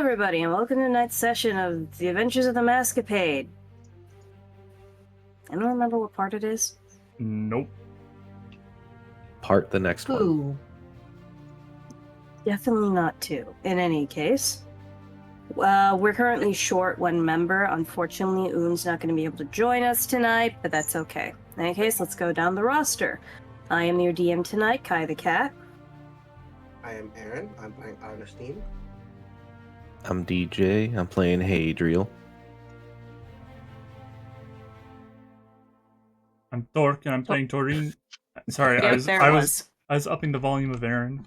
everybody, and welcome to tonight's session of The Adventures of the Masquepade. Anyone remember what part it is? Nope. Part the next one. Definitely not 2. In any case, we're currently short one member. Unfortunately, Oon's not going to be able to join us tonight, but that's okay. In any case, let's go down the roster. I am your DM tonight, Kai the Cat. I am Aaron. I'm playing Augusteen. I'm DJ. I'm playing Hadriel. I'm Tork, and I'm playing Toreen. Sorry, Yep, I was upping the volume of Aaron.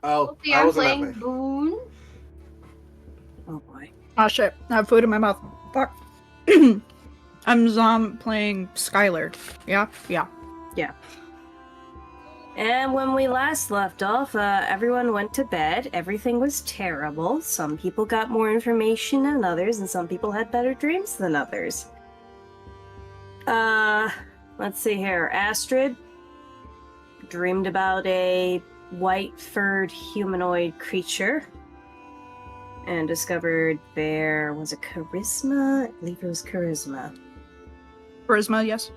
Oh, See, I I'm wasn't that playing way. Boon. Oh boy. Oh shit, I have food in my mouth. Fuck. I'm playing Skylar. Yeah? Yeah. And when we last left off, everyone went to bed. Everything was terrible. Some people got more information than others, and some people had better dreams than others. Let's see here. Astrid dreamed about a white-furred humanoid creature and discovered there was a charisma. I believe it was charisma. Charisma, yes.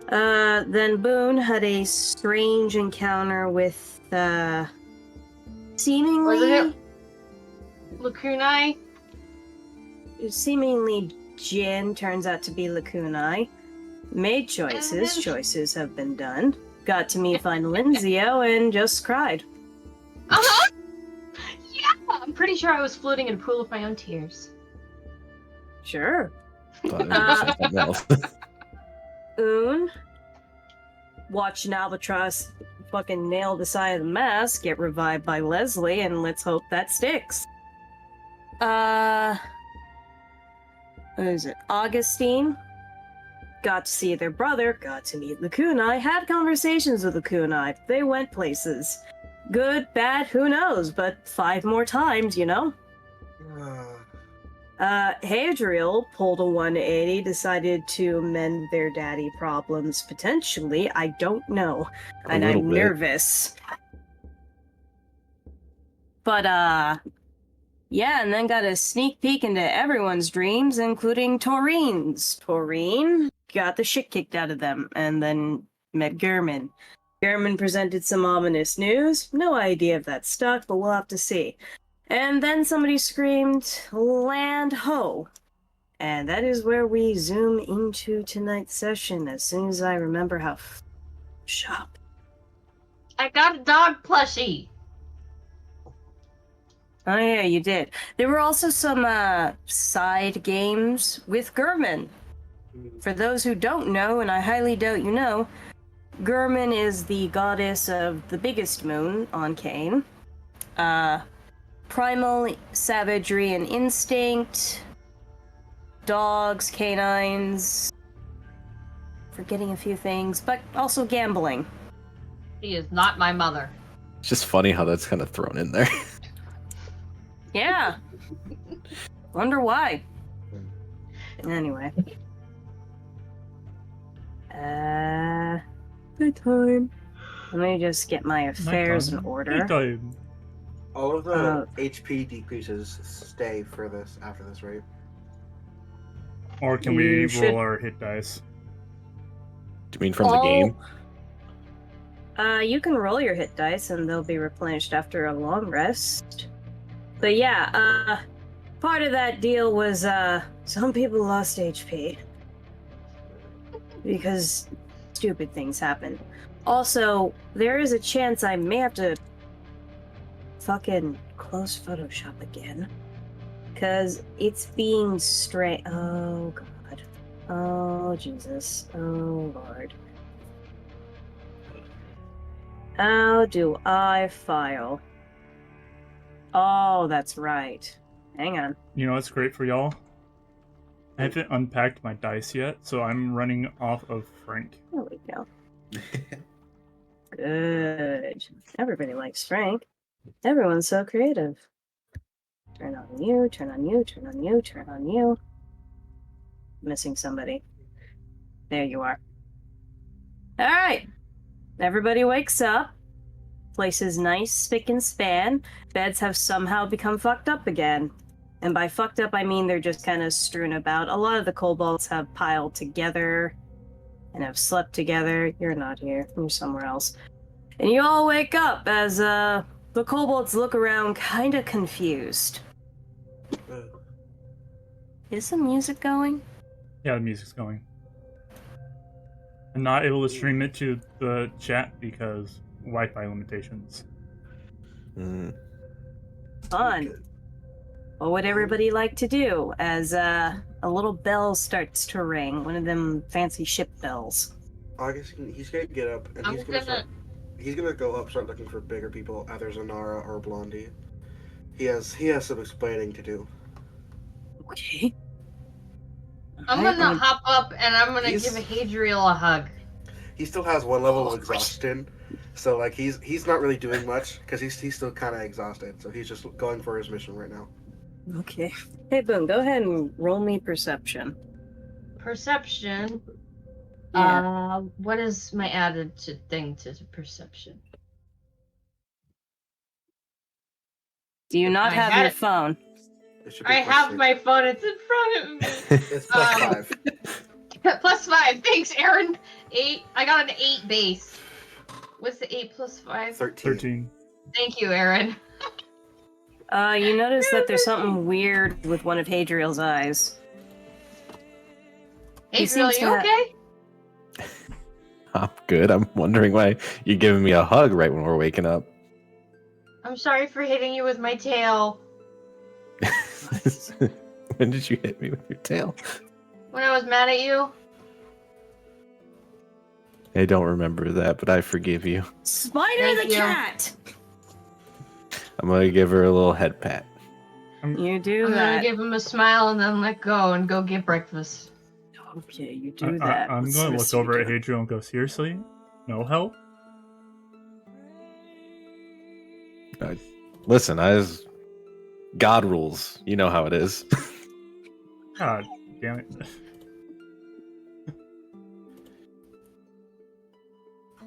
Then Boon had a strange encounter with, seemingly Lacunai. Jinn, turns out to be Lacunai. Made choices. Choices have been done. Got to meet Final Linzio and just cried. Uh-huh! Yeah! I'm pretty sure I was floating in a pool of my own tears. Sure. But something else. Oon, watch an albatross fucking nail the side of the mast, get revived by Leslie, and let's hope that sticks. What is it? Augusteen got to see their brother, got to meet Lacunai, had conversations with Lacunai. They went places. Good, bad, who knows, but 5 more times, you know? Hadriel pulled a 180, decided to mend their daddy problems, potentially. I don't know. And I'm nervous. But, yeah, and then got a sneak peek into everyone's dreams, including Toreen's. Toreen got the shit kicked out of them, and then met German. German presented some ominous news. No idea if that stuck, but we'll have to see. And then somebody screamed, "Land ho!" And that is where we zoom into tonight's session as soon as I remember how shop. I got a dog plushie! Oh yeah, you did. There were also some side games with German. For those who don't know, and I highly doubt you know, German is the goddess of the biggest moon on Cain. Primal savagery and instinct, dogs, canines, forgetting a few things, but also gambling. She is not my mother. It's just funny how that's kind of thrown in there. Yeah. Wonder why. Anyway. Good time. Let me just get my affairs in order. All of the HP decreases stay for this after this, right? Or can we roll our hit dice? Do you mean from the game? You can roll your hit dice and they'll be replenished after a long rest. But yeah, part of that deal was, some people lost HP. Because stupid things happen. Also, there is a chance I may have to fucking close Photoshop again. Because it's being strange. Oh, God. Oh, Jesus. Oh, Lord. How do I file? Oh, that's right. Hang on. You know what's great for y'all? I haven't unpacked my dice yet, so I'm running off of Frank. There we go. Good. Everybody likes Frank. Everyone's so creative. Turn on you, turn on you, turn on you, turn on you. Missing somebody. There you are. Alright. Everybody wakes up. Place is nice, spick and span. Beds have somehow become fucked up again. And by fucked up, I mean they're just kind of strewn about. A lot of the kobolds have piled together and have slept together. You're not here. You're somewhere else. And you all wake up as the kobolds look around kind of confused. Is the music going? Yeah, the music's going. I'm not able to stream it to the chat because Wi-Fi limitations. Fun. What would everybody like to do as a little bell starts to ring? One of them fancy ship bells. Augusteen, he's gonna get up and he's gonna go up, start looking for bigger people, either Zanara or Blondie. He has some explaining to do. Okay. I'm gonna hop up and I'm gonna give Hadriel a hug. He still has one level of exhaustion, so like he's not really doing much because he's still kind of exhausted. So he's just going for his mission right now. Okay. Hey, Boon, go ahead and roll me perception. Perception. Yeah. What is my added thing to perception? Do you not I have had your it. phone? It should be I plus have 6. my phone. It's in front of me. It's plus 5. +5. Thanks, Aaron. 8. I got an 8 base. What's the 8 plus 5? 13. Thank you, Aaron. You notice that there's something weird with one of Hadriel's eyes. He Hadriel, seems to you have- okay? I'm good. I'm wondering why you're giving me a hug right when we're waking up. I'm sorry for hitting you with my tail. When did you hit me with your tail? When I was mad at you. I don't remember that, but I forgive you. Spider Thank the you. cat! I'm gonna give her a little head pat. You do I'm gonna that. give him a smile and then let go and go get breakfast. Okay, you do that. I'm What's going to the look rest of over you at do? Hadriel and go, seriously? No help? Listen, God rules. You know how it is. God damn it.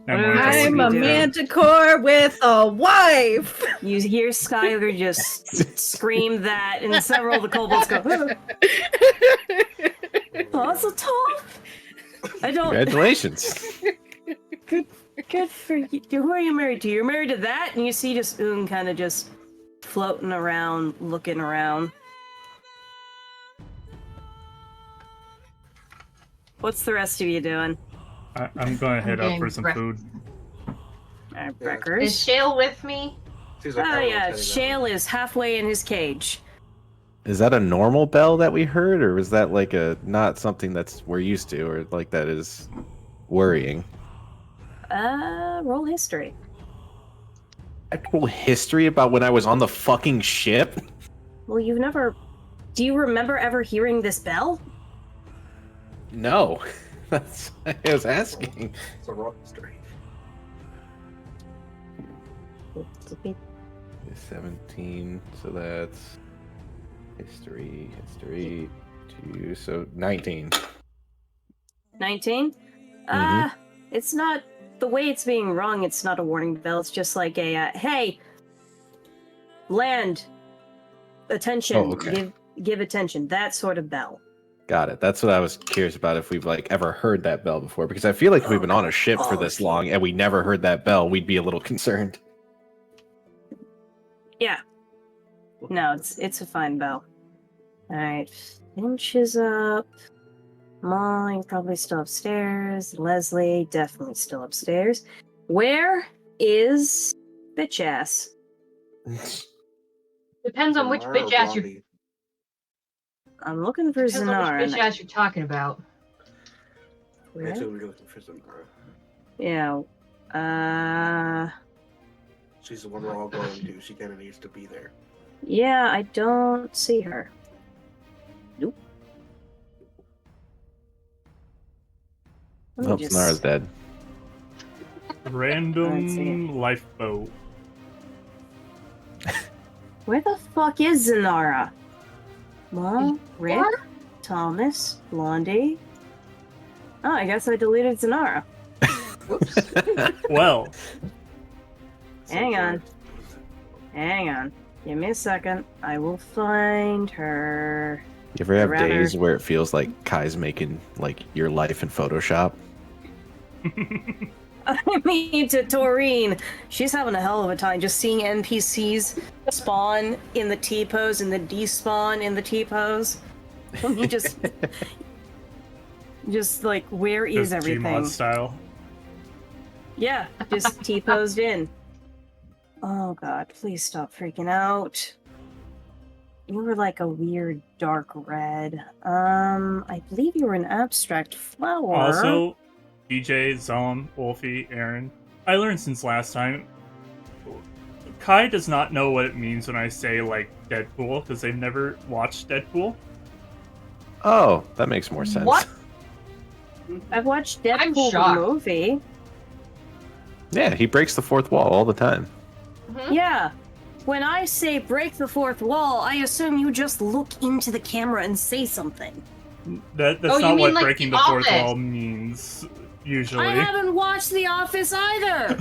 I'm a do. manticore with a wife. You hear Skylar just scream that, and several of the kobolds go, Puzzle top? I don't. Congratulations. Good for you. Who are you married to? You're married to that? And you see just kind of just floating around, looking around. What's the rest of you doing? I'm going to head up getting for some breakfast. food. Alright, Yeah. Is Breckers. Shale with me? Seems like Oh everyone's yeah, heading that Shale way. is halfway in his cage. Is that a normal bell that we heard, or was that like not something that's we're used to, or like that is worrying? Roll history. Actual history about when I was on the fucking ship? Well, you've never... Do you remember ever hearing this bell? No. That's what I was asking. It's a rock history. 17, so that's history, 2, so 19. 19? It's not... The way it's being rung, it's not a warning bell. It's just like a, hey, land, attention, Oh, okay. give attention. That sort of bell. Got it. That's what I was curious about, if we've like ever heard that bell before, because I feel like if we've been on a ship for this long and we never heard that bell, we'd be a little concerned. Yeah. No, it's a fine bell. Alright, Finch is up. Molly, you're probably still upstairs. Leslie, definitely still upstairs. Where is bitch ass? Depends on which Zanara or bitch ass you. Blondie? I'm looking for Depends on Zanara. which bitch ass you're talking about. I Where? assume you're looking for Zanara. Yeah. She's the one we're all going to. She kind of needs to be there. Yeah, I don't see her. Nope. Let me Nope, Nara's dead. Let's see. Random lifeboat. Where the fuck is Zanara? Mom, Rick, What? Thomas, Blondie. Oh, I guess I deleted Zanara. Whoops. Well, Hang on. Hang on. Give me a second. I will find her. You ever have Rather- days where it feels like Kai's making like your life in Photoshop? I mean, to Toreen, she's having a hell of a time just seeing NPCs spawn in the T pose and then despawn in the T pose. And you just like, where is Just everything? Gmod style. Yeah, just T posed in. Oh god, please stop freaking out. You were like a weird dark red. I believe you were an abstract flower. Also, DJ, Zom, Wolfie, Aaron. I learned since last time. Kai does not know what it means when I say like Deadpool because they've never watched Deadpool. Oh, that makes more sense. What? I've watched I'm Deadpool the shocked. movie. Yeah, he breaks the fourth wall all the time. Mhm. Yeah. When I say break the fourth wall, I assume you just look into the camera and say something. That's Oh, you not mean what like breaking The the fourth Office? wall means usually. I haven't watched The Office either.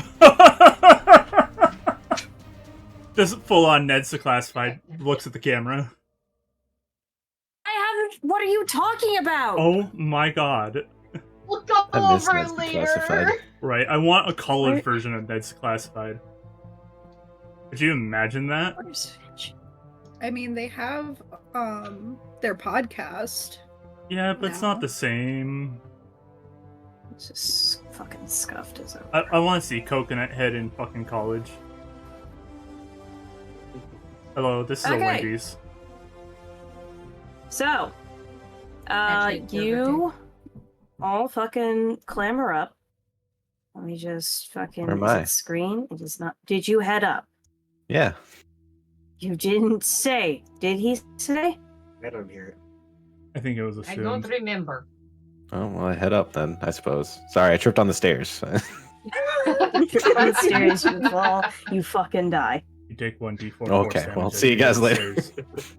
This full-on Ned's the Classified looks at the camera. I haven't. What are you talking about? Oh my god. We'll go I miss over Ned's it later. Declassified. Right, I want a colored What? version of Ned's Classified. Could you imagine that? Where's Finch? I mean, they have their podcast. Yeah, but it's No. not the same. It's just fucking scuffed as a. I want to see Coconut Head in fucking college. Hello, this is a Okay. Wendy's. So, Actually, it's you all fucking clamor up. Let me just fucking. Where am is I? it screen? It is not. Did you head up? Yeah. You didn't say. Did he say? I don't hear it. I think it was I don't assumed. remember. Oh, well, I head up then, I suppose. Sorry, I tripped on the stairs. Downstairs, you fall, you fucking die. You take 1d4. Okay, force well, damage see you as guys go later. upstairs.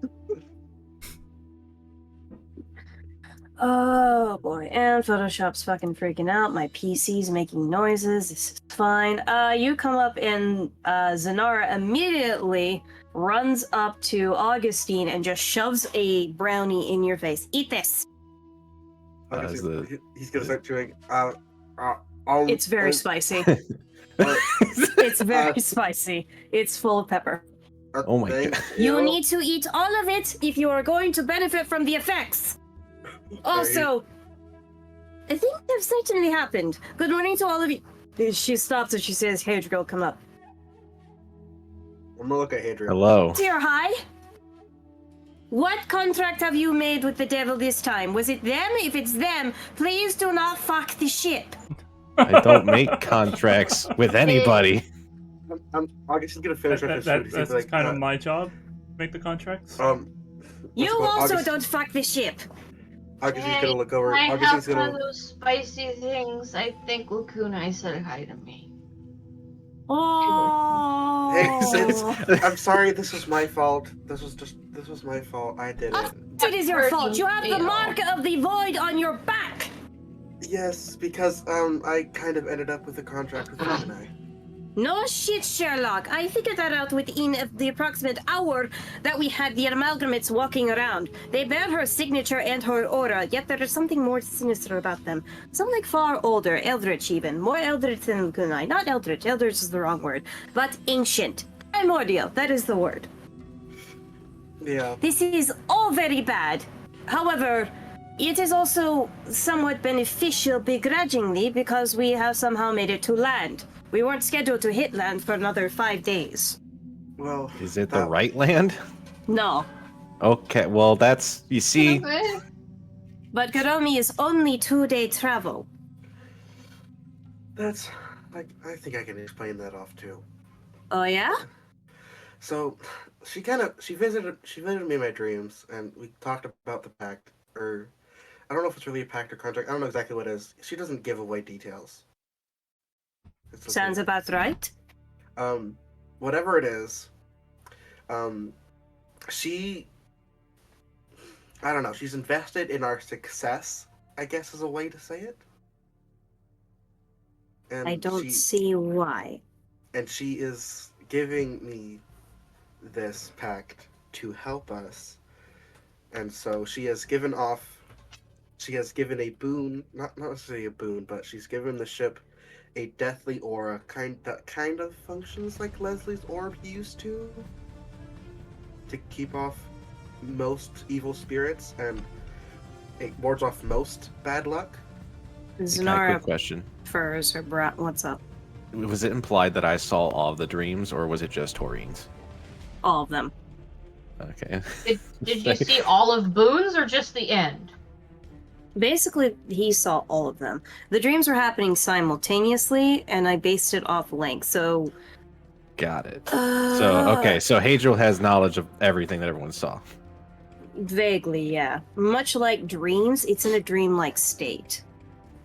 Oh boy, and Photoshop's fucking freaking out. My PC's making noises. This is fine. You come up and Zanara immediately runs up to Augusteen and just shoves a brownie in your face. Eat this. Is He's gonna start chewing. It's very spicy. uh, It's very spicy. It's full of pepper. Oh my thank God. You need to eat all of it if you are going to benefit from the effects. Also, I think that certainly happened. Good morning to all of you. She stops and she says, Hadriel, come up. I'm gonna look at Hadriel. Hello. Dear High, what contract have you made with the devil this time? Was it them? If it's them, please do not fuck the ship. I don't make contracts with anybody. August is gonna finish up his food. He's That's gonna be kind of my job. Make the contracts. You also August, don't fuck the ship. August is gonna look over. I August have is one gonna. of those spicy things. I think Lakunai said hi to me. Oh. Hey, I'm sorry. This was my fault. This was my fault. I did it. It is your fault. You have the Fail. mark of the void on your back. Yes, because I kind of ended up with a contract with Gemini. No shit, Sherlock. I figured that out within the approximate hour that we had the amalgamates walking around. They bear her signature and her aura, yet there is something more sinister about them. Something far older, eldritch even. More eldritch than Kunai. Not eldritch, eldritch is the wrong word. But ancient. Primordial, that is the word. Yeah. This is all very bad. However, it is also somewhat beneficial begrudgingly because we have somehow made it to land. We weren't scheduled to hit land for another 5 days. Well. Is it the that- right land? No. Okay, well, that's, you see, But Garomi is only 2-day travel. That's. I think I can explain that off too. Oh yeah? So, she visited me in my dreams, and we talked about the pact, or I don't know if it's really a pact or contract. I don't know exactly what it is. She doesn't give away details. It's okay. Sounds about right. Whatever it is, she, I don't know, she's invested in our success, I guess is a way to say it. And I don't she- see why. and she is giving me this pact to help us. And so she has given a boon, not necessarily a boon, but she's given the ship a deathly aura, that kind of functions like Leslie's orb used to keep off most evil spirits, and it wards off most bad luck. Okay, Zanara quick question. furs her brow. What's up? Was it implied that I saw all of the dreams, or was it just Toreen's? All of them. Okay. Did you see all of Boon's or just the end? Basically, he saw all of them. The dreams were happening simultaneously, and I based it off length. So, Got it. So Hadriel has knowledge of everything that everyone saw. vaguely, yeah. Much like dreams, it's in a dreamlike state,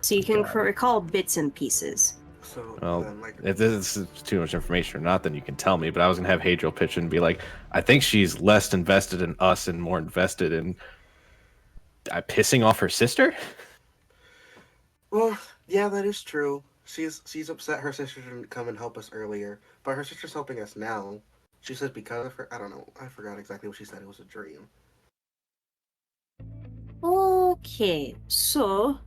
so you can Got it. recall bits and pieces. So Well, then, like, if this is too much information or not, then you can tell me. But I was gonna have Hadriel pitch and be like, I think she's less invested in us and more invested in pissing off her sister. well, yeah, that is true. She's upset her sister didn't come and help us earlier, but her sister's helping us now. She said because of her. I don't know. I forgot exactly what she said. It was a dream. Okay, so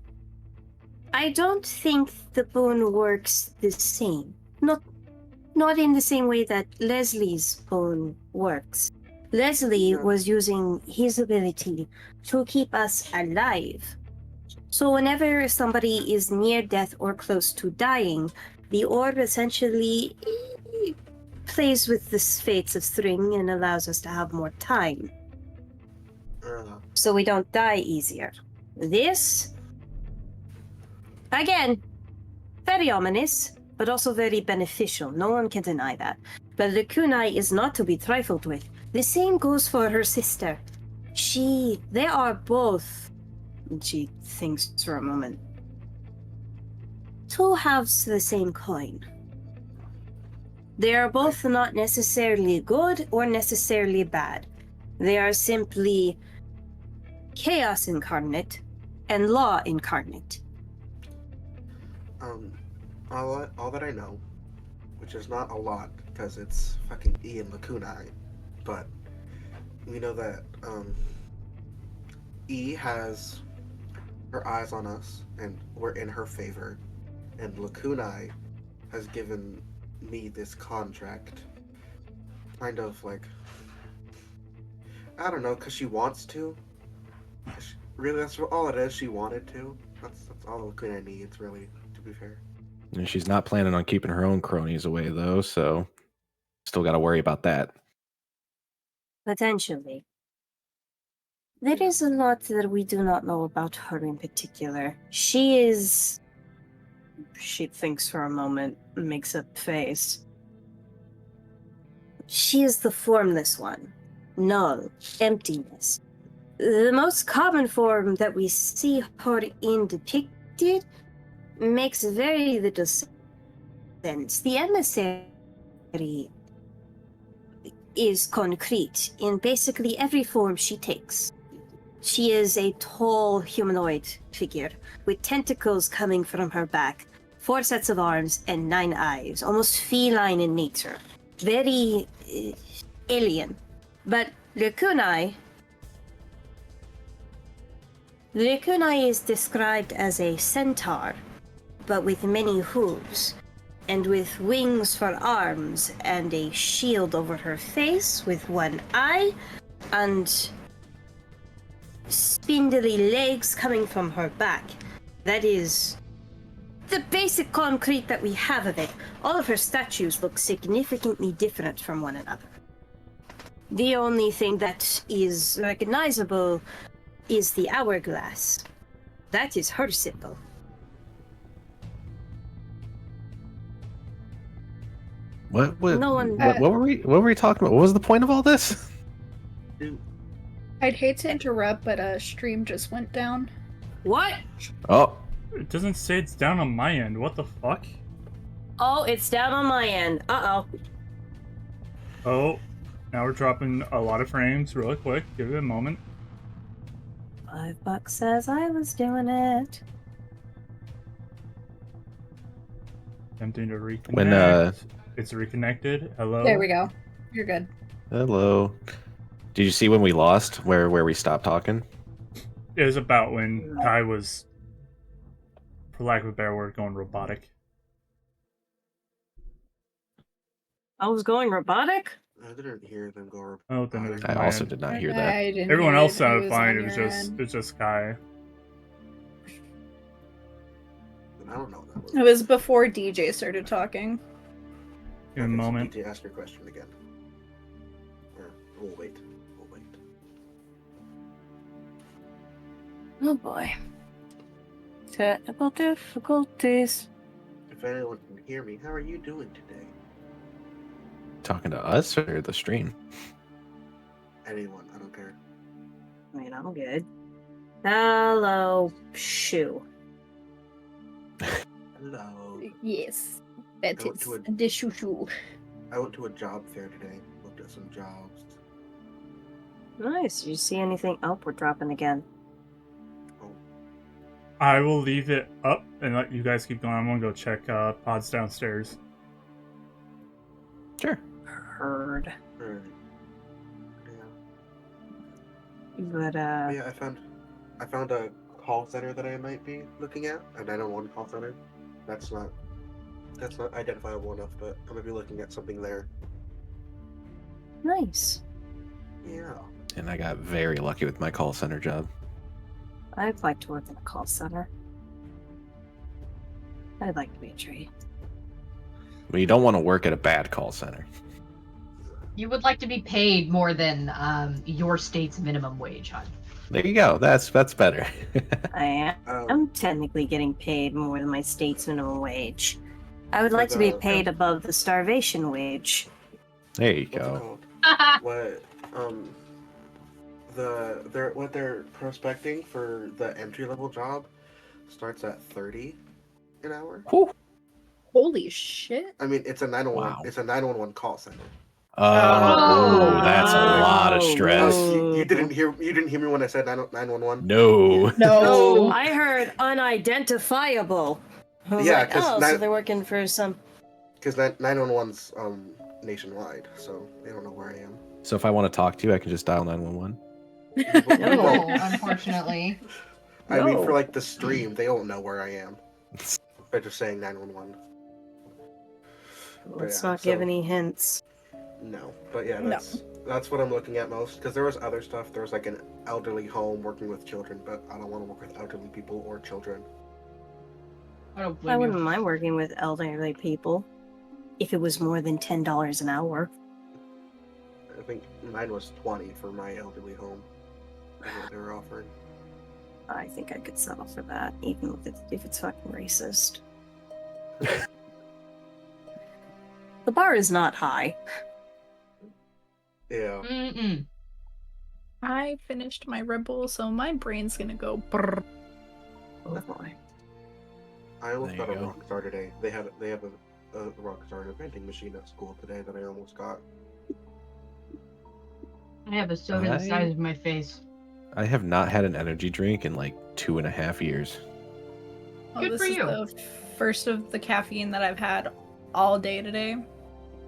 I don't think the bone works the same. Not in the same way that Leslie's bone works. Leslie Yeah. was using his ability to keep us alive. So whenever somebody is near death or close to dying, the orb essentially plays with the fates of string and allows us to have more time, so we don't die easier. This, again, very ominous, but also very beneficial. No one can deny that. But the kunai is not to be trifled with. The same goes for her sister. They are both, she thinks for a moment, two halves of the same coin. They are both not necessarily good or necessarily bad. They are simply chaos incarnate and law incarnate. All that I know, which is not a lot because it's fucking E and Lakunai, but we know that E has her eyes on us and we're in her favor, and Lakunai has given me this contract, kind of like, I don't know, because she wants to. Really, that's all it is. She wanted to. That's all Lakunai needs, really, to be fair. And she's not planning on keeping her own cronies away, though, so still got to worry about that. Potentially. There is a lot that we do not know about her in particular. She thinks for a moment, makes a face. She is the formless one. Null. Emptiness. The most common form that we see her in depicted makes very little sense. The emissary is concrete in basically every form she takes. She is a tall humanoid figure with tentacles coming from her back, 4 sets of arms, and 9 eyes, almost feline in nature. Very alien. But the kunai is described as a centaur, but with many hooves, and with wings for arms, and a shield over her face with 1 eye, and spindly legs coming from her back. That is the basic concrete that we have of it. All of her statues look significantly different from one another. The only thing that is recognizable is the hourglass. That is her symbol. What No one- what were we talking about? What was the point of all this? I'd hate to interrupt, but stream just went down. What? Oh, It doesn't say it's down on my end. What the fuck? Oh, it's down on my end. Uh-oh. Oh, now we're dropping a lot of frames really quick. Give it a moment. $5 says I was doing it. Attempting to reconnect. When, It's reconnected. Hello. There we go. You're good. Hello. Did you see when we lost? Where we stopped talking? It was about when Kai was, for lack of a better word, going robotic. I was going robotic? I didn't hear them go. Oh, then it was I my also end. did not hear that. I didn't Everyone hear else it. sounded was fine. on It your was end. just Kai. I don't know what that was. It was before DJ started talking. In a moment. DJ, ask your question again. Or we'll wait. We'll wait. Oh boy. Technical difficulties. If anyone can hear me, how are you doing today? Talking to us or the stream? Anyone, I don't care. I mean, I'm good. Hello, Shoo. Hello. Yes, that Go is to a- the shoo. I went to a job fair today. Looked at some jobs. Nice. Did you see anything? Oh, we're dropping again. I will leave it up and let you guys keep going. I'm gonna go check pods downstairs. Sure. Heard. Right. Yeah. But, Yeah, I found a call center that I might be looking at. A 911 call center. That's not identifiable enough, but I'm gonna be looking at something there. nice. Yeah. And I got very lucky with my call center job. I'd like to work in a call center. I'd like to be a tree. But you don't want to work at a bad call center. You would like to be paid more than your state's minimum wage, hon. There you go. That's better. I am. I'm technically getting paid more than my state's minimum wage. I would like to be paid above the starvation wage. There you What's it go. called? What they're prospecting for the entry level job starts at 30 an hour. Whew. Holy shit! I mean, it's a 911. Wow. It's a 911 call center. Oh, that's a lot of stress. You didn't hear me when I said 911. No. No. I heard unidentifiable. I was Yeah, like, 'cause oh, nine- so they're working for some. Because 911's nationwide, so they don't know where I am. So if I want to talk to you, I can just dial 911. No, unfortunately. I mean, No. for like the stream, they don't know where I am. By just saying 911. Let's yeah, not give so- any hints. No, but yeah, No. that's what I'm looking at most. Because there was other stuff. There was like an elderly home working with children, but I don't want to work with elderly people or children. I don't I blame wouldn't you. mind working with elderly people if it was more than $10 an hour. I think mine was 20 for my elderly home. That's what they were offering. I think I could settle for that, even if it's fucking racist. The bar is not high. Yeah. Mm-mm. I finished my Red Bull, so my brain's gonna go brrr. Oh boy. I almost There got a you go. Rockstar today. They have a Rockstar vending machine at school today that I almost got. I have a soda the size of my face. I have not had an energy drink in like 2.5 years. Oh, Good this for is you. the first of the caffeine that I've had all day today.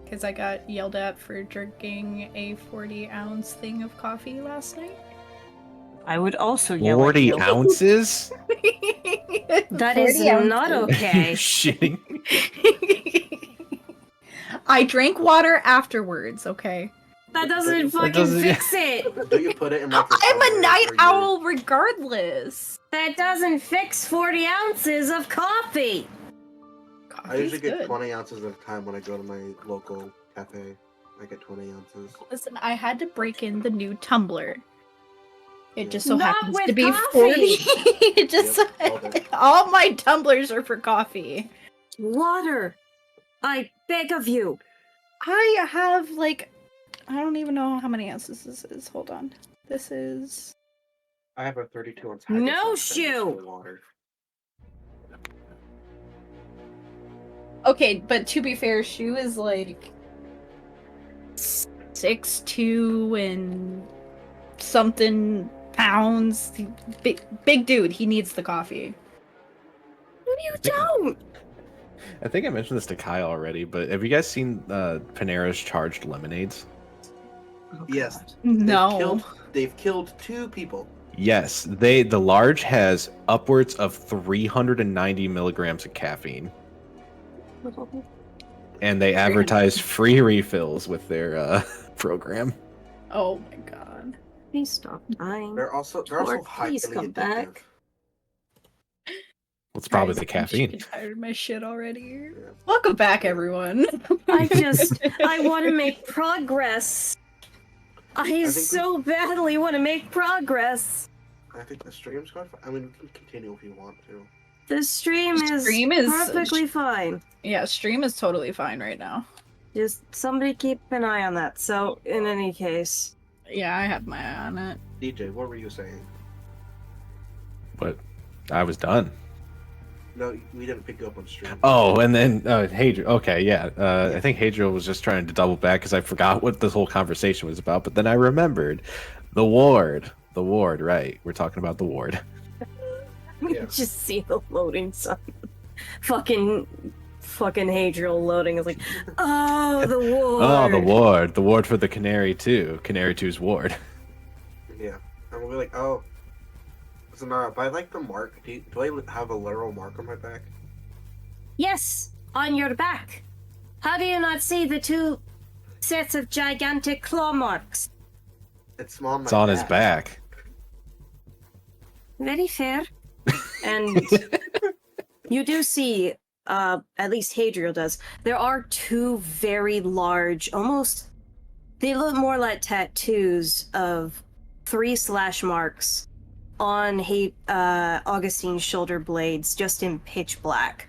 Because I got yelled at for drinking a 40-ounce thing of coffee last night. I would also yell at 40 you. ounces? That is 40 not ounces. Are you okay. shitting? I drank water afterwards, okay? That doesn't fucking doesn't- fix it. Do you put it in like? I'm a night owl regardless. That doesn't fix 40 ounces of coffee. I usually Coffee's get good. 20 ounces at a time when I go to my local cafe. I get 20 ounces. Listen, I had to break in the new tumbler. It just so Not happens with to be coffee. 40. It just Yep, all day. all my tumblers are for coffee. Water. I beg of you. I have like I don't even know how many ounces this is. Hold on. This is I have a 32 ounce. No Hadriel that is shoe. full of water. okay, but to be fair, Shu is like 6'2" and something pounds. Big dude. He needs the coffee. You don't. I think I mentioned this to Kyle already, but have you guys seen Panera's charged lemonades? Oh, Yes. God. No. They've killed 2 people. Yes, the large has upwards of 390 milligrams of caffeine, and they advertise free refills with their program. Oh my god. Please stop dying. They're also Tork, highly please come addictive. back. It's probably the Guys, caffeine. I'm tired of my shit already. Yeah. Welcome back, everyone. I want to make progress. I think so badly want to make progress. I think the stream's going fine. I mean, we can continue if you want to. The stream Stream is is- perfectly fine. Yeah, stream is totally fine right now. Just somebody keep an eye on that. So, in any case, Yeah, I have my eye on it. DJ, what were you saying? But I was done. No, we didn't pick you up on stream. Oh, and then Hadriel. Okay, yeah. I think Hadriel was just trying to double back because I forgot what this whole conversation was about. But then I remembered the ward. The ward, right? We're talking about the ward. Yeah. just see the loading sign. fucking Hadriel loading is like, oh, the ward. Oh, the ward. The ward for the Canary 2. Canary 2's ward. Yeah. And we'll be like, oh. Zanara, but I like the mark. Do I have a literal mark on my back? Yes, on your back. How do you not see the 2 sets of gigantic claw marks? It's on my It's on his back. Very fair. And you do see, at least Hadriel does, there are 2 very large, almost, they look more like tattoos of 3 slash marks on Augusteen's shoulder blades, just in pitch black.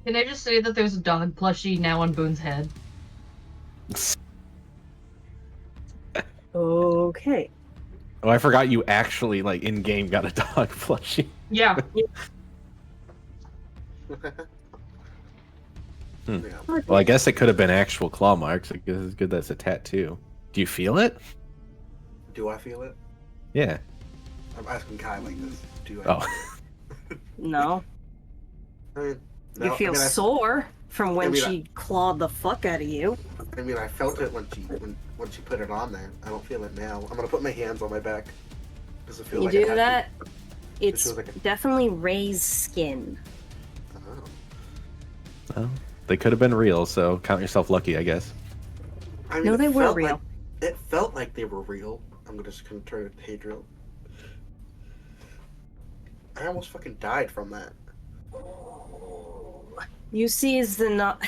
Can I just say that there's a dog plushie now on Boon's head? Okay. Oh, I forgot you actually, like, in-game got a dog plushie. Yeah. Yeah. Well, I guess it could have been actual claw marks. I guess it's good that's a tattoo. Do you feel it? Do I feel it? Yeah. I'm asking Kai like this. Do I? Oh. No. I mean, You no, feel I mean, sore from when I mean, she clawed the fuck out of you. I felt it when she put it on there. I don't feel it now. I'm gonna put my hands on my back. Does it feel You like it do has that, it's feels like a- definitely raised skin. To... Oh. Well, they could have been real, so count yourself lucky, I guess. I mean, No, it they were felt real. Like, it felt like they were real. I'm just gonna turn it to Hadriel. I almost fucking died from that. You see is the not.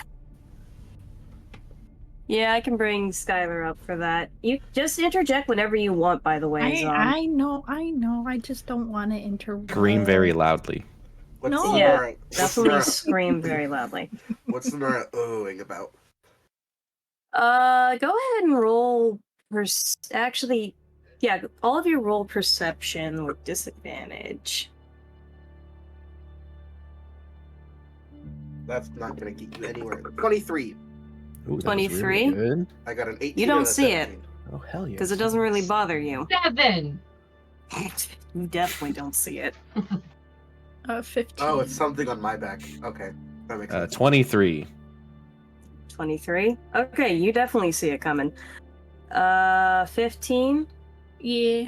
Yeah, I can bring Skylar up for that. You just interject whenever you want, by the way. Zom. I know. I just don't want to interrupt. Scream very loudly. What's No. the Yeah, Nora- Definitely scream very loudly. What's the Nora oohing about? Go ahead and roll. Actually, yeah, all of you roll perception with disadvantage. That's not gonna get you anywhere. 23. Ooh, that was 23? really good. I got an 18. You don't and a see it. 17. Oh, hell yeah. Because it doesn't really bother you. 7! You definitely don't see it. 15. Oh, it's something on my back. Okay, that makes sense. 23. 23? Okay, you definitely see it coming. 15? Yeah.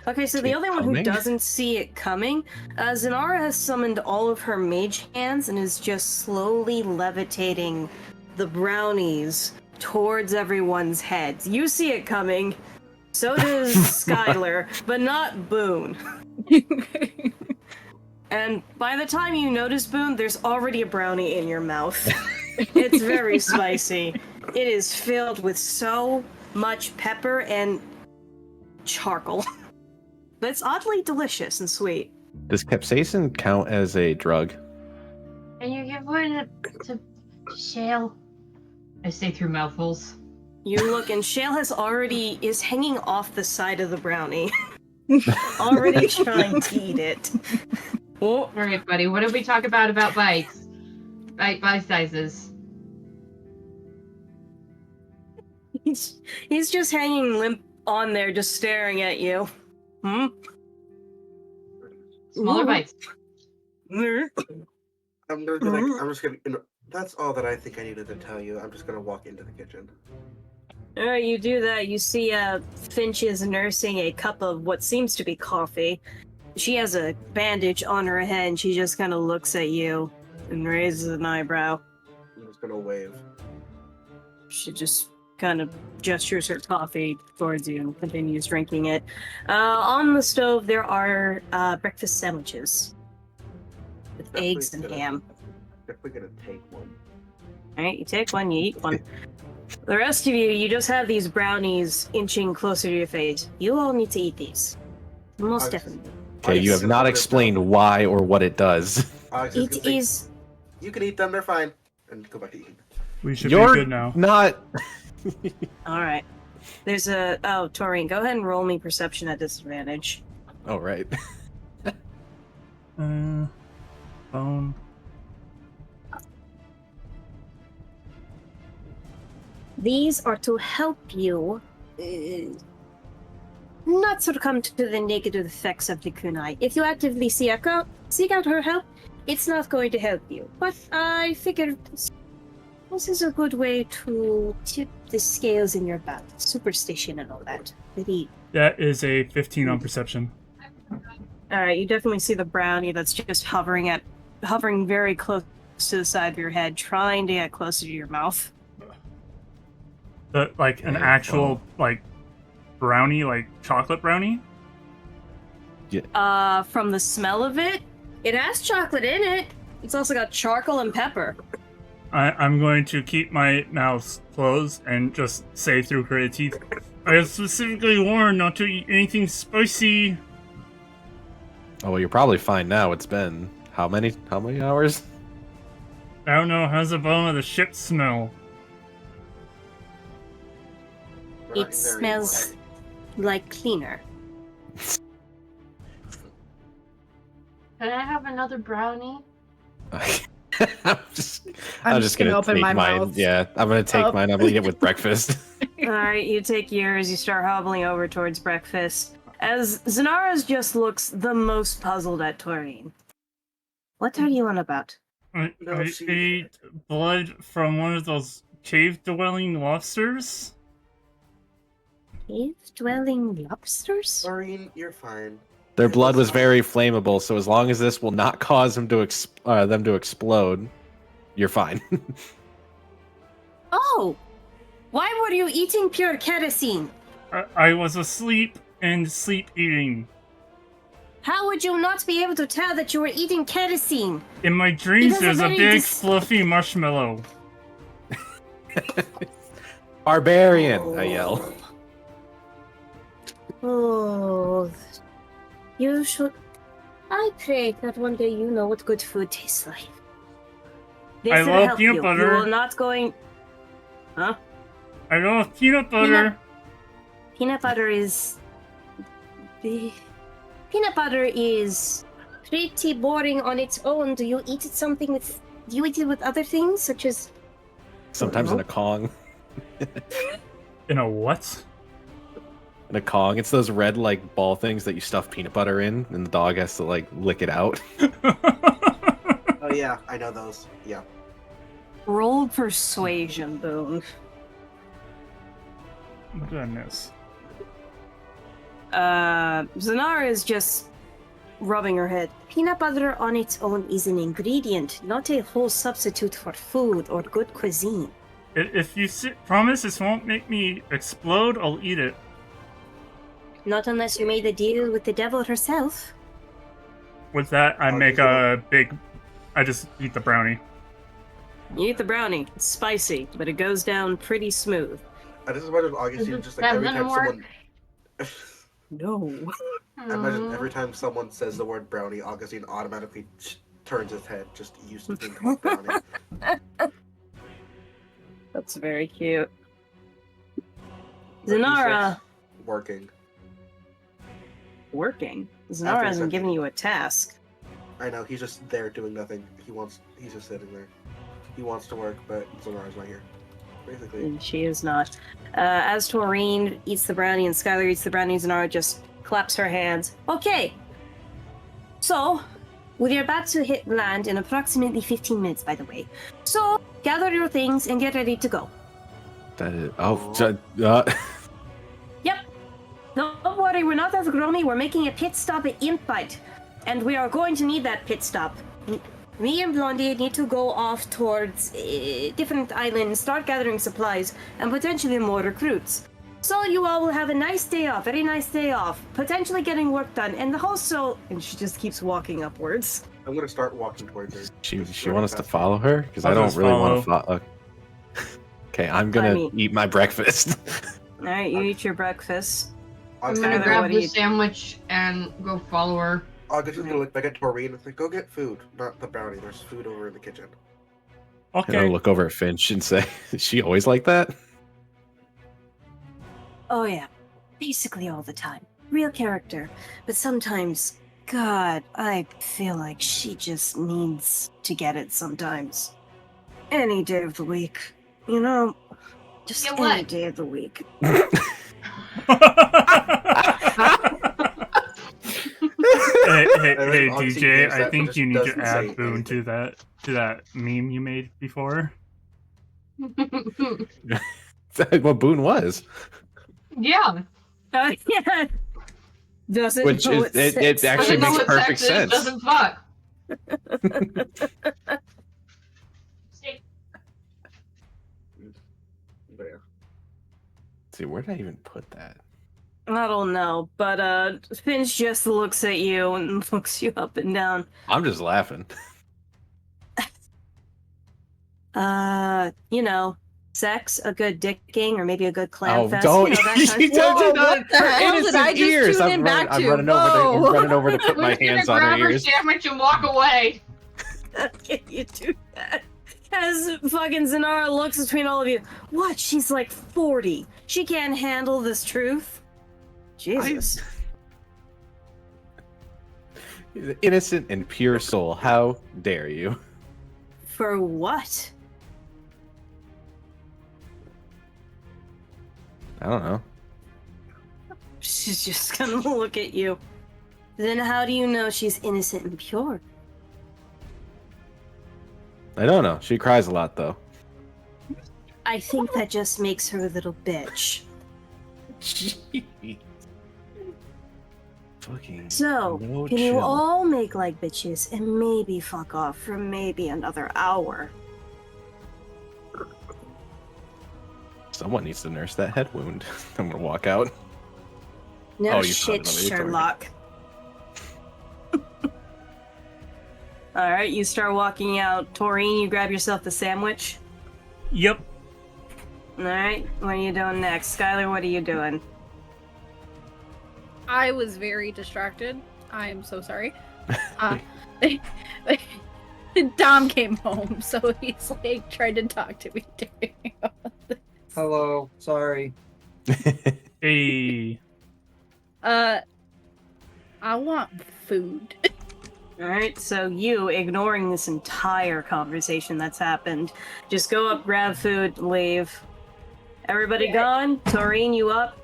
Okay, so See the it only one who coming? doesn't see it coming, Zanara has summoned all of her mage hands and is just slowly levitating the brownies towards everyone's heads. You see it coming, so does Skylar, but not Boon. And by the time you notice Boon, there's already a brownie in your mouth. It's very spicy. It is filled with so much pepper and charcoal. But it's oddly delicious and sweet. Does capsaicin count as a drug? Can you give one to Shale? I say through mouthfuls. You look, and Shale is hanging off the side of the brownie. Already trying to eat it. Oh, Alright, buddy, what did we talk about bites? Bite sizes. he's just hanging limp on there, just staring at you. Hmm? Smaller Ooh. bites. I'm gonna be like, I'm just gonna. That's all that I think I needed to tell you. I'm just gonna walk into the kitchen. Alright, you do that. You see Finch is nursing a cup of what seems to be coffee. She has a bandage on her head, and she just kind of looks at you and raises an eyebrow. I'm just gonna wave. She just kind of gestures her coffee towards you and continues drinking it. On the stove, there are breakfast sandwiches with Definitely eggs and gonna- ham. Definitely gonna take one. Alright, you take one, you eat one. The rest of you, you just have these brownies inching closer to your face. You all need to eat these. Most definitely. Okay, you have not explained why or what it does. It is... You can eat them. They're fine. And go back to eating. We should You're be good now. not. Alright. There's a... Oh, Toreen, go ahead and roll me perception at disadvantage. Oh, right. Bone. These are to help you not succumb to the negative effects of the kunai. If you actively seek out her help, it's not going to help you. But I figured this is a good way to tip the scales in your balance. Superstition and all that. Maybe. That is a 15 on perception. Alright, you definitely see the brownie that's just hovering very close to the side of your head, trying to get closer to your mouth. Like an actual like brownie, like chocolate brownie. From the smell of it, it has chocolate in it. It's also got charcoal and pepper. I'm going to keep my mouth closed and just say through gritted teeth, I have specifically warned not to eat anything spicy. Oh, well, you're probably fine now. It's been how many hours? I don't know, how's the bone of the ship smell? It smells like cleaner. Can I have another brownie? I'm just gonna gonna open take my mine. mouth. Yeah, I'm gonna take mine. I'm gonna eat it with breakfast. Alright, you take yours, you start hobbling over towards breakfast. As Zanara's just looks the most puzzled at Toreen. What are you on about? I ate blood from one of those cave-dwelling lobsters? Cave-dwelling lobsters? Toreen, you're fine. Their blood was very flammable, so as long as this will not cause them to explode, you're fine. Oh! Why were you eating pure kerosene? I was asleep and sleep eating. How would you not be able to tell that you were eating kerosene? In my dreams, It has a there's a very big fluffy marshmallow. Barbarian! I yell. Oh, you should. I pray that one day you know what good food tastes like. This I will love help peanut you. butter. You will not going. Huh? I love peanut butter. Peanut butter is. Peanut butter is pretty boring on its own. Do you eat it something with? Do you eat it with other things such as? Sometimes in a Kong. In a what? In a Kong. It's those red, like, ball things that you stuff peanut butter in, and the dog has to, like, lick it out. Oh yeah, I know those. Yeah. Roll persuasion, Boon. Goodness. Zanara is just rubbing her head. Peanut butter on its own is an ingredient, not a whole substitute for food or good cuisine. If you promise this won't make me explode, I'll eat it. Not unless you made a deal with the devil herself. With that, I make a big... I just eat the brownie. You eat the brownie. It's spicy, but it goes down pretty smooth. I just imagine Augustine just like That every time doesn't someone. No. I imagine every time someone says the word brownie, Augustine automatically turns his head, just used to being called brownie. That's very cute. But he's, like, Zanara. working. Working? After Zanara hasn't something. given you a task. I know, he's just there doing nothing. He's just sitting there. He wants to work, but Zanara's not here. Basically. And she is not. As Toreen eats the brownie and Skylar eats the brownie, Zanara just claps her hands. Okay. So, We're about to hit land in approximately 15 minutes, by the way. So, gather your things and get ready to go. That is. Yep. Don't worry, we're not as grummy. We're making a pit stop at Impite. And we are going to need that pit stop. Me and Blondie need to go off towards different islands, start gathering supplies, and potentially more recruits. So you all will have a nice day off, very nice day off, potentially getting work done, and also... And she just keeps walking upwards. I'm gonna start walking towards her. She want us to follow her? Because I I'll don't just really want to follow. follow. Okay, I'm gonna eat my breakfast. Alright, you eat your breakfast. I'm Skylar, gonna what grab do the you- sandwich and go follow her. Auguste's gonna look back at Toreen and say, "Go get food, not the brownie. There's food over in the kitchen." And Okay. I'll look over at Finch and say, "Is she always like that?" Oh yeah, basically all the time. Real character. But sometimes, God, I feel like she just needs to get it sometimes. Any day of the week. You know? Just Get any what? day of the week. Hey, Honestly, DJ, yes, I that think just you need to doesn't add say Boon to anything. that meme you made before. What Boon was. Yeah. Yeah. Doesn't Which know is- what it sex actually Doesn't know makes what perfect sex is, sense. doesn't fuck. But yeah. Let's see, where did I even put that? I don't know, but Finch just looks at you and looks you up and down. I'm just laughing. You know, sex, a good dicking, or maybe a good clam Oh, fest. don't! You know, that kind You of don't do Whoa, that. what the Her hell did innocent I just ears. tune I'm in running, back I'm to? running over to, I'm Whoa. running over to put We're my just gonna hands on her grab her ears. sandwich and walk away. Can you do that? As fucking Zanara looks between all of you. What? She's like 40. She can't handle this truth. Jesus. Innocent and pure soul. How dare you? For what? I don't know. She's just gonna look at you. Then how do you know she's innocent and pure? I don't know. She cries a lot, though. I think that just makes her a little bitch. Fucking. So, no can you chill. all make like bitches and maybe fuck off for maybe another hour? Someone needs to nurse that head wound. I'm gonna walk out. No Oh, you found shit, it already, Sherlock. Alright, you start walking out. Toreen, you grab yourself the sandwich. Yep. Alright, what are you doing next? Skylar, what are you doing? I was very distracted. I am so sorry. Dom came home, so he's like tried to talk to me during all this. Hello, sorry. Hey. I want food. Alright, so you, ignoring this entire conversation that's happened, just go up, grab food, leave. Everybody gone? Toreen, you up?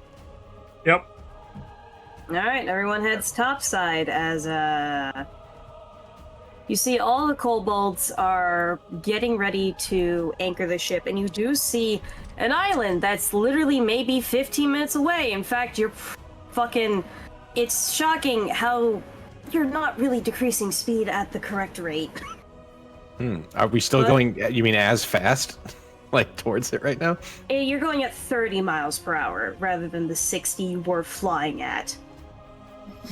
Yep. Alright, everyone heads topside as, you see all the kobolds are getting ready to anchor the ship, and you do see an island that's literally maybe 15 minutes away. In fact, you're fucking... It's shocking how you're not really decreasing speed at the correct rate. Are we still What? going? You mean as fast, like towards it right now? You're going at 30 miles per hour rather than the 60 you were flying at.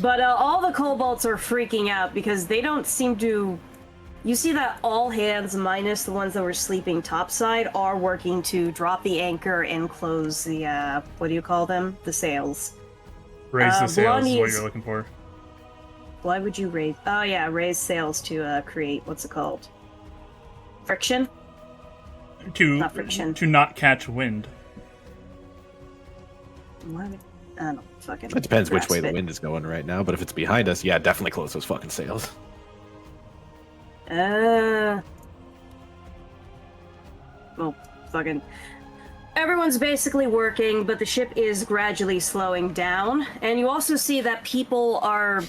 But all the kobolds are freaking out because they don't seem to... You see that all hands, minus the ones that were sleeping topside, are working to drop the anchor and close the, what do you call them? The sails. Raise the sails is Blondie what is- you're looking for. Why would you raise... Oh yeah, raise sails to create... What's it called? Friction? Not friction. To not catch wind. What? I don't fucking... It depends which way grasp the it. wind is going right now. But if it's behind us, yeah, definitely close those fucking sails. Well, fucking... Everyone's basically working, but the ship is gradually slowing down. And you also see that people are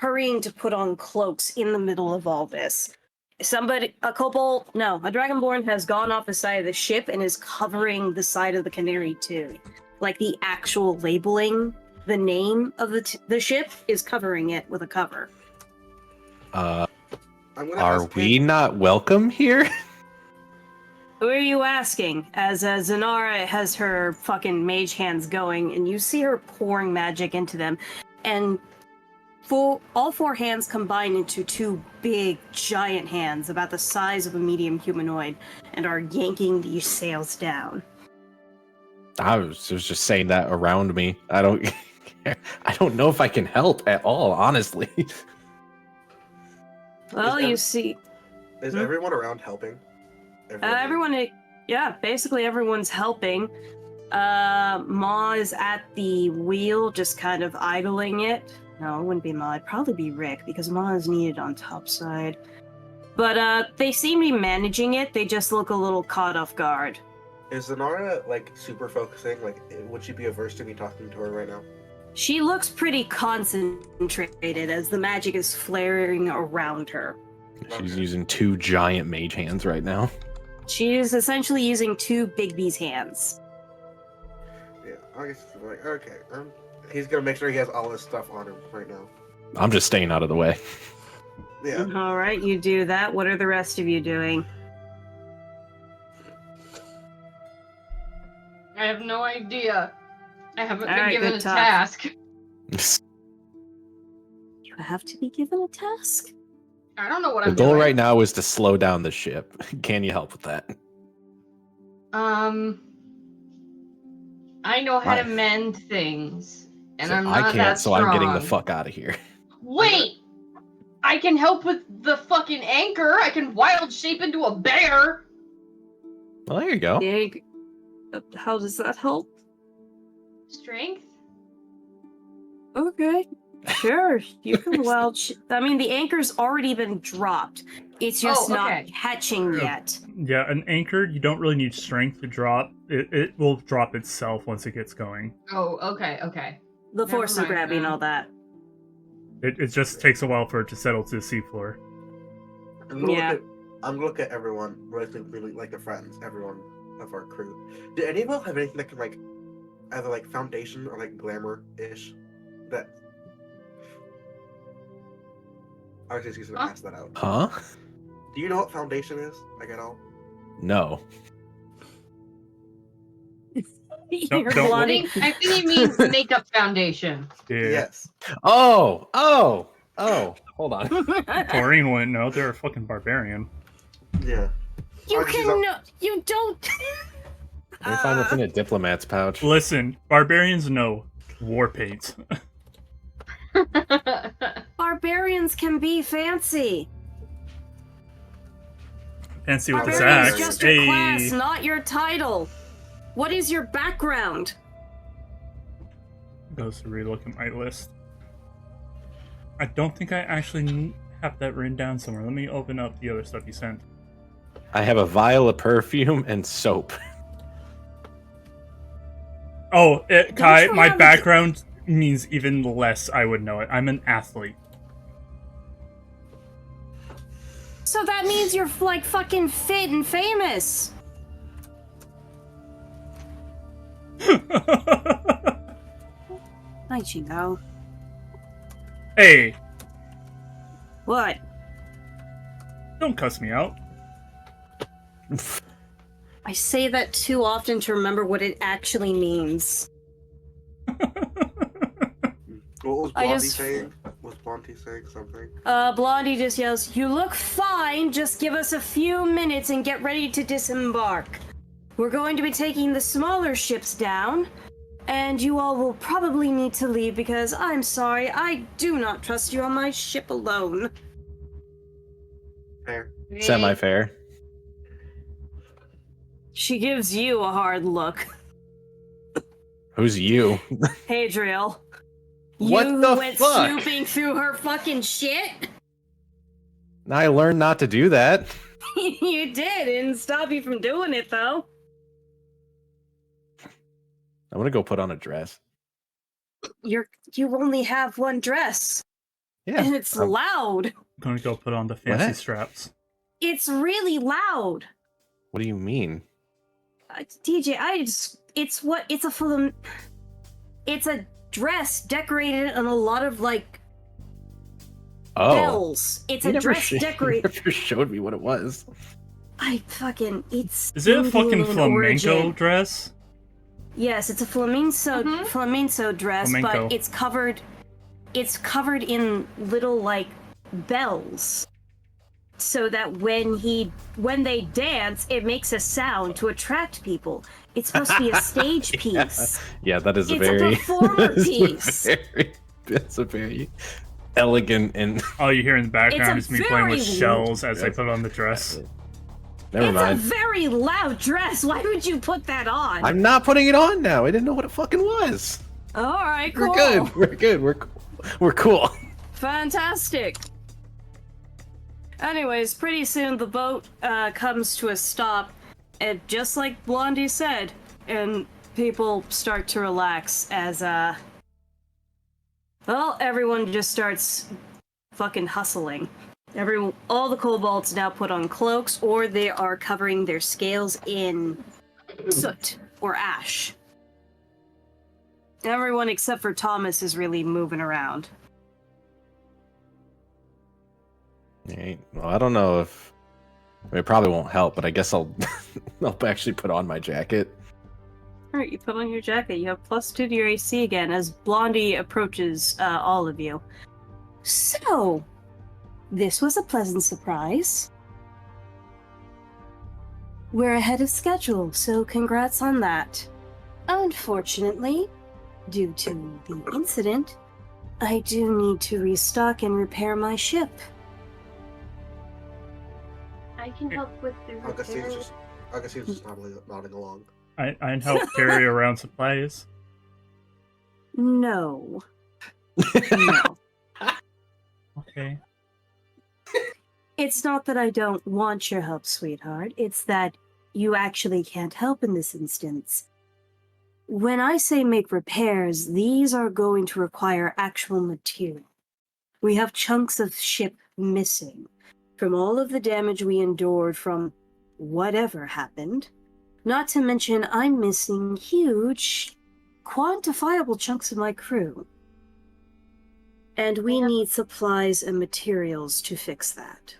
hurrying to put on cloaks in the middle of all this. A dragonborn has gone off the side of the ship and is covering the side of the Canary too. Like the actual labeling, the name of the ship is covering it with a cover. I'm gonna Are ask we him- not welcome here? Who are you asking? As Zanara has her fucking mage hands going, and you see her pouring magic into them, and all four hands combine into two big, giant hands about the size of a medium humanoid, and are yanking these sails down. I was just saying that around me. I don't know if I can help at all, honestly. Well, Is you see, Is Hmm? everyone around helping? basically everyone's helping. Ma is at the wheel, just kind of idling it. No, it wouldn't be Ma. It'd probably be Rick, because Ma is needed on topside. But, they seem to be managing it. They just look a little caught off guard. Is Zanara like super focusing? Like, would she be averse to me talking to her right now? She looks pretty concentrated as the magic is flaring around her. She's Okay. using two giant mage hands right now. She is essentially using two Bigby's hands. Yeah, I guess like okay. He's gonna make sure he has all his stuff on him right now. I'm just staying out of the way. Yeah. All right, you do that. What are the rest of you doing? I have no idea. I haven't All been right, given good a talk. task. You have to be given a task? I don't know what The I'm goal doing. right now is to slow down the ship. Can you help with that? I know how to Why? mend things, and So I'm not I that can't, so strong. I'm getting the fuck out of here. Wait! I can help with the fucking anchor. I can wild shape into a bear. Well, there you go. Big. How does that help? Strength. Okay. Sure. You can I mean, the anchor's already been dropped. It's just Oh, not okay. catching yet. Yeah, an anchor, you don't really need strength to drop. It will drop itself once it gets going. Oh, okay, okay. The Never force of mind gravity and then. all that. It just takes a while for it to settle to the seafloor. Yeah. I'm gonna look at everyone, really like the friends, everyone of our crew. Do any of them have anything that can like either like foundation or like glamour-ish? That I was just gonna Huh? ask that out. Huh? Do you know what foundation is? Like at all? No. You're don't- I blondie. think he means makeup foundation. Yeah. Yes. Oh! Hold on. Toreen wouldn't know. They're a fucking barbarian. Yeah. You Or she's can no, you don't. Let me find what's in a diplomat's pouch. Listen, barbarians know war paint. Barbarians can be fancy. Fancy with this Barbarian axe. is just your class, Hey. not your title. What is your background? Goes to relook at my list. I don't think I actually have that written down somewhere. Let me open up the other stuff you sent. I have a vial of perfume and soap. Oh, Kai, you my have a- background means even less I would know it. I'm an athlete. So that means you're like fucking fit and famous. Hi, Chingo. Hey, What? don't cuss me out. I say that too often to remember what it actually means. What was I Blondie just- saying? Was Blondie saying something? Blondie just yells, "You look fine, just give us a few minutes and get ready to disembark. We're going to be taking the smaller ships down, and you all will probably need to leave because I'm sorry, I do not trust you on my ship alone." Fair. Semi-fair. She gives you a hard look. Who's you? Hadriel. What You the went fuck? snooping through her fucking shit? I learned not to do that. You did. It didn't stop you from doing it, though. I'm gonna go put on a dress. You only have one dress. Yeah. And it's loud. I'm gonna go put on the fancy What? straps. It's really loud. What do you mean? DJ, it's a dress decorated in a lot of like Oh. bells. It's You a never dress sh- decorated. You never showed me what it was. It's. Is it a Indian fucking in flamenco origin. dress? Yes, it's a flamenco dress, Flamenco. but it's covered. It's covered in little like bells, so that when they dance, it makes a sound to attract people. It's supposed to be a stage piece. Yeah, that is a It's very a performer piece. That's a very elegant and All you hear in the background It's is a me playing with very- shells as I put on the dress. never It's mind. a very loud dress. Why would you put that on? I'm not putting it on now. I didn't know what it fucking was. All right, cool. We're good. We're good. We're cool. Fantastic. Anyways, pretty soon the boat comes to a stop, and just like Blondie said, and people start to relax as everyone just starts fucking hustling. All the kobolds now put on cloaks, or they are covering their scales in soot or ash. Everyone except for Thomas is really moving around. Well, I don't know if it probably won't help, but I guess I'll actually put on my jacket. Alright, you put on your jacket. You have +2 to your AC again as Blondie approaches all of you. So, this was a pleasant surprise. We're ahead of schedule, so congrats on that. Unfortunately, due to the incident, I do need to restock and repair my ship. I can help with the Augustine's repair. just nodding along. I'd help carry around supplies. No. No. Okay. It's not that I don't want your help, sweetheart. It's that you actually can't help in this instance. When I say make repairs, these are going to require actual material. We have chunks of ship missing from all of the damage we endured from whatever happened. Not to mention, I'm missing huge, quantifiable chunks of my crew. And we need supplies and materials to fix that.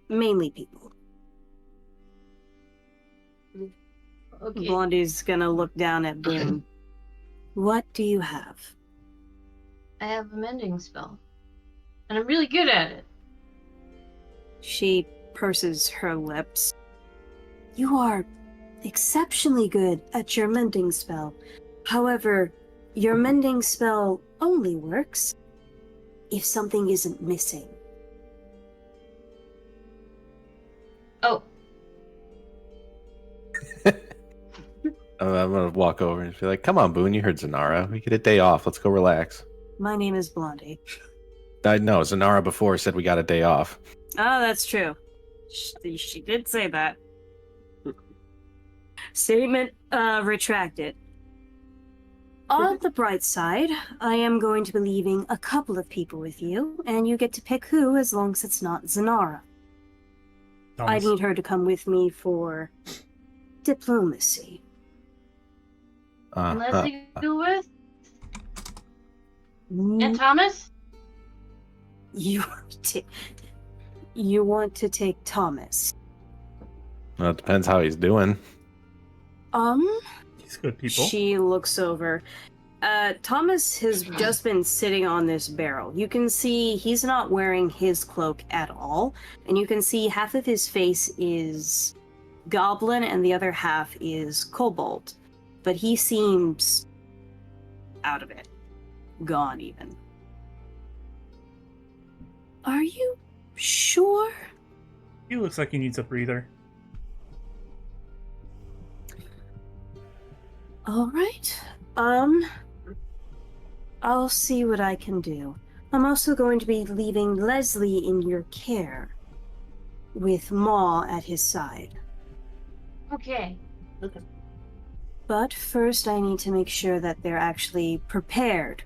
Mainly people. Okay. Blondie's gonna look down at Boon. What do you have? I have a mending spell. And I'm really good at it. She purses her lips. You are exceptionally good at your mending spell. However, your mending spell only works if something isn't missing. Oh, I'm gonna walk over and be like, "Come on, Boone, you heard Zanara. We get a day off. Let's go relax." My name is Blondie. I know Zanara before said we got a day off. Oh, that's true. She did say that. Statement retracted. On the bright side, I am going to be leaving a couple of people with you, and you get to pick who as long as it's not Zanara. I Thomas. need her to come with me for diplomacy. and let's go with Mm, and Thomas. You want to take Thomas? Well, it depends how he's doing. These good people. She looks over. Thomas has just been sitting on this barrel. You can see he's not wearing his cloak at all, and you can see half of his face is goblin and the other half is kobold. But he seems out of it. Gone, even. Are you sure? He looks like he needs a breather. All right. I'll see what I can do. I'm also going to be leaving Leslie in your care, with Maw at his side. Okay. But first, I need to make sure that they're actually prepared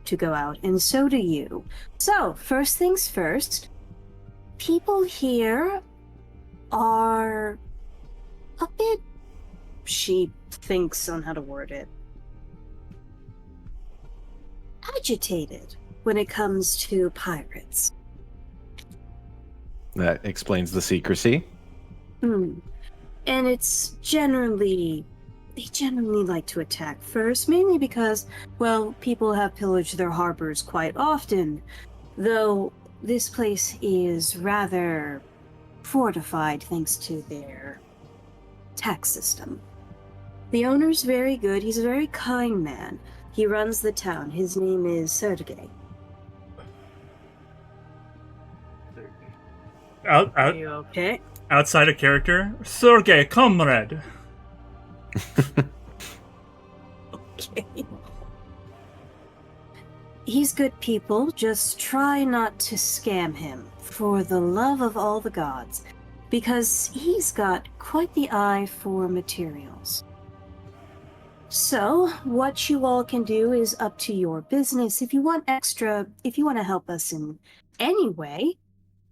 to go out, and so do you. So, first things first, people here are a bit, she thinks on how to word it, agitated when it comes to pirates. That explains the secrecy. And it's they generally like to attack first, mainly because, well, people have pillaged their harbors quite often, though this place is rather fortified thanks to their tax system. The owner's very good. He's a very kind man. He runs the town. His name is Sergei. Are you okay? Outside of character, Sergei, comrade. Okay. He's good people. Just try not to scam him, for the love of all the gods, because he's got quite the eye for materials. So, what you all can do is up to your business. If you want to help us in any way,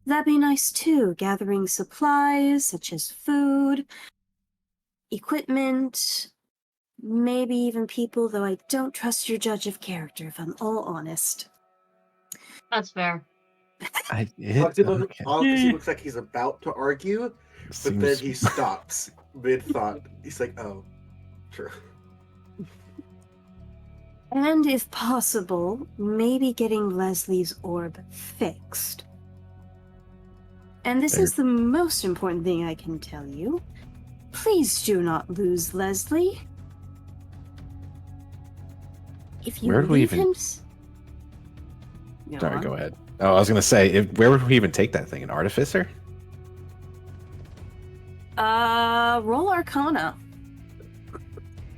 that'd be nice too. Gathering supplies, such as food, equipment, maybe even people, though I don't trust your judge of character, if I'm all honest. That's fair. He looks like he's about to argue, but then he stops mid-thought. He's like, oh, true. And if possible, maybe getting Leslie's orb fixed. And this is the most important thing I can tell you. Please do not lose Leslie. If you Where do we leave even... him... Sorry, go ahead. Oh, I was going to say, where would we even take that thing? An artificer? Roll Arcana.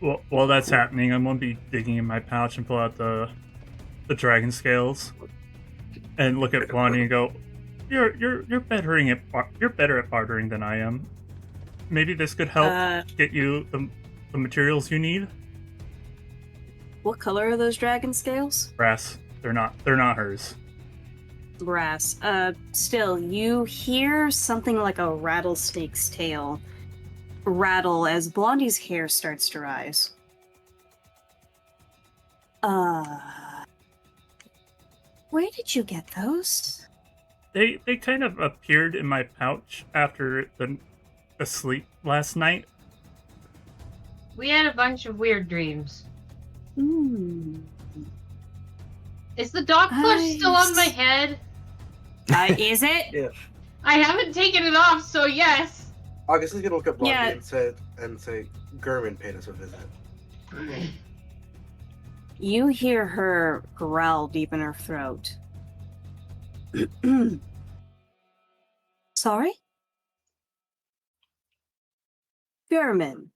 Well, while that's happening, I'm gonna be digging in my pouch and pull out the dragon scales, and look at Blondie and go, "You're better at bartering than I am. Maybe this could help get you the materials you need." What color are those dragon scales? Brass. They're not hers. Brass. Still, you hear something like a rattlesnake's tail rattle as Blondie's hair starts to rise. Where did you get those? They kind of appeared in my pouch after the sleep last night. We had a bunch of weird dreams. Is the dog plush still on my head? Is it? Yeah. I haven't taken it off, so yes. Augusteen's gonna look up Blondie and say, Gurman paid us a visit. You hear her growl deep in her throat. Sorry? Gurman.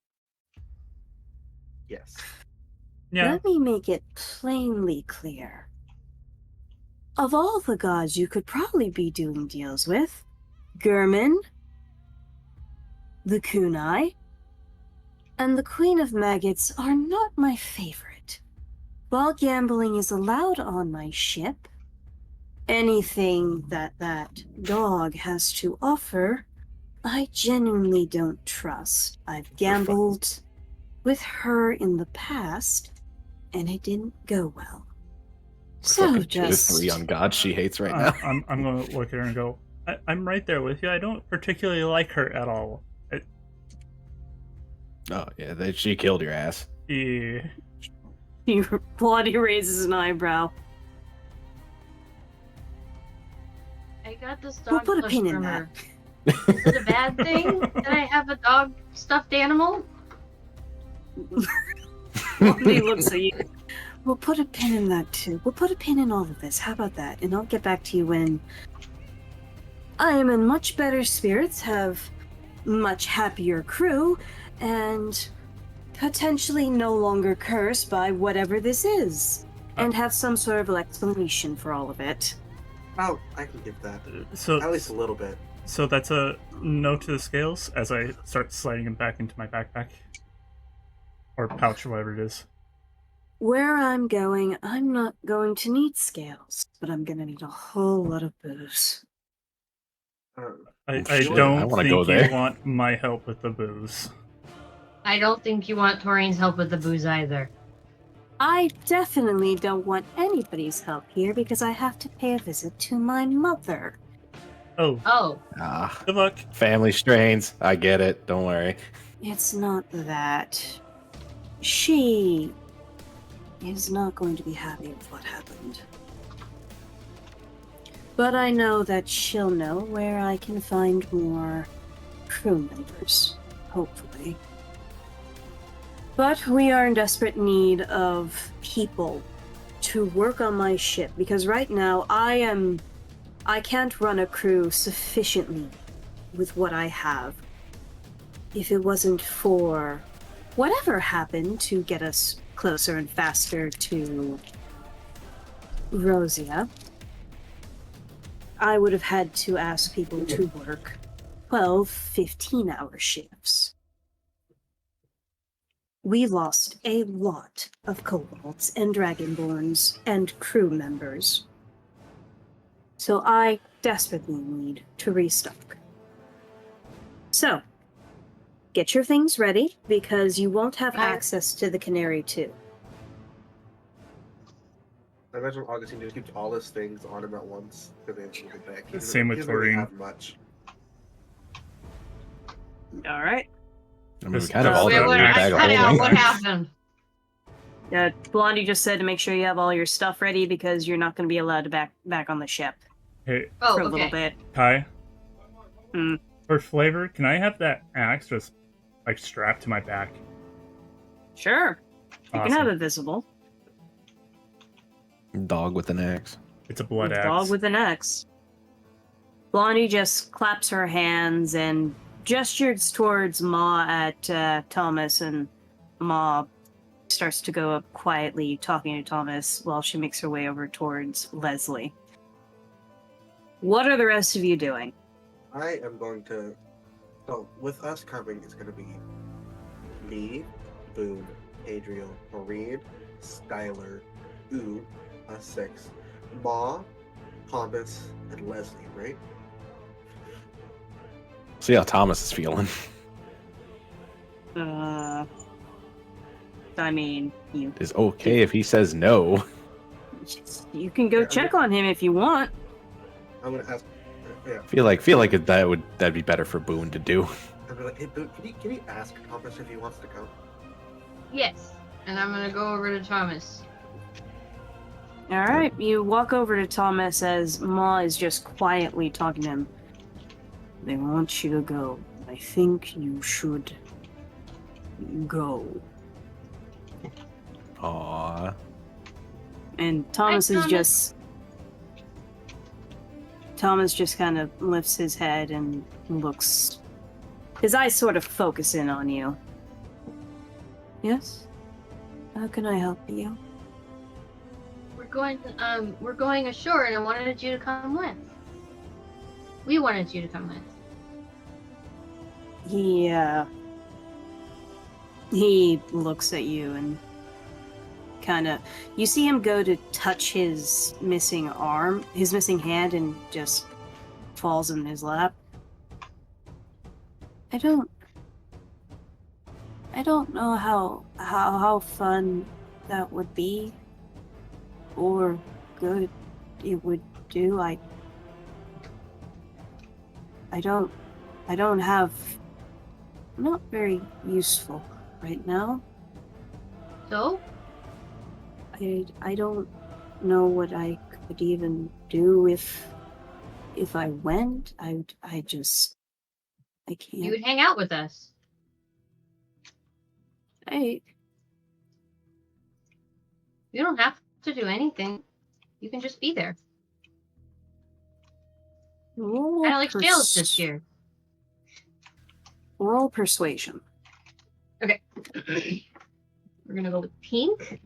Yes. Yeah. Let me make it plainly clear. Of all the gods you could probably be doing deals with, Gurman, the Kunai, and the Queen of Maggots are not my favorite. While gambling is allowed on my ship, anything that dog has to offer, I genuinely don't trust. I've gambled with her in the past, and it didn't go well. So just... 3 on God she hates right now. I'm going to look at her and go, I'm right there with you. I don't particularly like her at all. Oh, yeah, she killed your ass. Yeah. Blondie raises an eyebrow. I got this We'll dog put a plush pin in from that. her. Is it a bad thing that I have a dog stuffed animal? Blondie looks at you. We'll put a pin in that too. We'll put a pin in all of this. How about that? And I'll get back to you when I am in much better spirits, have much happier crew, and potentially no longer cursed by whatever this is. And have some sort of explanation for all of it. Oh, I can give that. So At least a little bit. So that's a no to the scales as I start sliding them back into my backpack. Or pouch, or whatever it is. Where I'm going, I'm not going to need scales, but I'm gonna need a whole lot of booze. I Shit, I don't wanna think go there. you want my help with the booze. I don't think you want Toreen's help with the booze either. I definitely don't want anybody's help here because I have to pay a visit to my mother. Oh, Oh, Ah, good luck. family strains. I get it. Don't worry. It's not that. She is not going to be happy with what happened. But I know that she'll know where I can find more crew members, hopefully. But we are in desperate need of people to work on my ship because right now I can't run a crew sufficiently with what I have. If it wasn't for whatever happened to get us closer and faster to Rosia, I would have had to ask people to work 12, 15-hour shifts. We lost a lot of kobolds and dragonborns and crew members. So I desperately need to restock. So, get your things ready, because you won't have access to the Canary too. I imagine Augusteen just keeps all his things on him at once because they have to get back. He doesn't- Same with he doesn't really Toreen. have much. Alright. I mean, we Just- kind of all Wait, got a what- new I bag of cut out. holding. What happened? Blondie just said to make sure you have all your stuff ready because you're not going to be allowed to back on the ship Hey, Oh, for a okay. little bit. Kai. Hmm. For flavor, can I have that axe just like strapped to my back? Sure. You Awesome. can have it visible. Dog with an axe. It's a blood axe. Dog with an axe. Blondie just claps her hands and gestures towards Ma at Thomas, and Ma starts to go up quietly, talking to Thomas while she makes her way over towards Leslie. What are the rest of you doing? I am going to. So, with us coming, it's going to be me, Boon, Hadriel, Toreen, Skylar, us 6, Ma, Thomas, and Leslie, right? See how Thomas is feeling. I mean, you It's okay if he says no. can go Yeah, check on him if you want. I'm going to ask. Yeah. Feel like that'd be better for Boon to do. I'd be like, hey, Boon, can you ask Thomas if he wants to come? Yes. And I'm gonna go over to Thomas. Alright, you walk over to Thomas as Ma is just quietly talking to him. They want you to go. I think you should go. Aww. And Thomas Hi, is Thomas. just... Thomas just kind of lifts his head and looks... His eyes sort of focus in on you. Yes? How can I help you? We're going ashore, and I wanted you to come with. We wanted you to come with. He looks at you and kind of... You see him go to touch his missing arm, his missing hand, and just falls in his lap. I don't know how fun that would be, or good it would do. I don't have... I'm not very useful right now. So, I don't know what I could even do if I went. I can't. you would hang out with us. I You don't have to do anything. You can just be there. roll Kind of like jails this year. Roll persuasion. Okay. We're gonna go with pink.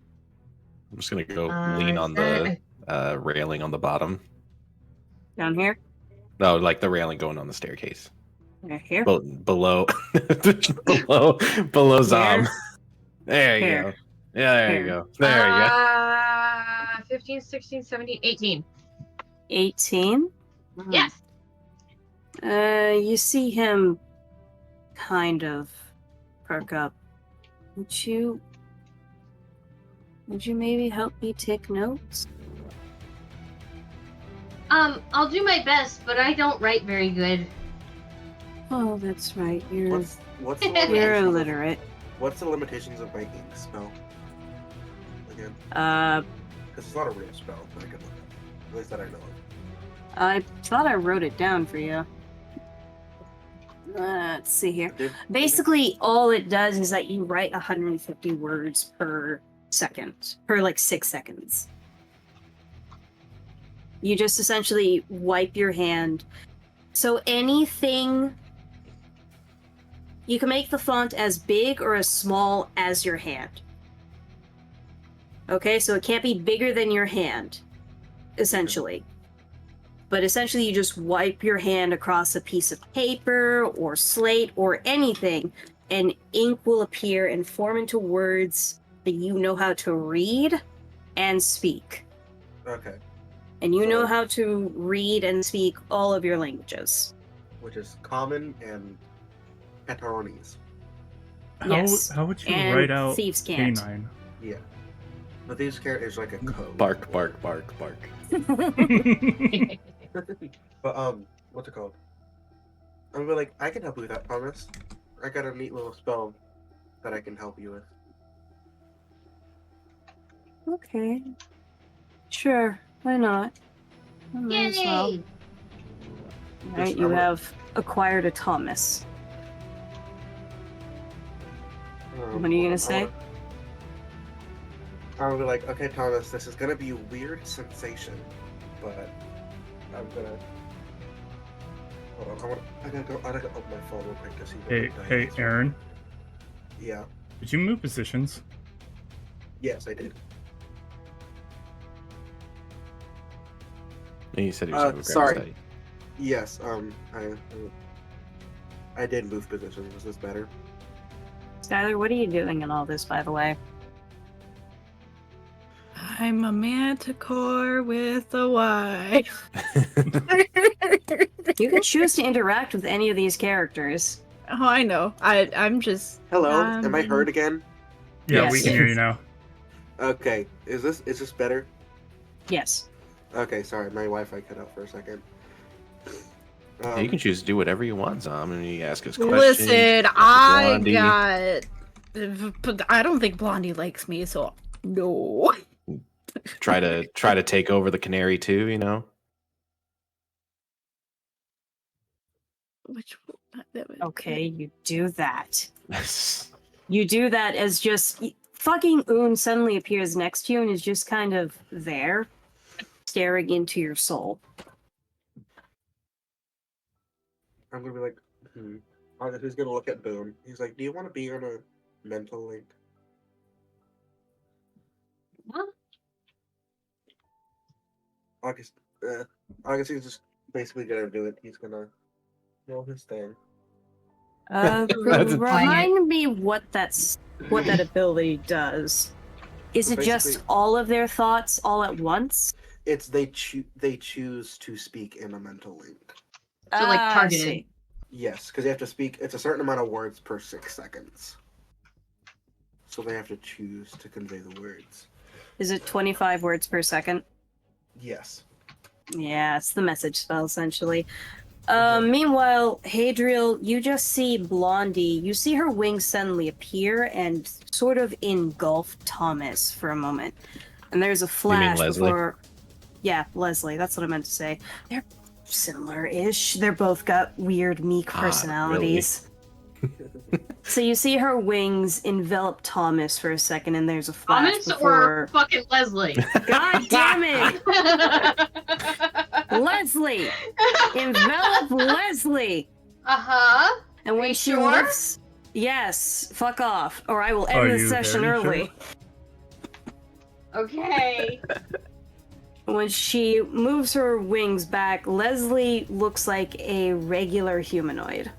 I'm just gonna go lean on is the railing on the bottom. Down here. No, like the railing going on the staircase. Here. Below, below Zom. There you Here. go. Yeah, there you go. There you go. 15, 16, 17, 18. 18. Yes. You see him kind of perk up. Would you maybe help me take notes? I'll do my best, but I don't write very good. Oh, that's right. You're What's the you're limitations of, illiterate. what's the limitations of my ink spell? Again, because it's not a real spell that I can look at. At least that I know of. I thought I wrote it down for you. Let's see here. Basically, all it does is that you write 150 words per second, per like 6 seconds. You just essentially wipe your hand. So anything, you can make the font as big or as small as your hand. Okay, so it can't be bigger than your hand, essentially. But essentially, you just wipe your hand across a piece of paper or slate or anything, and ink will appear and form into words that you know how to read and speak. Okay. And you So- know how to read and speak all of your languages. Which is common and Petaronese. Yes, How would you and write out thieves can't. K9? Yeah. But these characters like a code. Bark, bark, bark, bark. But what's it called? I'm gonna be like, I can help you with that, Thomas. I got a neat little spell that I can help you with. Okay. Sure, why not? I might as well. Yay! Right, you have acquired a Thomas. What are you gonna say? I'm gonna be like, okay, Thomas, this is gonna be a weird sensation, but I'm gonna. Hold on, I gotta open my phone real quick to see. Hey, what hey, Aaron, Yeah. did you move positions? Yes, I did. And you said you was having a sorry. study. Yes. I did move positions. Is this better? Skylar, what are you doing in all this, by the way? I'm a manticore with a Y. You can choose to interact with any of these characters. Oh, I know. I'm just. Hello. Am I heard again? Yeah, Yes. we can hear you now. Okay. Is this better? Yes. Okay. Sorry, my Wi-Fi cut out for a second. You can choose to do whatever you want, Zom. I mean, you ask us questions. Listen, I Blondie. got. But I don't think Blondie likes me, so no. try to take over the canary too, you know. Which Okay, you do that. You do that as just fucking Oon suddenly appears next to you and is just kind of there, staring into your soul. I'm gonna be like, who's gonna look at Boon? He's like, do you want to be on a mental link? What? Augusteen's just basically gonna do it. He's gonna know his thing. Remind me what that ability does. Is it just Basically- all of their thoughts all at once? It's they choose to speak in a mental link. So, like, Ah, I targeted. see. Yes, because they have to speak. It's a certain amount of words per 6 seconds. So they have to choose to convey the words. Is it 25 words per second? Yes. Yeah, it's the message spell, essentially. Meanwhile, Hadriel, you just see Blondie. You see her wings suddenly appear and sort of engulf Thomas for a moment. And there's a flash Leslie? before... Yeah, Leslie, that's what I meant to say. They're similar-ish. They're both got weird, meek personalities. So you see her wings envelop Thomas for a second, and there's a flash Thomas before... or fucking Leslie? God damn it! Leslie! Envelop Leslie! Uh-huh. And when you she sure? lifts... Yes, fuck off, or I will Are end this you session very early. Okay. When she moves her wings back, Leslie looks like a regular humanoid.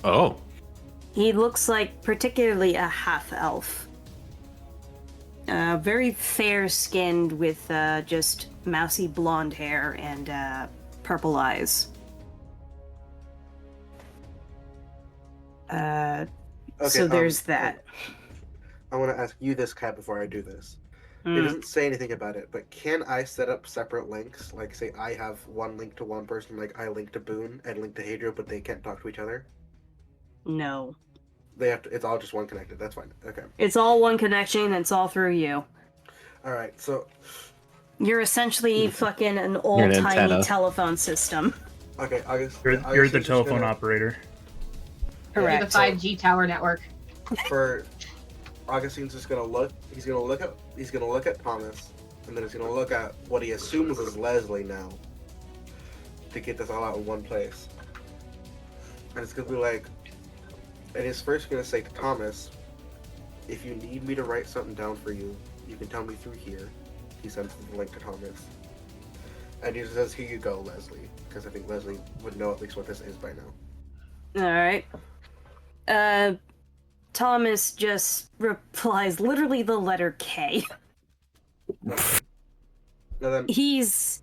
Oh, He looks like particularly a half-elf. Very fair-skinned with just mousy blonde hair and purple eyes. Okay, So there's that. I want to ask you this, Kat, before I do this. It Mm. doesn't say anything about it, but can I set up separate links? Like, say I have one link to one person, like I link to Boon and link to Hadriel, but they can't talk to each other? No. They have to. It's all just one connected. That's fine. Okay. It's all one connection, it's all through you. Alright, so... You're essentially fucking an You're old an timey antenna. telephone system. Okay, You're the Augustine's telephone gonna- operator. You're the Correct. 5G tower network. For Augustine's just gonna look. He's gonna look at Thomas, and then he's gonna look at what he assumes is Leslie now. To get this all out in one place, and it's gonna be like, and he's first gonna say to Thomas, "If you need me to write something down for you, you can tell me through here." He sends the link to Thomas, and he just says, "Here you go, Leslie," because I think Leslie would know at least what this is by now. Alright. Thomas just replies literally the letter K. Now then, He's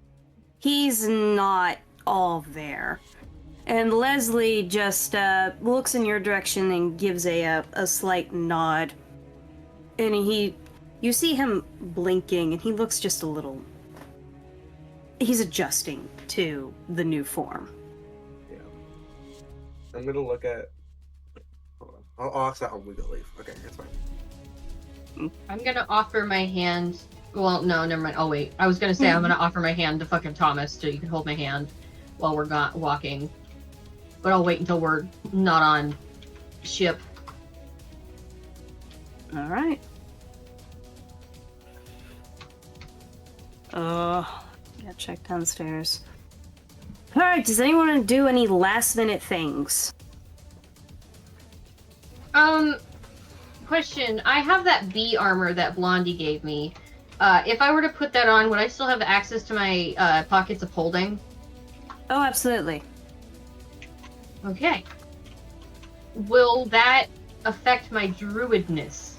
not all there. And Leslie just looks in your direction and gives a slight nod. And you see him blinking, and he looks just a little... He's adjusting to the new form. I'm gonna look at. Hold on. I'll ask that when we go leave. Okay, that's fine. I'm gonna offer my hand. Well, no, never mind. Oh wait, I was gonna say I'm gonna offer my hand to fucking Thomas so you can hold my hand while we're walking. But I'll wait until we're not on ship. Alright. Gotta check downstairs. Alright, does anyone want to do any last minute things? Question. I have that bee armor that Blondie gave me. If I were to put that on, would I still have access to my pockets of holding? Oh, absolutely. Okay. Will that affect my druidness?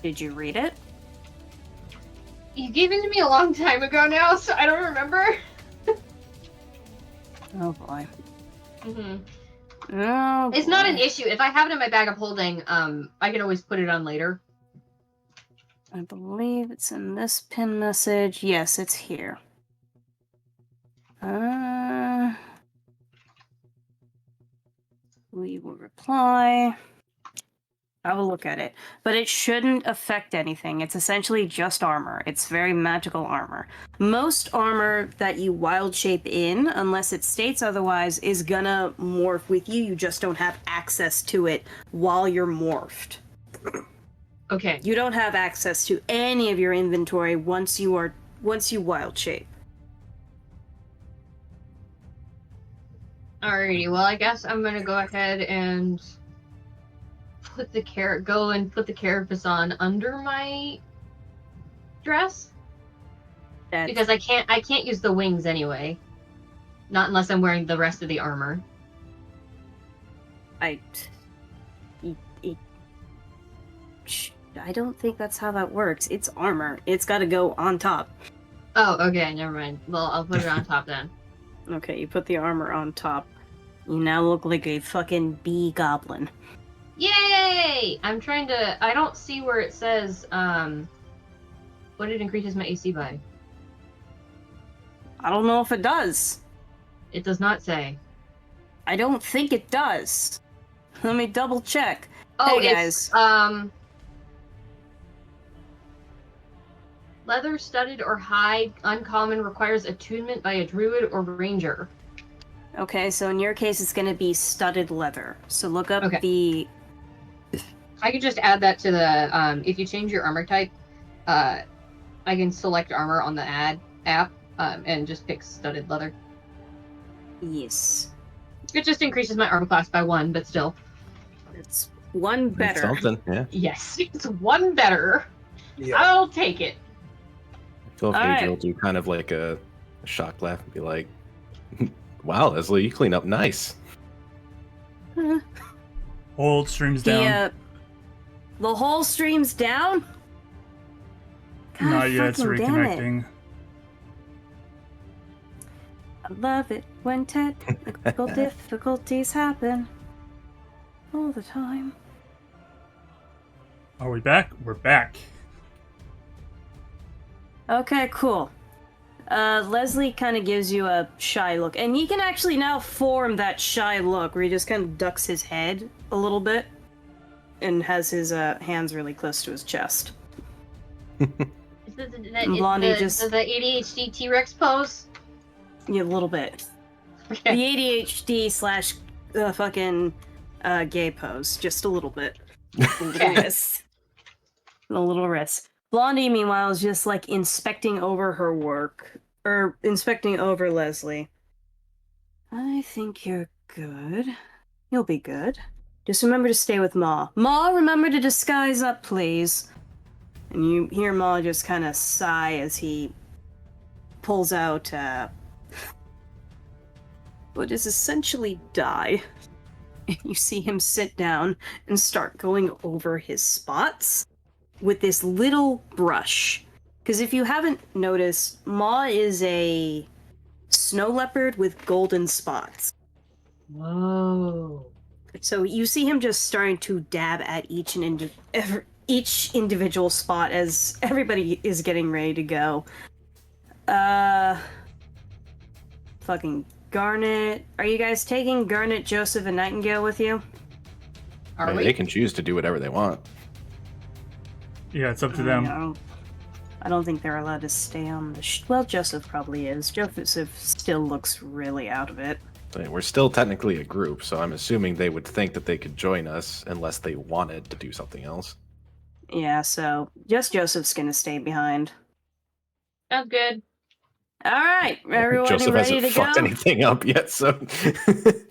Did you read it? You gave it to me a long time ago now, so I don't remember. Oh boy. Mm-hmm. Oh, It's not an boy. issue. If I have it in my bag of holding, I can always put it on later. I believe it's in this pin message. Yes, it's here. We will reply. I will look at it. But it shouldn't affect anything. It's essentially just armor. It's very magical armor. Most armor that you wild shape in, unless it states otherwise, is gonna morph with you. You just don't have access to it while you're morphed. Okay. You don't have access to any of your inventory once you wild shape. Alrighty, well I guess I'm gonna go ahead and put the carapace on under my dress. Because I can't use the wings anyway. Not unless I'm wearing the rest of the armor. I don't think that's how that works. It's armor. It's got to go on top. Oh, okay, never mind. Well, I'll put it on top then. Okay, you put the armor on top. You now look like a fucking bee goblin. Yay! I don't see where it says, what it increases my AC by. I don't know if it does. It does not say. I don't think it does. Let me double check. Oh, Hey, it's, leather, studded, or hide, uncommon, requires attunement by a druid or ranger. Okay, so in your case, it's going to be studded leather. So look up Okay. the... I can just add that to the, if you change your armor type, I can select armor on the app, and just pick studded leather. Yes. It just increases my armor class by 1, but still. It's one That's better. something, yeah. Yes, it's 1 better. Yeah. I'll take it. I feel if All right. Hadriel will do kind of like a shock laugh and be like, wow, Leslie, you clean up nice. Hold streams The, down. The whole stream's down? God Not yet, it's fucking damn it. reconnecting. I love it when technical difficulties happen. All the time. Are we back? We're back. Okay, cool. Leslie kind of gives you a shy look. And he can actually now form that shy look where he just kind of ducks his head a little bit and has his hands really close to his chest. Blondie just... the ADHD T-Rex pose? Yeah, a little bit. Okay. The ADHD slash fucking gay pose. Just a little bit. A little wrist. A little wrist. Blondie, meanwhile, is just like inspecting over her work. Or inspecting over Leslie. I think you're good. You'll be good. Just remember to stay with Ma. Ma, remember to disguise up, please. And you hear Ma just kind of sigh as he pulls out what is essentially dye. And you see him sit down and start going over his spots with this little brush. Because if you haven't noticed, Ma is a snow leopard with golden spots. Whoa. So you see him just starting to dab at each individual spot as everybody is getting ready to go. Fucking Garnet. Are you guys taking Garnet, Joseph, and Nightingale with you? Are we? They can choose to do whatever they want. Yeah, it's up to them. I don't think they're allowed to stay on the well, Joseph probably is. Joseph still looks really out of it. We're still technically a group, so I'm assuming they would think that they could join us unless they wanted to do something else. Yeah, so just Joseph's gonna stay behind. Sounds good. All right, everyone Joseph ready hasn't to fucked go? anything up yet, so...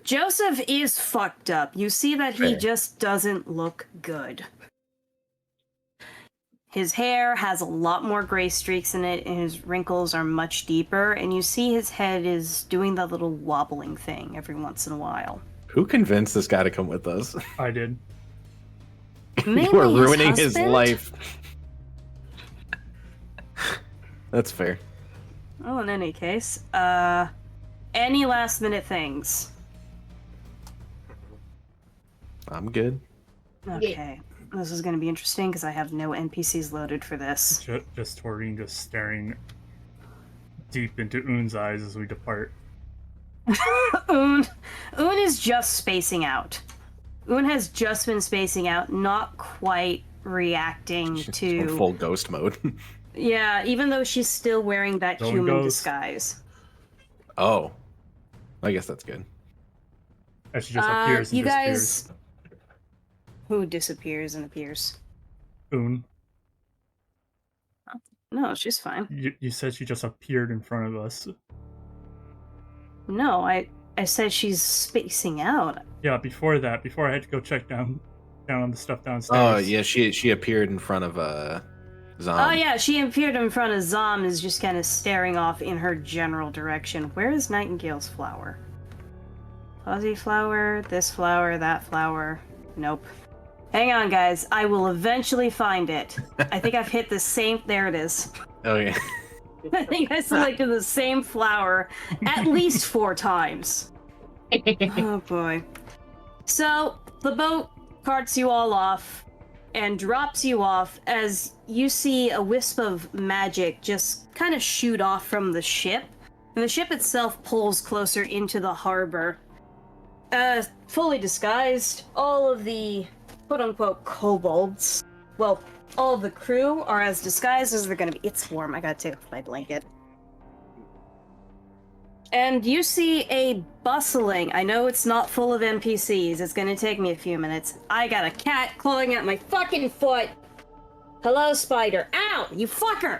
Joseph is fucked up. You see that he Fair. just doesn't look good. His hair has a lot more gray streaks in it, and his wrinkles are much deeper, and you see his head is doing that little wobbling thing every once in a while. Who convinced this guy to come with us? I did. Mainly You are ruining his husband? life. That's fair. Well, in any case, any last minute things? I'm good. Okay. This is going to be interesting because I have no NPCs loaded for this. Just Toreen just staring deep into Un's eyes as we depart. Un is just spacing out. Un has just been spacing out, not quite reacting She's to... in full ghost mode. Yeah, even though she's still wearing that Going human ghost. disguise. Oh. I guess that's good. As she just appears and you disappears. guys... Who disappears and appears? Un, No, she's fine. you said she just appeared in front of us. No, I said she's spacing out. Yeah, before that, before I had to go check down on the stuff downstairs. Oh, yeah, she appeared in front of Zom. Oh yeah, she appeared in front of Zom, is just kind of staring off in her general direction. Where is Nightingale's flower? Fuzzy flower, this flower, that flower. Nope. Hang on, guys. I will eventually find it. I think I've hit the same... There it is. Oh, yeah. I think I selected the same flower at least 4 times. Oh boy. So, the boat carts you all off and drops you off as you see a wisp of magic just kind of shoot off from the ship. And the ship itself pulls closer into the harbor. Fully disguised, all of the quote-unquote kobolds, well, all of the crew are as disguised as they're gonna be. It's warm, I gotta take off my blanket. And you see a bustling, I know it's not full of NPCs, it's gonna take me a few minutes. I got a cat clawing at my fucking foot! Hello, spider. Ow! You fucker!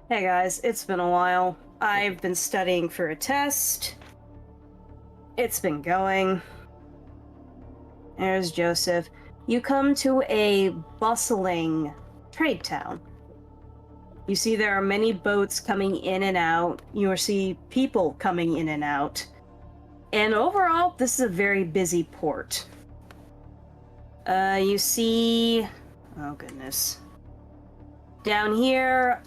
Hey guys, it's been a while. I've been studying for a test. It's been going. There's Joseph. You come to a bustling trade town. You see there are many boats coming in and out. You see people coming in and out. And overall, this is a very busy port. You see... Oh, goodness. Down here,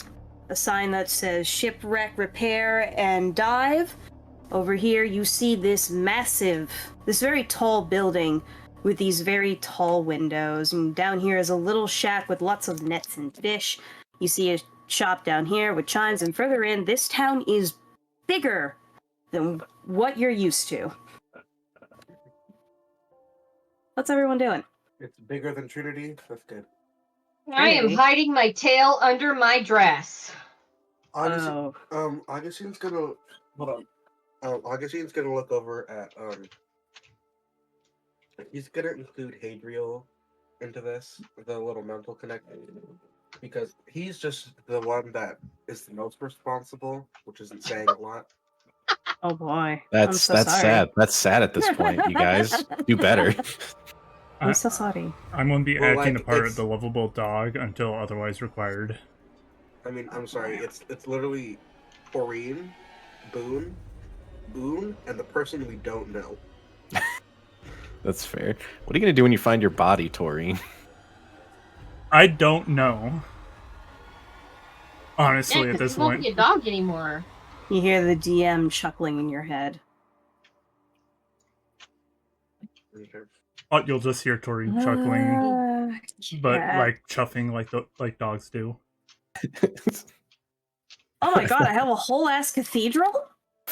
a sign that says Shipwreck Repair and Dive. Over here, you see this very tall building with these very tall windows. And down here is a little shack with lots of nets and fish. You see a shop down here with chimes, and further in, this town is bigger than what you're used to. What's everyone doing? It's bigger than Trinity. That's good. I am hiding my tail under my dress. Augustine's gonna hold on. Augustine's gonna look over at he's gonna include Hadriel into this, the little mental connection, because he's just the one that is the most responsible, which isn't saying a lot. Oh boy. That's sorry. sad. That's sad at this point. You guys do better. I'm so sorry. I'm gonna be Well, acting like, a part it's- of the lovable dog until otherwise required. I mean, I'm sorry. It's literally Toreen, Boon, and the person we don't know. That's fair. What are you gonna do when you find your body, Toreen? I don't know. Honestly, Yeah, at 'cause this he won't point. be a dog anymore. You hear the DM chuckling in your head. Okay. Oh, you'll just hear Tori chuckling, but yeah. like chuffing like dogs do. Oh my god, I have a whole ass cathedral?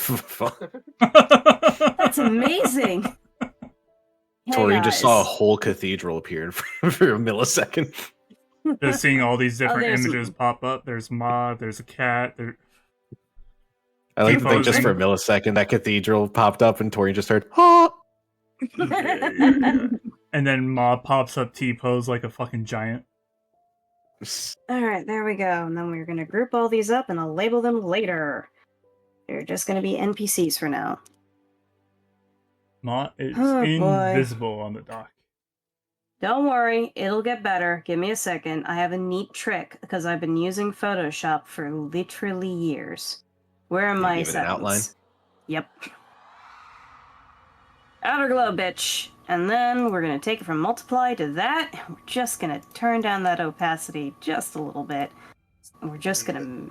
That's That's amazing! Hey, Tori just saw a guys. whole cathedral appear in front of her for a millisecond. Just seeing all these different there's- images pop up. There's Ma, there's a cat. There... I like to think just for a millisecond that cathedral popped up and Tori just heard, "Oh!" And then Ma pops up T-pose like a fucking giant. Alright, there we go. And then we're gonna group all these up and I'll label them later. They're just gonna be NPCs for now. Ma is Oh, boy. invisible on the dock. Don't worry, it'll get better. Give me a second. I have a neat trick because I've been using Photoshop for literally years. Where are You my give it an outline? settings? Yep. Outer glow, bitch. And then we're gonna take it from multiply to that. And we're just gonna turn down that opacity just a little bit. And we're just gonna...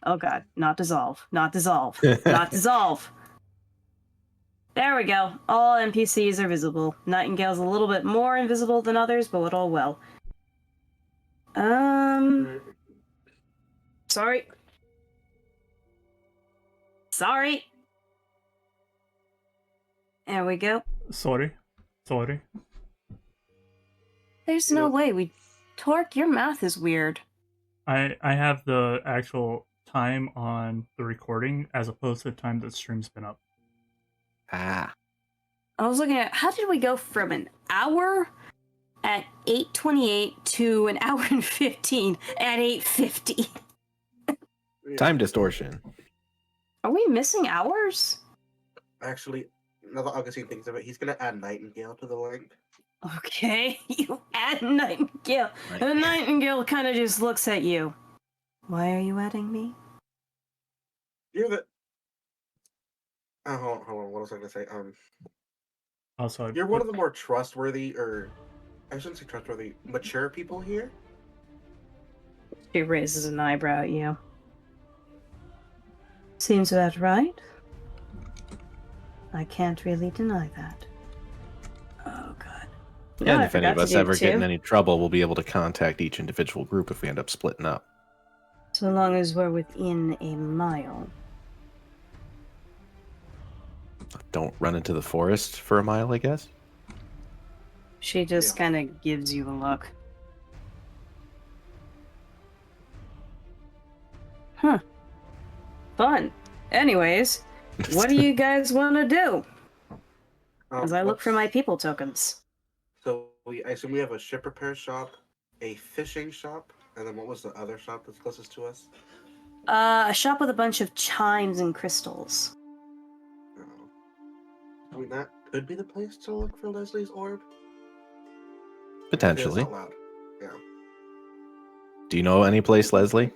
Oh god, not dissolve. Not dissolve. Not dissolve. There we go. All NPCs are visible. Nightingale's a little bit more invisible than others, but all well. Sorry. Sorry. There we go. Sorry. There's no way we... Tork, your math is weird. I have the actual time on the recording as opposed to the time the stream's been up. Ah. I was looking at... How did we go from an hour at 8:28 to an hour and 15 at 8:50? Time distortion. Are we missing hours? Actually, now that Augustine thinks of it, he's gonna add Nightingale to the link. Okay, you add Nightingale. The Nightingale kind of just looks at you. Why are you adding me? You're the. Hold on. What was I gonna say? Also, You're one of the more trustworthy, or I shouldn't say trustworthy, mature people here. She raises an eyebrow at you. Seems about right. I can't really deny that. Oh god. Yeah, and I if any of forgot to us do ever get in two. any trouble, we'll be able to contact each individual group if we end up splitting up. So long as we're within a mile. Don't run into the forest for a mile, I guess. She just kind of gives you a look. Huh. Fun. Anyways, what do you guys want to do? As I look for my people tokens. So I assume we have a ship repair shop, a fishing shop, and then what was the other shop that's closest to us? A shop with a bunch of chimes and crystals. Oh. I mean, that could be the place to look for Leslie's orb. Potentially. It is allowed. Yeah. Do you know any place, Leslie?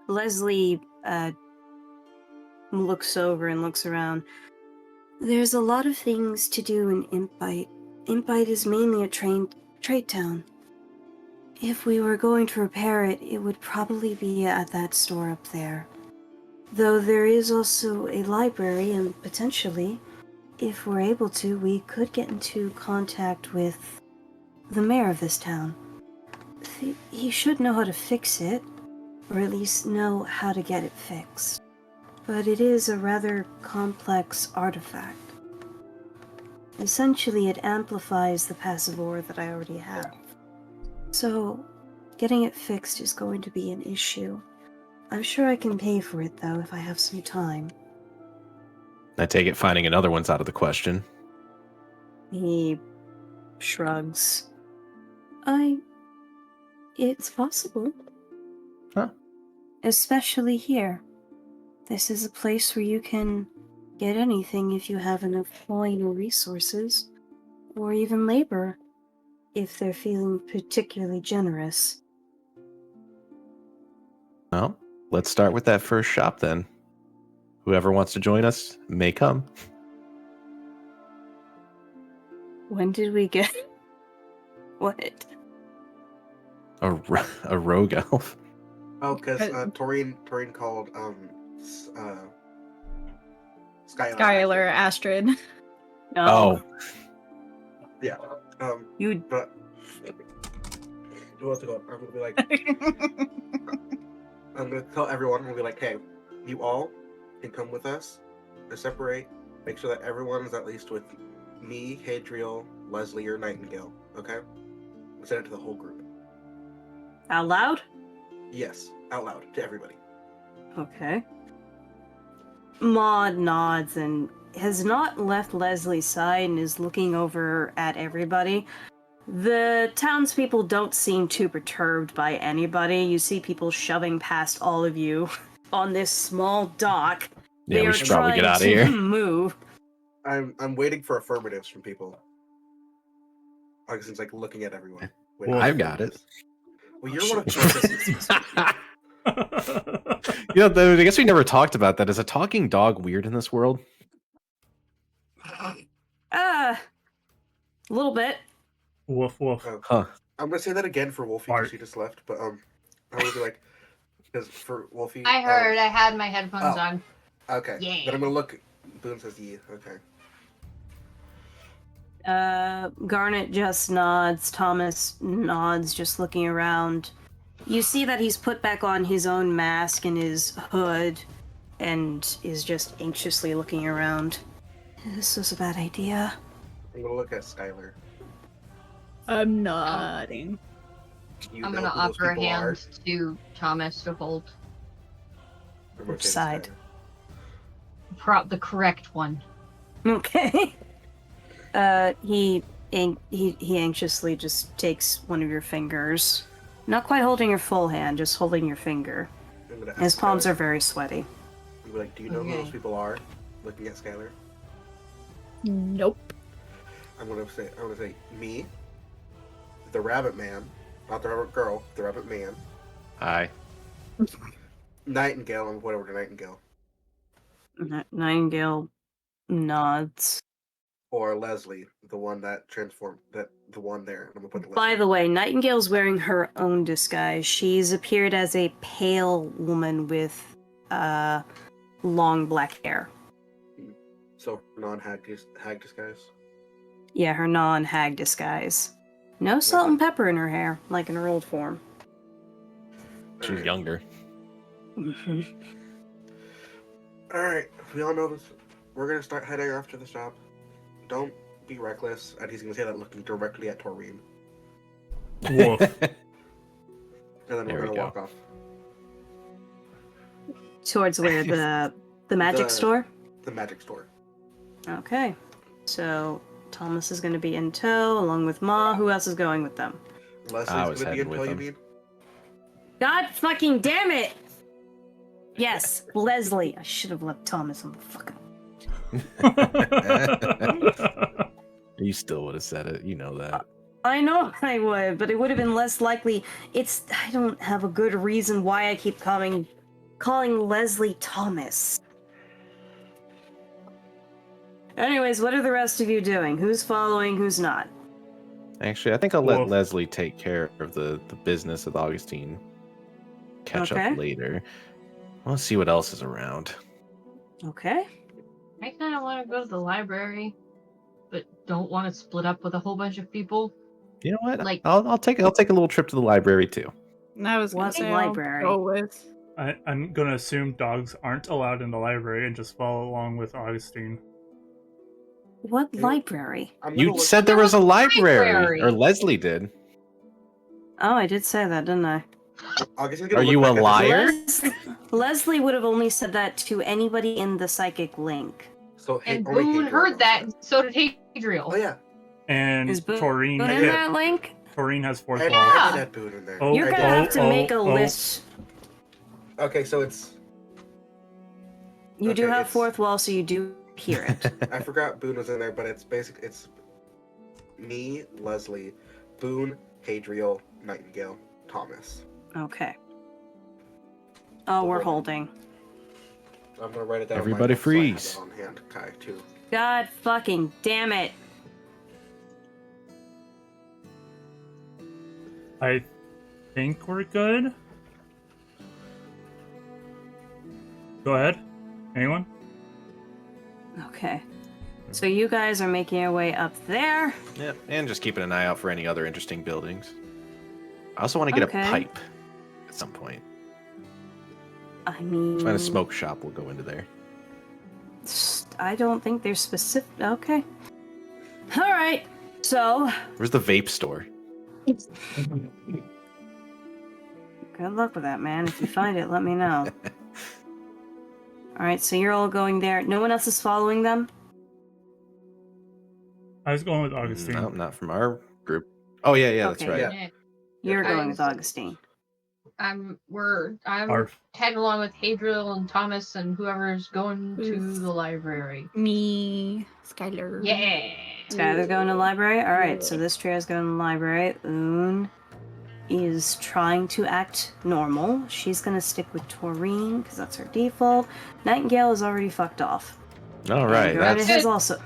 Leslie, looks over and looks around. There's a lot of things to do in Impite. Impite is mainly a trade town. If we were going to repair it, it would probably be at that store up there. Though there is also a library, and potentially, if we're able to, we could get into contact with the mayor of this town. He should know how to fix it, or at least know how to get it fixed. But it is a rather complex artifact. Essentially, it amplifies the passive aura that I already have. So, getting it fixed is going to be an issue. I'm sure I can pay for it, though, if I have some time. I take it finding another one's out of the question. He shrugs. It's possible. Huh? Especially here. This is a place where you can get anything if you have enough coin or resources, or even labor, if they're feeling particularly generous. Well, let's start with that first shop then. Whoever wants to join us may come. When did we get... What? A rogue elf. Oh, because Toreen called Skylar, Astrid. No. Oh, Yeah. You... But who wants to go? I'm gonna be like, I'm gonna tell everyone. I'm gonna be like, hey, you all can come with us. To separate, make sure that everyone's at least with me, Hadriel, Leslie, or Nightingale. Okay. We send it to the whole group. Out loud? Yes, out loud to everybody. Okay. Maud nods and has not left Leslie's side and is looking over at everybody. The townspeople don't seem too perturbed by anybody. You see people shoving past all of you on this small dock. yeah, They we are should probably get trying out of to here. move. I'm waiting for affirmatives from people. Augustine's like looking at everyone. Well, I've got it. Well, you're one of the Yeah, I guess we never talked about that. Is a talking dog weird in this world? A little bit. Woof woof. Huh. I'm gonna say that again for Wolfie Art. because she just left. But I would be like, because for Wolfie, I heard. I had my headphones oh. on. Okay. Yeah. Then I'm gonna look. Boon says yeah. Okay. Garnet just nods. Thomas nods, just looking around. You see that he's put back on his own mask and his hood and is just anxiously looking around. This was a bad idea. I'm gonna look at Skylar. I'm nodding. You I'm know gonna who those offer a people are. hand to Thomas to hold. I'm gonna Which say to side? Skylar. The correct one. Okay. He anxiously just takes one of your fingers. Not quite holding your full hand, just holding your finger. I'm gonna ask His palms Skylar. are very sweaty. I'm gonna be like, do you know who Okay. those people are? Looking at Skylar. Nope. I'm gonna say me, the rabbit man, not the rabbit girl, the rabbit man, Hi. Nightingale, and whatever the Nightingale, Nightingale nods. or Leslie, the one that transformed, the one there. I'm gonna put the By Leslie. the way, Nightingale's wearing her own disguise. She's appeared as a pale woman with long black hair. So non-hag disguise. Yeah, her non-hag disguise. No salt and pepper in her hair, like in her old form. She's Alright. younger. All right, we all know this. We're gonna start heading after the shop. Don't be reckless. And he's gonna say that looking directly at Toreen. Woof. And then There we're we gonna go. walk off. Towards where the magic The- store? The magic store. Okay. So Thomas is going to be in tow along with Ma. Who else is going with them? I Leslie's was gonna be heading in with tow, you him. mean? God fucking damn it! Yes, Leslie. I should have left Thomas on the fucking... You still would have said it. You know that. I know I would, but it would have been less likely. I don't have a good reason why I keep calling Leslie Thomas. Anyways, what are the rest of you doing? Who's following, who's not? Actually, I think I'll let Wolf. Leslie take care of the business with Augusteen. Catch Okay. up later. Let's see what else is around. Okay. I kind of want to go to the library, but don't want to split up with a whole bunch of people. You know what? Like- I'll take a little trip to the library too. And I was gonna What say library? I'll go with. I'm gonna assume dogs aren't allowed in the library and just follow along with Augustine. What Yeah. library? I'm gonna You look- said there was a library, Library. or Leslie did. Oh, I did say that, didn't I? Augustine, gonna Are look you back a at the- liar? Leslie would have only said that to anybody in the psychic link. So And only Boon Hadriel heard knows that, and so did Hadriel. Oh yeah, And Is Boon Toreen in has, that link? Toreen has fourth I wall. did add Boon in there. Oh, You're I gonna did. have to oh, make a oh. list. Okay, so it's. You do Okay, have it's- fourth wall, so you do hear it. I forgot Boon was in there, but it's me, Leslie, Boon, Hadriel, Nightingale, Thomas. Okay. Oh, we're holding. I'm gonna write it down. in my Everybody notes so I have freeze. it on hand, Kai, too. God fucking damn it. I think we're good. Go ahead. Anyone? Okay. So you guys are making your way up there. Yep, and just keeping an eye out for any other interesting buildings. I also want to get Okay. a pipe at some point. I mean, Find a smoke shop. We'll go into there. I don't think they're specific. Okay. All right. So, Where's the vape store? good luck with that, man. If you find it, let me know. All right. So you're all going there. No one else is following them. I was going with Augustine. No, not from our group. Oh yeah, that's Okay. right. Yeah. You're I going with was- Augustine. I'm Arf. heading along with Hadriel and Thomas and whoever's going to Who's- the library. Me, Skylar. Yeah. Skylar's going to the library. All right. So this trio is going to the library. Boon is trying to act normal. She's going to stick with Toreen because that's her default. Nightingale is already fucked off. All right, And Garnet that's is also.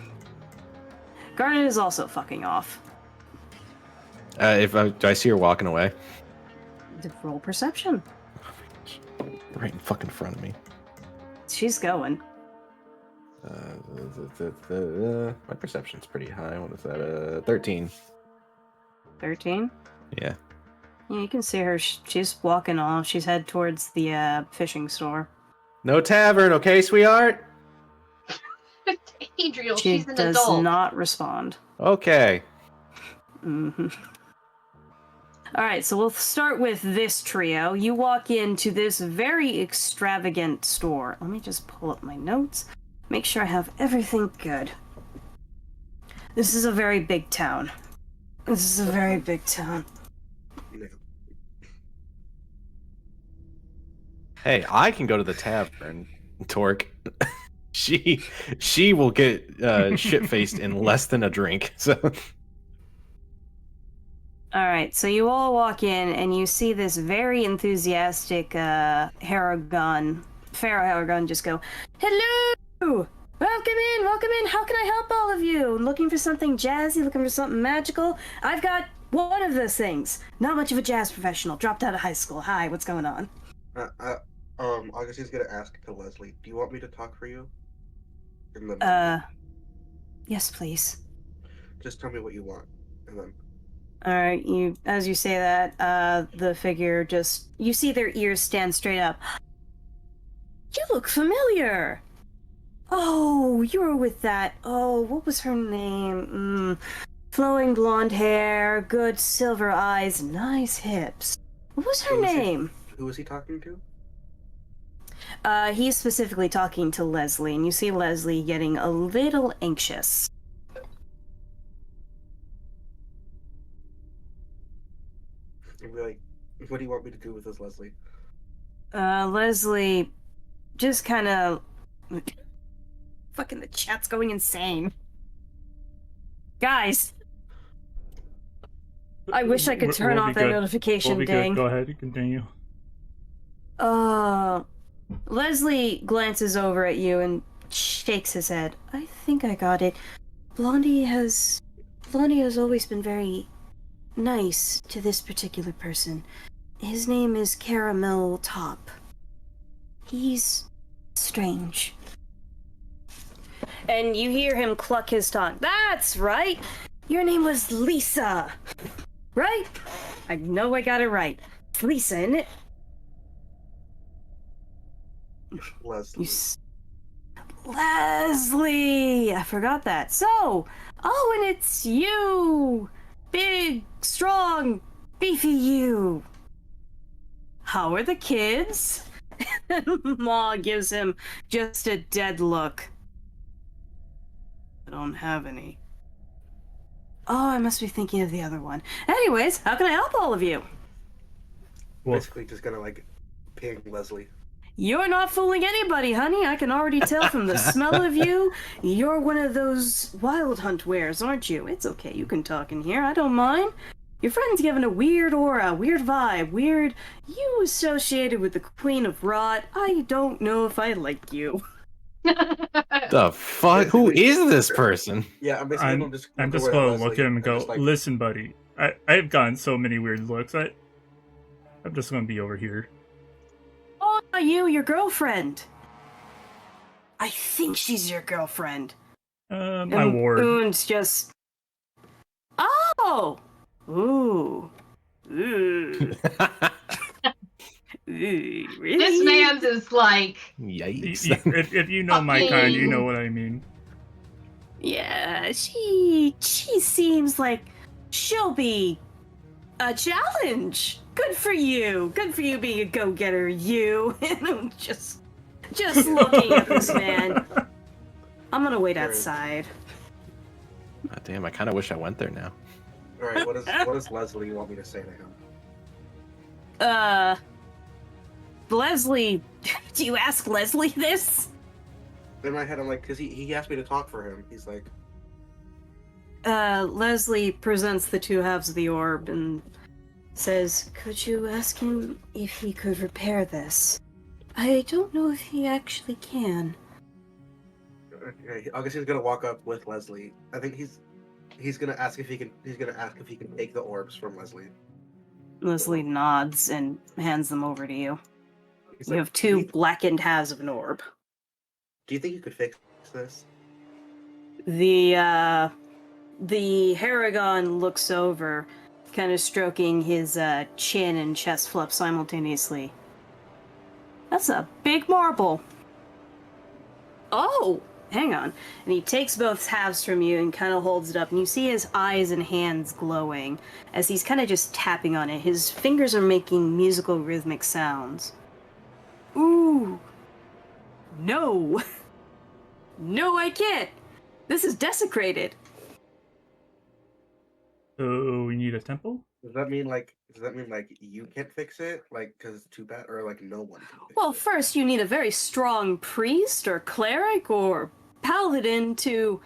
Garnet is also fucking off. do I see her walking away? Roll perception. Right in fucking front of me. She's going. My perception's pretty high. What is that? 13. 13. Yeah. Yeah, you can see her. She's walking off. She's head towards the fishing store. No tavern, okay, sweetheart? Hadriel, She she's an does adult. not respond. Okay. Hmm. All right, so we'll start with this trio. You walk into this very extravagant store. Let me just pull up my notes. Make sure I have everything good. This is a very big town. This is a very big town. Hey, I can go to the tavern, Tork. she will get shit faced in less than a drink. So All right, so you all walk in and you see this very enthusiastic Pharaoh Haragon just go, "Hello! Welcome in! How can I help all of you? Looking for something jazzy? Looking for something magical? I've got one of those things. Not much of a jazz professional. Dropped out of high school. Hi, what's going on?" Augustine's gonna ask to Leslie, do you want me to talk for you? And then Yes, please. just tell me what you want, and then All right, as you say that, the figure you see their ears stand straight up. You look familiar. Oh, you were with that. Oh, what was her name? Flowing blonde hair, good silver eyes, nice hips. What was her Who was it? name? who was he talking to? He's specifically talking to Leslie, and you see Leslie getting a little anxious. And be like, what do you want me to do with this, Leslie? Leslie just kind of... Fucking the chat's going insane. Guys! I wish I could turn We'll be off that good. notification We'll be ding. good. Go ahead, continue. Leslie glances over at you and shakes his head. I think I got it. Blondie has always been very nice to this particular person. His name is Caramel Top. He's strange. And you hear him cluck his tongue. That's right! Your name was Lisa! Right? I know I got it right. It's Lisa, isn't it? Leslie. Leslie! I forgot that. So, and it's you! Big, strong, beefy you! How are the kids? Ma gives him just a dead look. I don't have any. Oh, I must be thinking of the other one. Anyways, how can I help all of you? Basically just gonna, ping Leslie. You're not fooling anybody, honey. I can already tell from the smell of you. You're one of those wild hunt wares, aren't you? It's okay, you can talk in here. I don't mind. Your friend's giving a weird aura, weird vibe, weird... You associated with the Queen of Rot. I don't know if I like you. The fuck? Who is this person? Yeah, I'm basically I'm just gonna look at him and go, listen, buddy. I've gotten so many weird looks. I'm just gonna be over here. Oh, your girlfriend. I think she's your girlfriend. My ward. Boon's just... Oh! Ooh. Ooh. Ooh, really? This man's is like... Yikes. If you know my kind, you know what I mean. Yeah, she seems like she'll be a challenge. Good for you. Good for you being a go-getter, you. And I'm just looking at this man. I'm gonna wait outside. God damn, I kind of wish I went there now. Alright, what does Leslie want me to say to him? Leslie, do you ask Leslie this? In my head, I'm like, because he asked me to talk for him. He's like... Leslie presents the two halves of the orb and says, could you ask him if he could repair this? I don't know if he actually can. Okay, Augustine's gonna walk up with Leslie. I think he's gonna ask if he can take the orbs from Leslie. Leslie nods and hands them over to you. He's You like, have two blackened halves of an orb. Do you think you could fix this? The Haragon looks over, kind of stroking his chin and chest flap simultaneously. That's a big marble. Oh, hang on. And he takes both halves from you and kind of holds it up, and you see his eyes and hands glowing as he's kind of just tapping on it. His fingers are making musical rhythmic sounds. Ooh. No. No, I can't. This is desecrated. So we need a temple? Does that mean you can't fix it? Because it's too bad? Or no one can fix Well, it? first you need a very strong priest or cleric or paladin to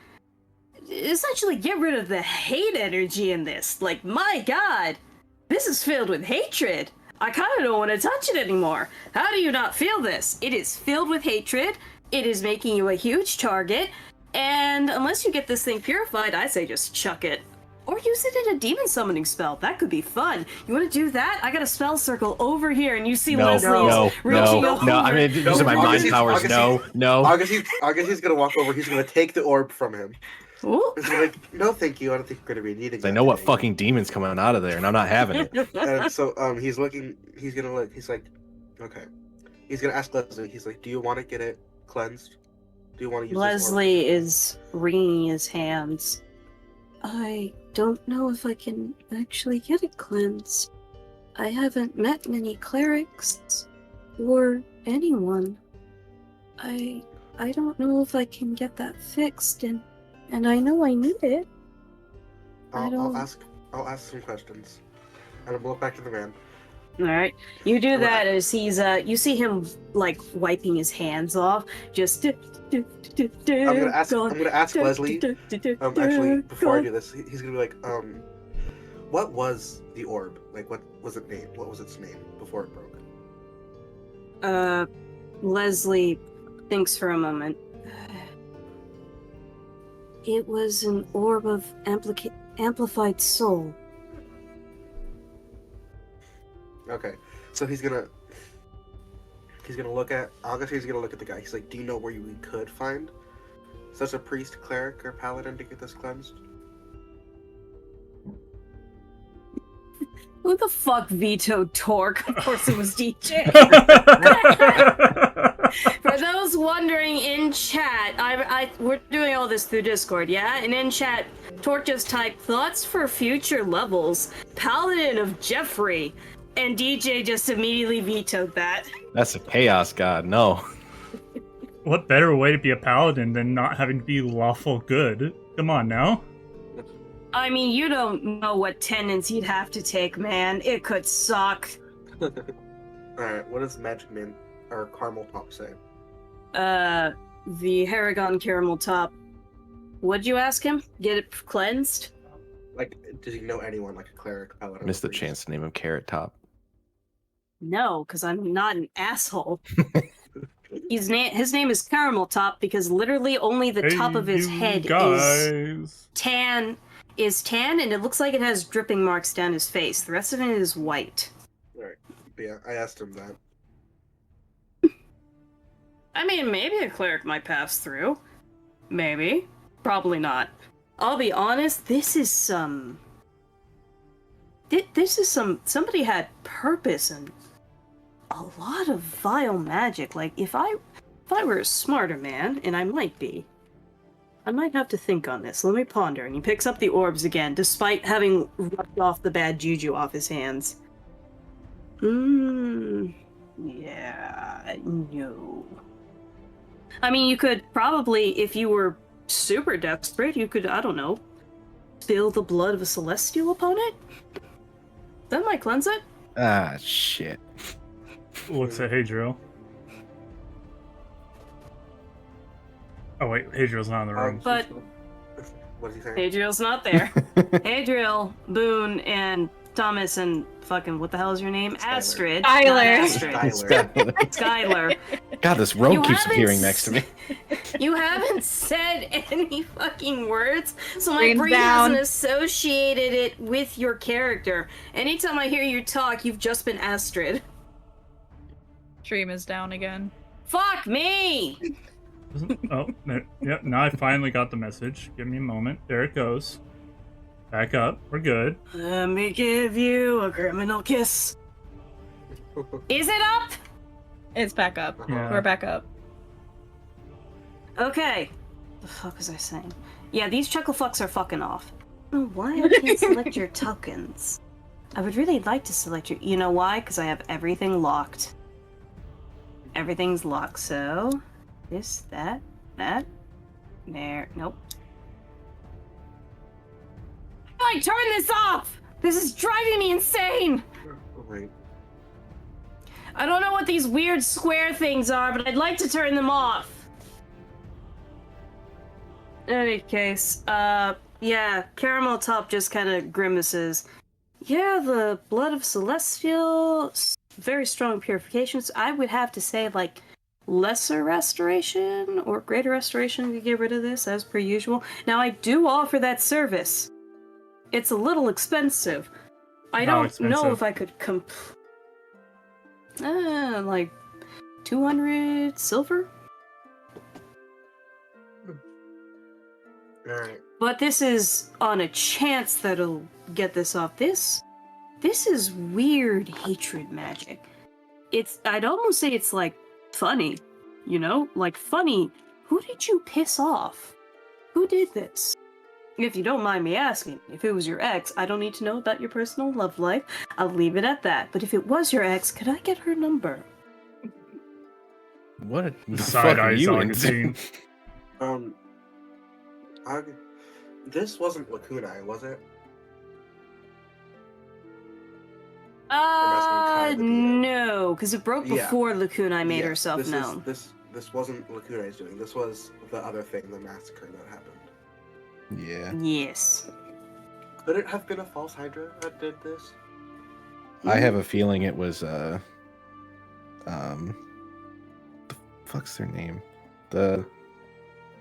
essentially get rid of the hate energy in this. My god, this is filled with hatred. I kind of don't want to touch it anymore. How do you not feel this? It is filled with hatred. It is making you a huge target. And unless you get this thing purified, I say just chuck it. Or use it in a demon summoning spell. That could be fun. You want to do that? I got a spell circle over here, and you see Leslie reaching over. No, I'm going to use my mind powers. No. Augustine's going to walk over. He's going to take the orb from him. Ooh. He's like, no, thank you. I don't think you're going to be needing it. I know what fucking demon's coming out of there, and I'm not having it. And so he's looking. He's going to look. He's like, okay. He's going to ask Leslie. He's like, do you want to get it cleansed? Do you want to use Leslie is wringing his hands. I don't know if I can actually get it cleansed. I haven't met many clerics or anyone. I don't know if I can get that fixed, and I know I need it. I'll ask some questions, and I'll look back to the man. All right, you do that as he's you see him wiping his hands off. Just I'm gonna ask Leslie. Actually, before I do this, he's gonna be like, what was the orb? What was it named? What was its name before it broke? Leslie thinks for a moment. It was an orb of amplified soul. Okay, so he's gonna look at Augustine. He's gonna look at the guy. He's like, "Do you know where we could find such a priest, cleric, or paladin to get this cleansed?" Who the fuck vetoed Tork? Of course it was DJ. For those wondering in chat, we're doing all this through Discord, yeah? And in chat, Tork just typed thoughts for future levels, Paladin of Jeffrey, and DJ just immediately vetoed that. That's a chaos god. No. What better way to be a paladin than not having to be lawful good? Come on now. I mean, you don't know what tenets he'd have to take, man. It could suck. Alright, what does Magic Man or Caramel Top say? The Haragon Caramel Top. What'd you ask him? Get it cleansed? Like, does he know anyone like a cleric, paladin? Missed the priest? chance to name him Carrot Top. No, because I'm not an asshole. His name is Caramel Top because literally only the top of his you head guys. is tan, and it looks like it has dripping marks down his face. The rest of it is white. Alright, yeah, I asked him that. I mean, maybe a cleric might pass through. Maybe. Probably not. I'll be honest, this is some... Somebody had purpose and a lot of vile magic. Like, if I were a smarter man, and I might be, I might have to think on this. Let me ponder. And he picks up the orbs again, despite having rubbed off the bad juju off his hands. Yeah, no. I mean, you could probably, if you were super desperate, you could, I don't know, spill the blood of a celestial upon it? That might cleanse it. Ah, shit. Looks at Hadriel. Oh wait, Hadriel's not in the room. But- What is he saying? Hadriel's not there. Hadriel, Boon, and Thomas, and fucking, what the hell is your name? Skylar. Astrid. Skylar. Not Astrid. Skylar. Skylar. God, this rogue You keeps haven't appearing next to me. You haven't said any fucking words, so my Brains brain down. hasn't associated it with your character. Anytime I hear you talk, you've just been Astrid. Stream is down again. Fuck me! Oh, there, yep, now I finally got the message. Give me a moment. There it goes. Back up. We're good. Let me give you a criminal kiss. Is it up? It's back up. Yeah. We're back up. Okay. The fuck was I saying? Yeah, these chuckle fucks are fucking off. I don't know why I can't select your tokens. I would really like to select your... You know why? Because I have everything locked. Everything's locked, so... This, that, there. Nope. How do I turn this off? This is driving me insane! Right. I don't know what these weird square things are, but I'd like to turn them off. In any case, yeah, Caramel Top just kind of grimaces. Yeah, the blood of Celestial, very strong purifications. I would have to say, like, lesser restoration or greater restoration to get rid of this, as per usual. Now, I do offer that service. It's a little expensive. I How don't expensive? know if I could like 200 silver? Alright. But this is on a chance that it'll get this off. This is weird hatred magic. I'd almost say it's like funny, you know? Like funny. Who did you piss off? Who did this? If you don't mind me asking, if it was your ex, I don't need to know about your personal love life. I'll leave it at that. But if it was your ex, could I get her number? What the Side fuck are eyes you Augustine. into? This wasn't Lacuna, was it? Kai the DM. No, because it broke Yeah. before Lacuna made Yeah, herself this known. This wasn't Lacuna's doing. This was the other thing, the massacre that happened. Yeah. Yes. Could it have been a false Hydra that did this? I have a feeling it was the fuck's their name? The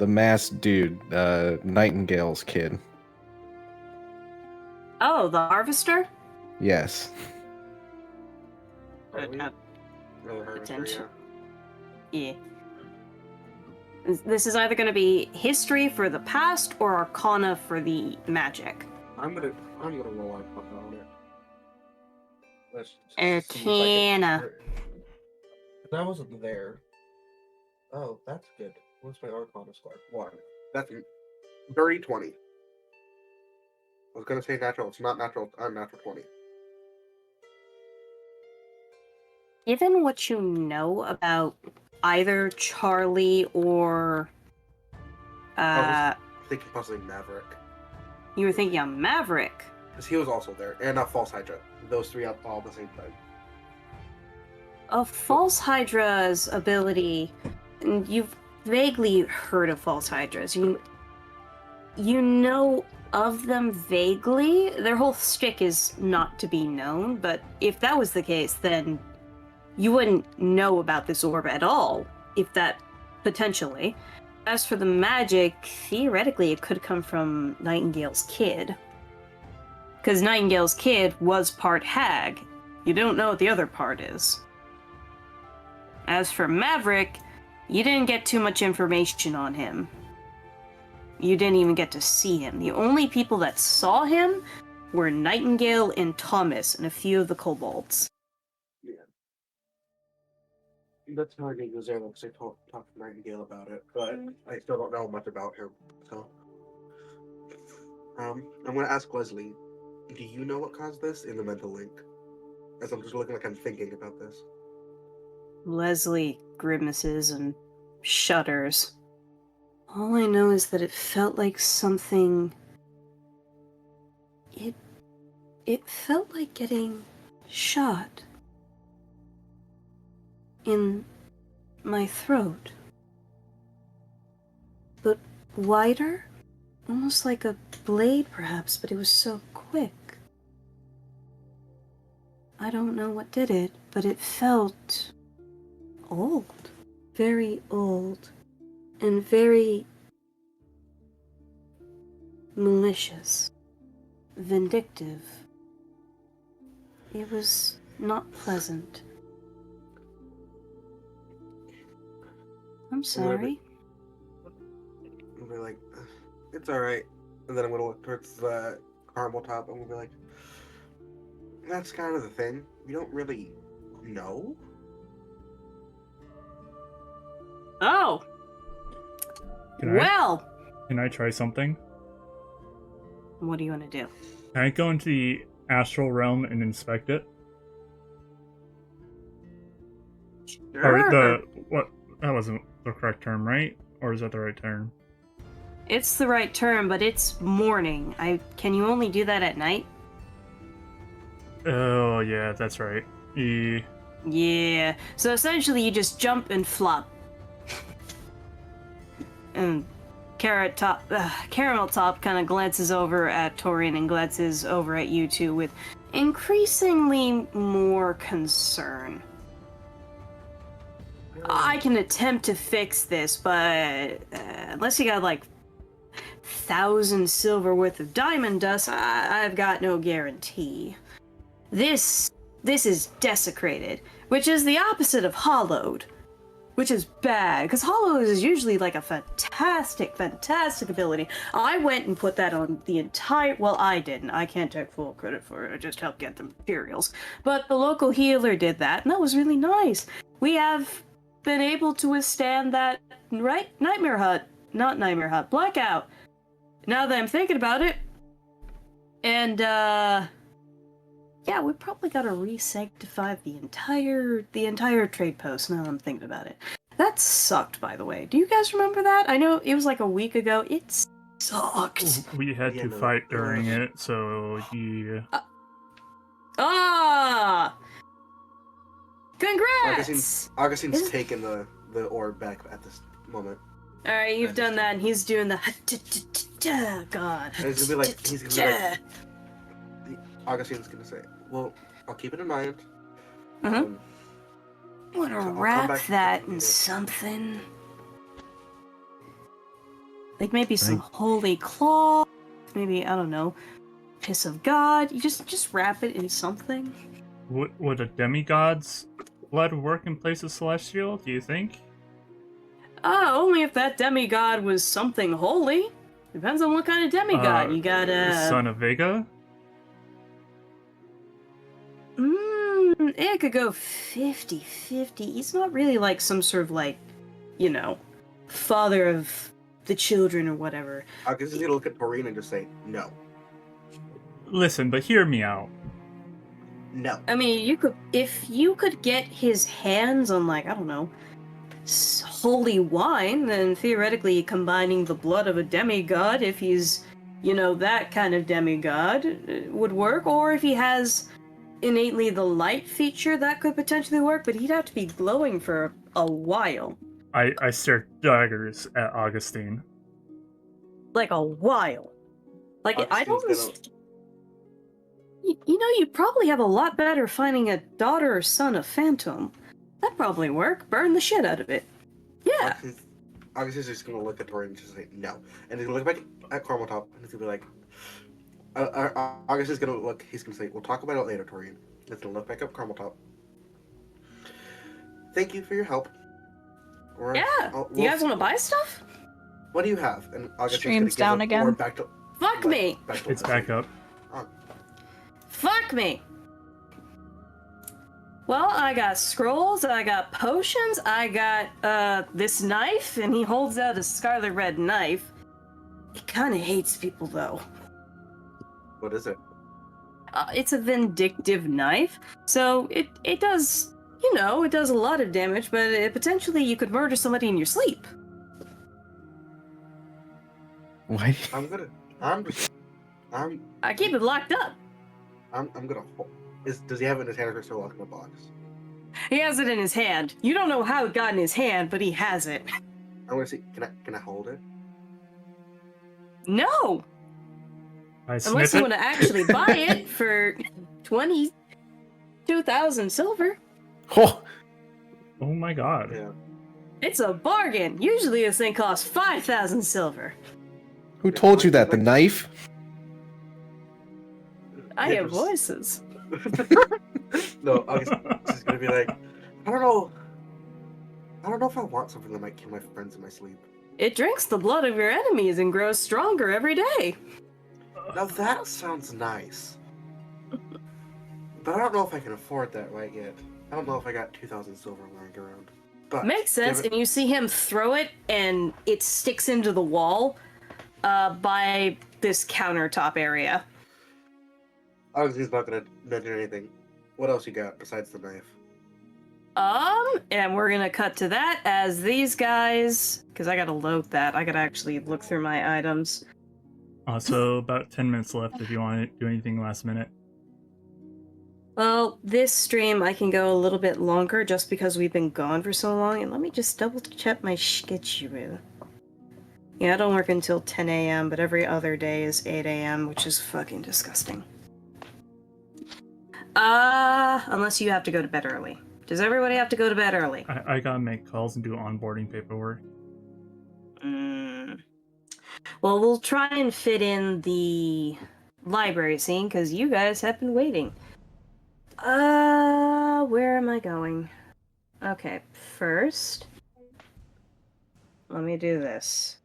The masked dude, Nightingale's kid. Oh, the harvester? Yes. Probably. Uh, Really hard to potential. yeah. Yeah. This is either going to be history for the past or arcana for the magic. I'm gonna roll on it. Let's see if I can- Arcana. That wasn't there. Oh, that's good. What's my Arcana score? 1. That's dirty 20. I was gonna say natural. It's not natural. Unnatural 20. Given what you know about either Charlie or I was thinking possibly Maverick, you were thinking of Maverick. because he was also there, and False Hydra. Those three up all at the same time. Of False Hydra's ability, and you've vaguely heard of False Hydras. You know of them vaguely. Their whole shtick is not to be known, but if that was the case, then you wouldn't know about this orb at all, if that potentially. As for the magic, theoretically it could come from Nightingale's kid. Because Nightingale's kid was part hag. You don't know what the other part is. As for Maverick, you didn't get too much information on him. You didn't even get to see him. The only people that saw him were Nightingale and Thomas and a few of the kobolds. Yeah. That's how I knew he was there, because I talked to Nightingale about it, but I still don't know much about him. So, I'm gonna ask Leslie, do you know what caused this in the mental link? As I'm just looking like I'm thinking about this. Leslie grimaces and shudders. All I know is that it felt like something... It felt like getting shot in my throat. But wider? Almost like a blade, perhaps, but it was so quick. I don't know what did it, but it felt old. Very old. And very malicious. Vindictive. It was not pleasant. I'm sorry. I'll be like, it's alright. And then I'm gonna look towards the caramel top and we'll be like, that's kind of the thing. We don't really know. Oh! Can Well! Can I try something? What do you want to do? Can I go into the astral realm and inspect it? Or the what? That wasn't the correct term, right? Or is that the right term? It's the right term, but it's morning. Can you only do that at night? Oh yeah, that's right. Yeah. So essentially, you just jump and flop. And Caramel Top kind of glances over at Toreen and glances over at you two with increasingly more concern. I can attempt to fix this, but unless you got like 1,000 silver worth of diamond dust, I've got no guarantee. This is desecrated, which is the opposite of hallowed, which is bad, because hallowed is usually like a fantastic ability. I went and put that on the entire, well, I didn't. I can't take full credit for it. I just helped get the materials. But the local healer did that, and that was really nice. We have been able to withstand that, right? Not Nightmare Hut, Blackout. Now that I'm thinking about it, and yeah, we probably gotta re-sanctify the entire trade post. Now that I'm thinking about it, that sucked. By the way, do you guys remember that? I know it was like a week ago. It sucked. We had to fight during it, so yeah. Congrats! Augustine's taken the orb back at this moment. All right, you've done that, and he's doing the God. And he's gonna be like, Augustine's gonna say, "Well, I'll keep it in mind." I'm gonna so I'll come wrap back that to in something. Like maybe some holy cloth, maybe, I don't know, piss of God. You just wrap it in something. Would a demigod's blood work in place of celestial, do you think? Only if that demigod was something holy. Depends on what kind of demigod. You got Son of Vega? It could go 50-50. He's not really like some sort of like, father of the children or whatever. I guess he's gonna look at Toreen and just say, no. Listen, but hear me out. No. I mean, if you could get his hands on, like, I don't know, holy wine, then theoretically combining the blood of a demigod, if he's, that kind of demigod, would work. Or if he has innately the light feature, that could potentially work, but he'd have to be glowing for a while. I stare daggers at Augusteen. Like a while. Like, I don't... Augusteen's you probably have a lot better finding a daughter or son of Phantom. That'd probably work. Burn the shit out of it. Yeah. Augustine's just gonna look at Toreen and just say no. And he's gonna look back at Caramel Top and he's gonna be like, Augustine's gonna look, he's gonna say, we'll talk about it later, Toreen. He's gonna look back up Caramel Top. Thank you for your help. You guys want to buy stuff? What do you have? And Augustine's Stream's gonna down give again. Back to, Fuck me! Back to It's back up. Fuck me! Well, I got scrolls, I got potions, I got, this knife, and he holds out a scarlet red knife. He kinda hates people, though. What is it? It's a vindictive knife, so it does, it does a lot of damage, but potentially you could murder somebody in your sleep. Why? I keep it locked up. I'm gonna hold. Does he have it in his hand or is it still locked in a box? He has it in his hand. You don't know how it got in his hand, but he has it. I'm gonna see. Can I hold it? No! I snip Unless you it. want to actually buy it for 22,000 silver. Oh, Oh my god. Yeah. It's a bargain. Usually this thing costs 5,000 silver. who told you that? The knife? I have Yes. voices. No, Augustine's gonna be like, I don't know if I want something that might kill my friends in my sleep. It drinks the blood of your enemies and grows stronger every day. Now that sounds nice. But I don't know if I can afford that right yet. I don't know if I got 2,000 silver lying around. But Makes sense, give it- and you see him throw it, and it sticks into the wall by this countertop area. Augustine's not gonna mention anything. What else you got besides the knife? And we're gonna cut to that as these guys, because I gotta load that. I gotta actually look through my items. So about 10 minutes left if you want to do anything last minute. Well, this stream I can go a little bit longer just because we've been gone for so long. And let me just double check my schedule. Yeah, I don't work until 10 a.m., but every other day is 8 a.m., which is fucking disgusting. Unless you have to go to bed early. Does everybody have to go to bed early? I gotta make calls and do onboarding paperwork. Well, we'll try and fit in the library scene, because you guys have been waiting. Where am I going? Okay, first, let me do this.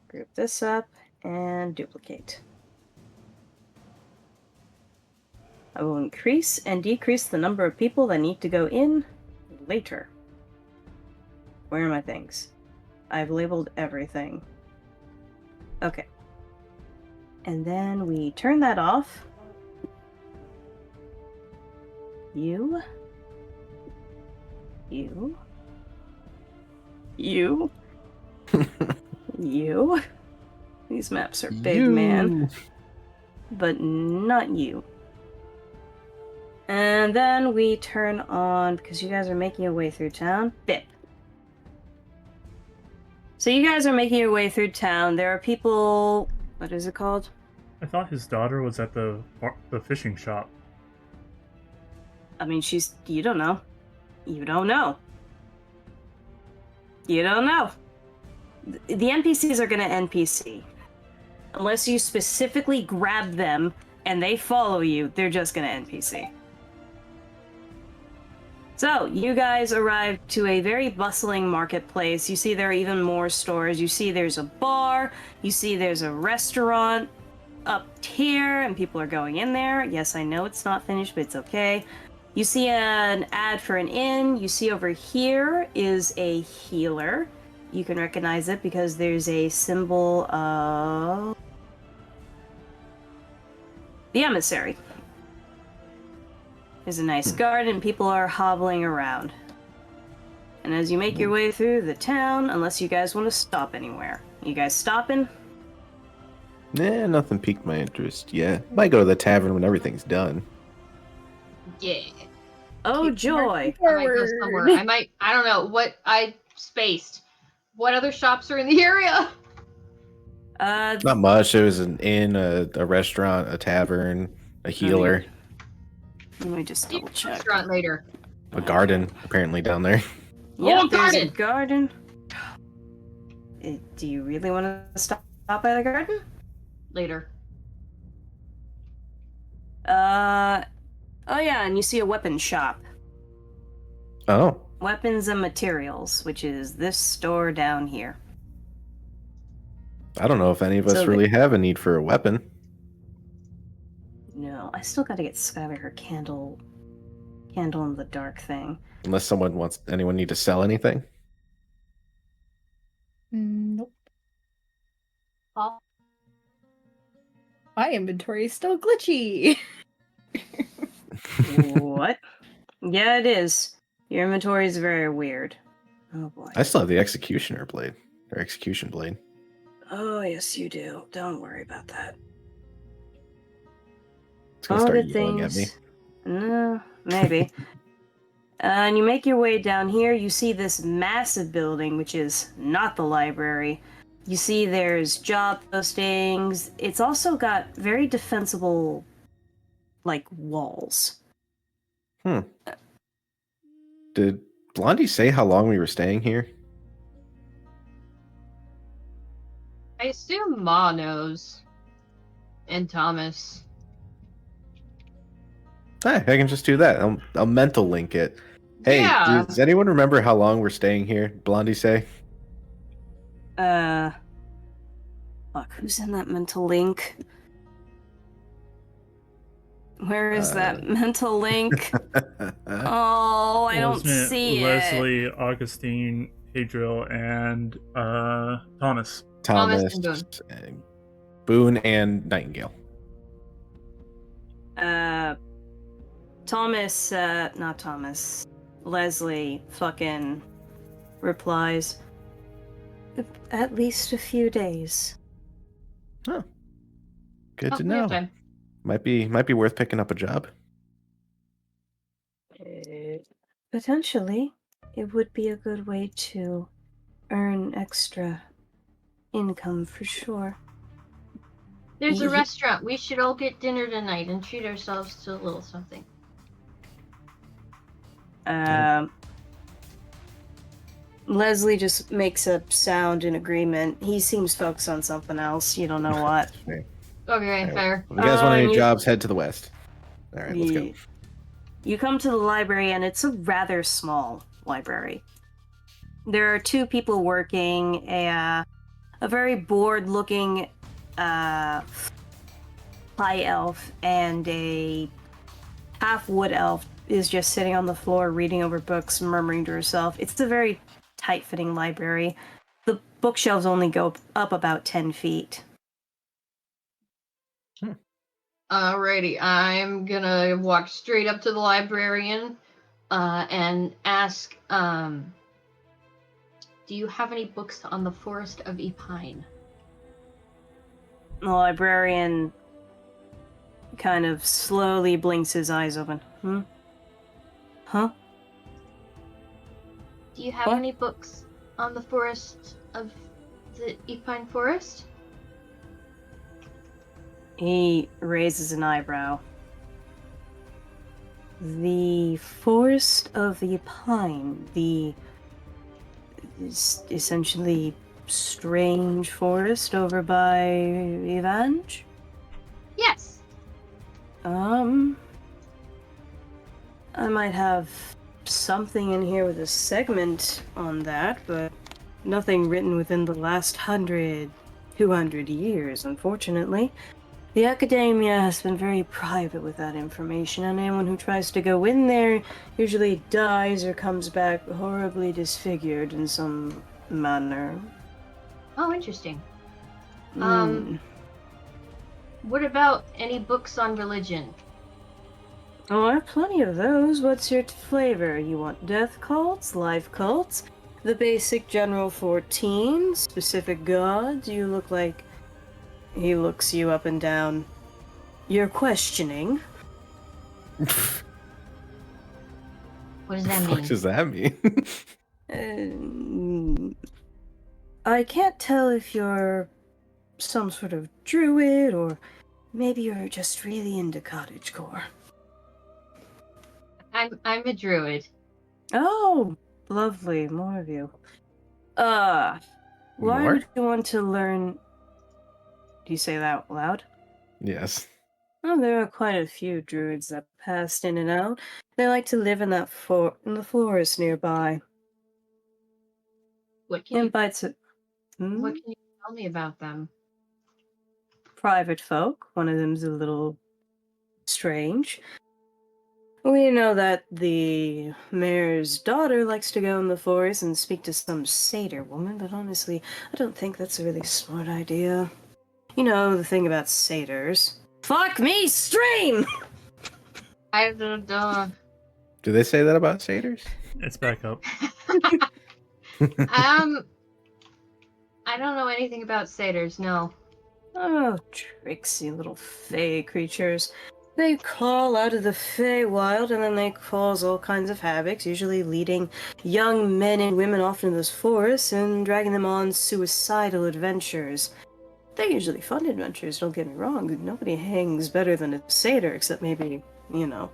Group this up and duplicate. I will increase and decrease the number of people that need to go in later. Where are my things? I've labeled everything. Okay. And then we turn that off. You. You. These maps are big, man. But not you. And then we turn on, because you guys are making your way through town, BIP. So you guys are making your way through town. There are people... What is it called? I thought his daughter was at the fishing shop. I mean, she's... You don't know. You don't know. You don't know. The NPCs are gonna NPC. Unless you specifically grab them and they follow you, they're just gonna NPC. So, you guys arrive to a very bustling marketplace. You see there are even more stores. You see there's a bar. You see there's a restaurant up here, and people are going in there. Yes, I know it's not finished, but it's okay. You see an ad for an inn. You see over here is a healer. You can recognize it because there's a symbol of the emissary. There's a nice garden, people are hobbling around. And as you make your way through the town, unless you guys want to stop anywhere. You guys stopping? Nah, nothing piqued my interest yet. Might go to the tavern when everything's done. Yeah. Oh, joy. I might go somewhere. I don't know what I spaced. What other shops are in the area? Not much. There was an inn, a restaurant, a tavern, a healer, Let me just double check. Restaurant later. a garden apparently down there. Yeah, Oh, there's a garden. Do you really want to stop by the garden? Later. Oh yeah, and you see a weapons shop. Oh, Weapons and materials, which is this store down here. I don't know if any of us So really have a need for a weapon. No, I still gotta get Skylar her candle in the dark thing. Unless anyone need to sell anything. Nope. Oh. My inventory is still glitchy. What? Yeah, it is. Your inventory is very weird. Oh boy. I still have the execution blade. Oh yes, you do. Don't worry about that. It's gonna start yelling at me. No, maybe. And you make your way down here. You see this massive building, which is not the library. You see there's job postings. It's also got very defensible, like, walls. Did Blondie say how long we were staying here? I assume Ma knows. And Thomas. I can just do that. I'll mental link it. Hey, Yeah. does anyone remember how long we're staying here? Blondie say. Fuck, who's in that mental link? Where is that mental link? Oh, I don't Wasn't it see it. Leslie, Augusteen, Hadriel, and Thomas. Thomas and and Boon and Nightingale. Not Thomas. Leslie fucking replies, at least a few days. Huh. Good to we have know. time. Might be worth picking up a job. Potentially, it would be a good way to earn extra income for sure. There's a Ye- restaurant. We should all get dinner tonight and treat ourselves to a little something. Leslie just makes a sound in agreement. He seems focused on something else. You don't know what. Okay, Alright. fair. If you guys want and any you- jobs, head to the west. All right, let's go. You come to the library, and it's a rather small library. There are two people working. A very bored-looking high elf and a half wood elf is just sitting on the floor reading over books, murmuring to herself. It's a very tight-fitting library. The bookshelves only go up about 10 feet. Alrighty, I'm gonna walk straight up to the librarian and ask, do you have any books on the Forest of Epine? The librarian kind of slowly blinks his eyes open. Huh? Do you have What? any books on the Forest of the Epine Forest? He raises an eyebrow. The Forest of the Pine, essentially strange forest over by Evange? Yes. I might have something in here with a segment on that, but nothing written within the last 200 years, unfortunately. The academia has been very private with that information, and anyone who tries to go in there usually dies or comes back horribly disfigured in some manner. Oh, interesting. Hmm. What about any books on religion? Oh, I have plenty of those. What's your flavor? You want death cults, life cults, the basic general 14, specific gods? You look like... He looks you up and down. You're questioning. What does that What mean? does that mean? I can't tell if you're some sort of druid, or maybe you're just really into cottagecore. I'm a druid. Oh, lovely. More of you. Why More? would you want to learn... Do you say that out loud? Yes. Oh, there are quite a few druids that passed in and out. They like to live in the forest nearby. What can you Invites it. What can you tell me about them? Private folk. One of them's a little strange. We know that the mayor's daughter likes to go in the forest and speak to some satyr woman, but honestly, I don't think that's a really smart idea. You know, the thing about satyrs. Fuck me, stream! I don't know. Do they say that about satyrs? It's back up. I don't know anything about satyrs, no. Oh, tricksy little fey creatures. They crawl out of the Feywild and then they cause all kinds of havocs, usually leading young men and women off into this forest and dragging them on suicidal adventures. They're usually fun adventures, don't get me wrong. Nobody hangs better than a satyr, except maybe, you know,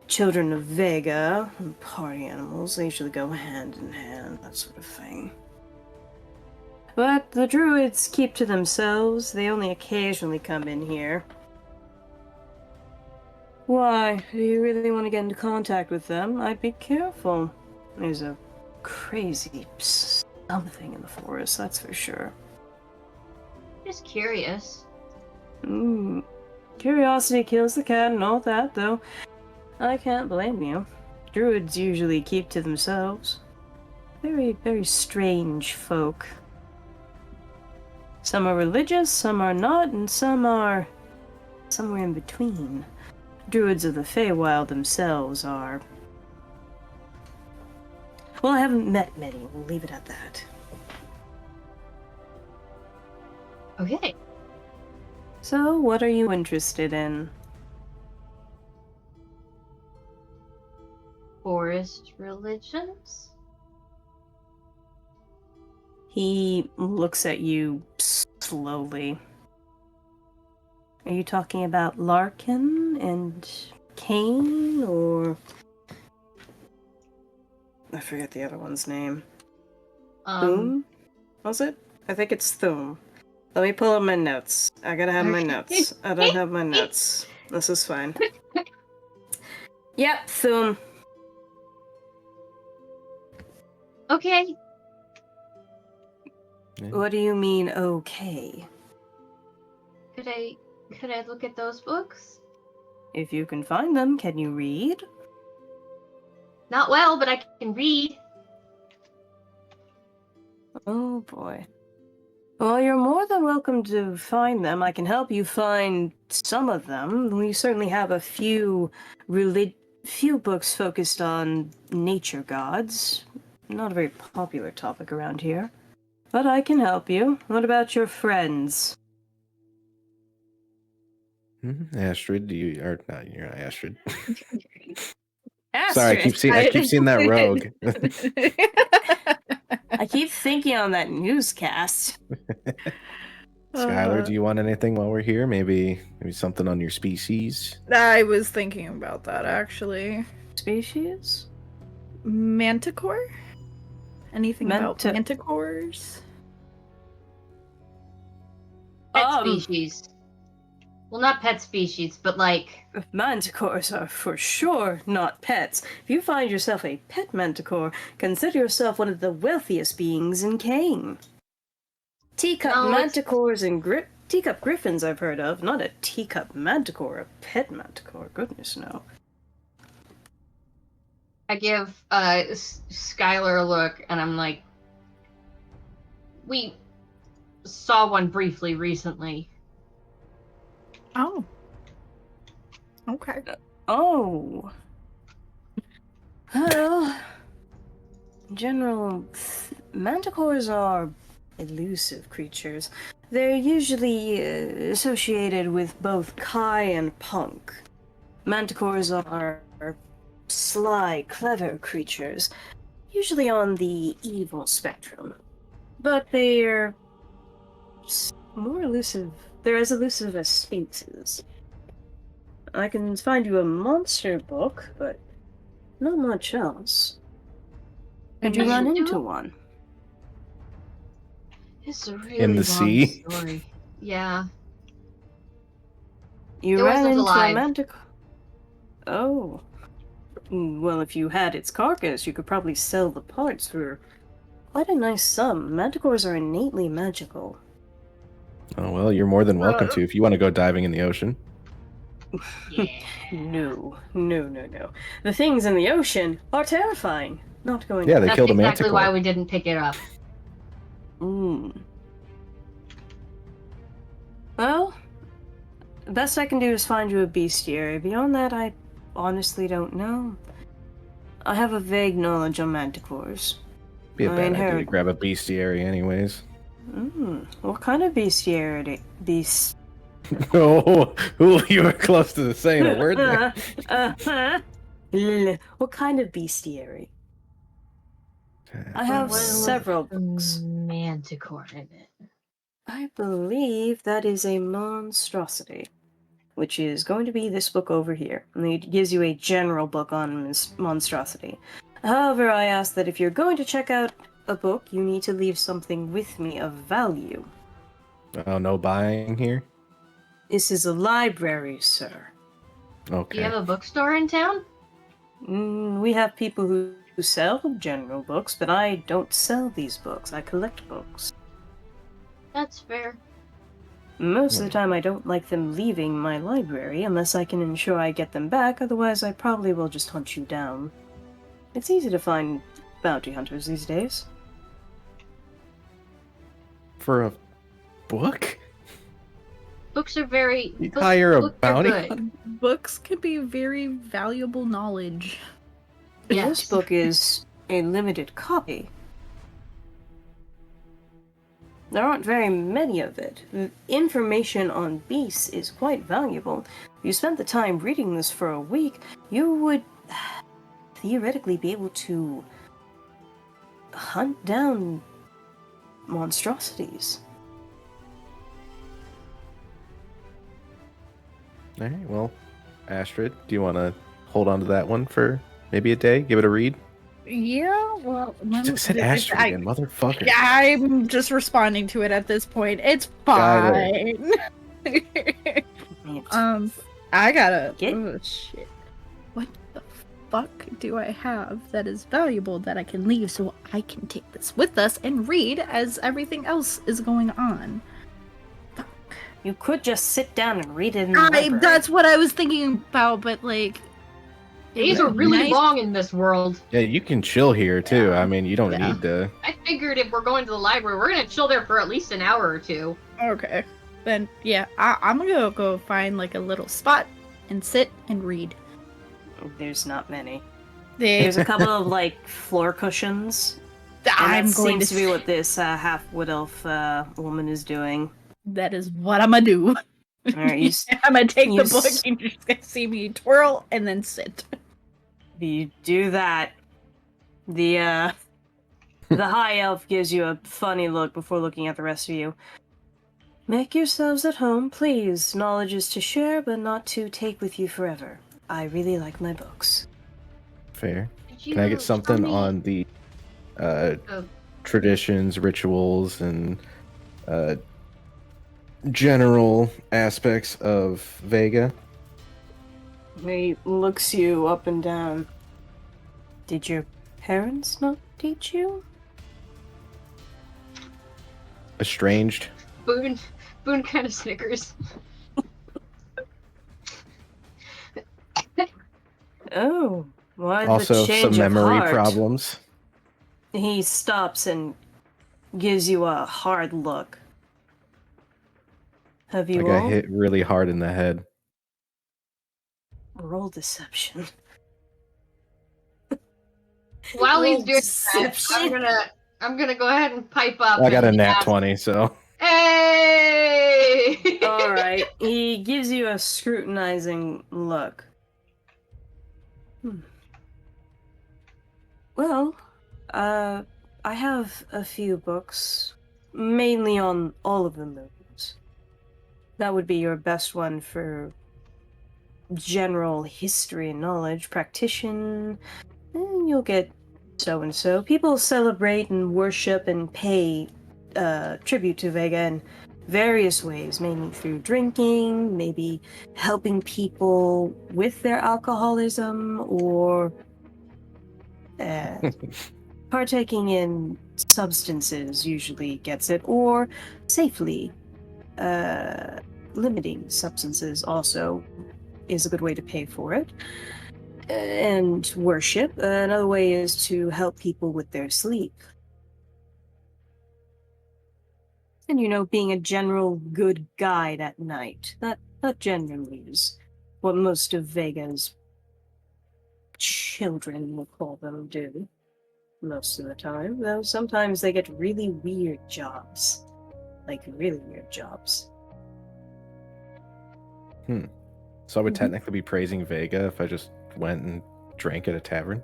children of Vega and party animals. They usually go hand in hand, that sort of thing. But the druids keep to themselves. They only occasionally come in here. Why? Do you really want to get into contact with them? I'd be careful. There's a crazy something in the forest, that's for sure. Just curious. Curiosity kills the cat and all that, though. I can't blame you. Druids usually keep to themselves. Very, very strange folk. Some are religious, some are not, and some are somewhere in between. Druids of the Feywild themselves are... Well, I haven't met many. We'll leave it at that. Okay. So, what are you interested in? Forest religions? He looks at you slowly. Are you talking about Larkin and Kane, or... I forget the other one's name. Boon? Was it? I think it's Thum. Let me pull up my notes. I gotta have my notes. I don't have my notes. This is fine. Yep, Thum. Okay. What do you mean, okay? Could I look at those books? If you can find them, can you read? Not well, but I can read. Oh boy. Well, you're more than welcome to find them. I can help you find some of them. We certainly have a few books focused on nature gods. Not a very popular topic around here. But I can help you. What about your friends? Astrid, you're not Astrid. Asterisk. Sorry, I keep seeing that rogue. I keep thinking on that newscast. Skylar, do you want anything while we're here? Maybe something on your species? I was thinking about that actually. Pet species. Well, not pet species, but like... Manticores are for sure not pets. If you find yourself a pet manticore, consider yourself one of the wealthiest beings in Kane. Teacup manticores and teacup griffins I've heard of, not a teacup manticore, a pet manticore. Goodness no. I give Skylar a look, and I'm like, we saw one briefly recently. Oh. Okay. Oh. Well, in general, manticores are elusive creatures. They're usually associated with both Kai and Punk. Manticores are sly, clever creatures, usually on the evil spectrum. But they're more elusive. They're as elusive as sphinxes. I can find you a monster book, but not much else. Did you run into one? It's a really In the long sea? story. Yeah. You It ran wasn't into alive. a manticore. Oh. Well, if you had its carcass, you could probably sell the parts for quite a nice sum. Manticores are innately magical. Oh, well, you're more than welcome to if you want to go diving in the ocean. Yeah. No. The things in the ocean are terrifying. Not going Yeah, they That's killed a exactly manticore. why we didn't pick it up. Well, the best I can do is find you a bestiary. Beyond that, I honestly don't know. I have a vague knowledge on manticores. Be a I bad idea to inherit- grab a bestiary anyways. What kind of bestiarity? Oh, you were close to saying a word there. What kind of bestiary? I have What was several the books. Manticore in it. I believe that is a monstrosity, which is going to be this book over here. And it gives you a general book on monstrosity. However, I ask that if you're going to check out a book, you need to leave something with me of value. Oh, no buying here? This is a library, sir. Okay. Do you have a bookstore in town? We have people who sell general books, but I don't sell these books. I collect books. That's fair. Most of the time I don't like them leaving my library unless I can ensure I get them back, otherwise I probably will just hunt you down. It's easy to find bounty hunters these days. For a book? Books are very... You hire a books are bounty good. hunter? Books can be very valuable knowledge. Yes. This book is a limited copy. There aren't very many of it. The information on beasts is quite valuable. If you spent the time reading this for a week, you would theoretically be able to hunt down monstrosities. Alright, well, Astrid, do you want to hold on to that one for maybe a day? Give it a read? Yeah, well, Just said Astrid again, motherfucker. Yeah, I'm just responding to it at this point. It's fine. I gotta. Oh shit! What the fuck do I have that is valuable that I can leave so I can take this with us and read as everything else is going on? You could just sit down and read it in the library. That's what I was thinking about, but like. Days are really long in this world. Yeah, you can chill here too. I mean, you don't need to. I figured if we're going to the library, we're gonna chill there for at least an hour or two. Okay. Then, yeah, I'm gonna go find like a little spot and sit and read. There's not many. There's There's a couple of like floor cushions. And that seems to be what this half wood elf woman is doing. That is what I'm gonna do. Right, I'm gonna take the book and you're just gonna see me twirl and then sit. You do that. The high elf gives you a funny look before looking at the rest of you. Make yourselves at home, please. Knowledge is to share, but not to take with you forever. I really like my books. Fair. Can I get something on the traditions, rituals, and general aspects of Vega. He looks you up and down. Did your parents not teach you? Estranged. Boon kind of snickers. Oh, why Also, the change some memory of heart? problems. He stops and gives you a hard look. Have I you got all hit really hard in the head. roll deception? While he's Roll doing deception. that, I'm gonna go ahead and pipe up. I got a and nat ask, 20, so. Hey! All right. He gives you a scrutinizing look. Well, I have a few books, mainly on all of the moons. That would be your best one for general history and knowledge. Practition, you'll get so-and-so. People celebrate and worship and pay tribute to Vega in various ways, mainly through drinking, maybe helping people with their alcoholism, or partaking in substances usually gets it, or safely limiting substances also is a good way to pay for it. And worship. Another way is to help people with their sleep. And being a general good guide at night. That generally is what most of Vega's children, we'll call them, do. Most of the time. Though sometimes they get really weird jobs. Like, really weird jobs. So I would technically be praising Vega if I just went and drank at a tavern.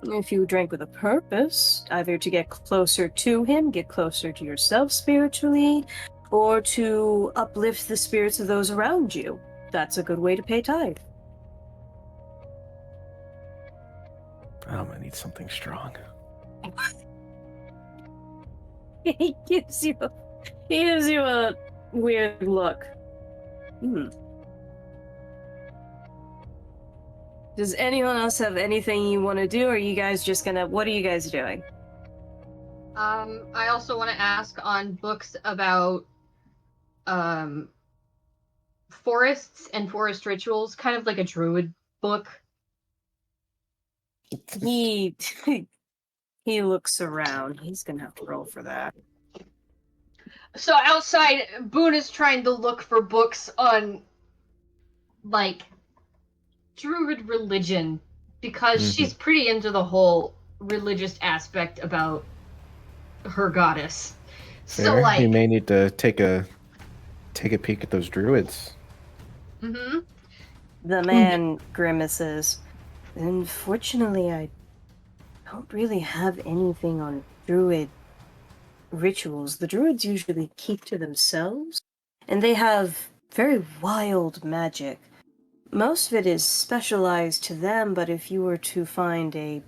If you drank with a purpose, either to get closer to him, get closer to yourself spiritually, or to uplift the spirits of those around you, that's a good way to pay tithe. I'm gonna need something strong. He gives you a weird look. Does anyone else have anything you want to do, or are you guys just gonna... What are you guys doing? I also want to ask on books about forests and forest rituals, kind of like a druid book. He looks around. He's gonna have to roll for that. So outside, Boon is trying to look for books on, like, druid religion, because she's pretty into the whole religious aspect about her goddess. Fair. So, like, you may need to take a peek at those druids. Mm-hmm. The man grimaces. Unfortunately, I don't really have anything on druid rituals. The druids usually keep to themselves, and they have very wild magic. Most of it is specialized to them, but if you were to find a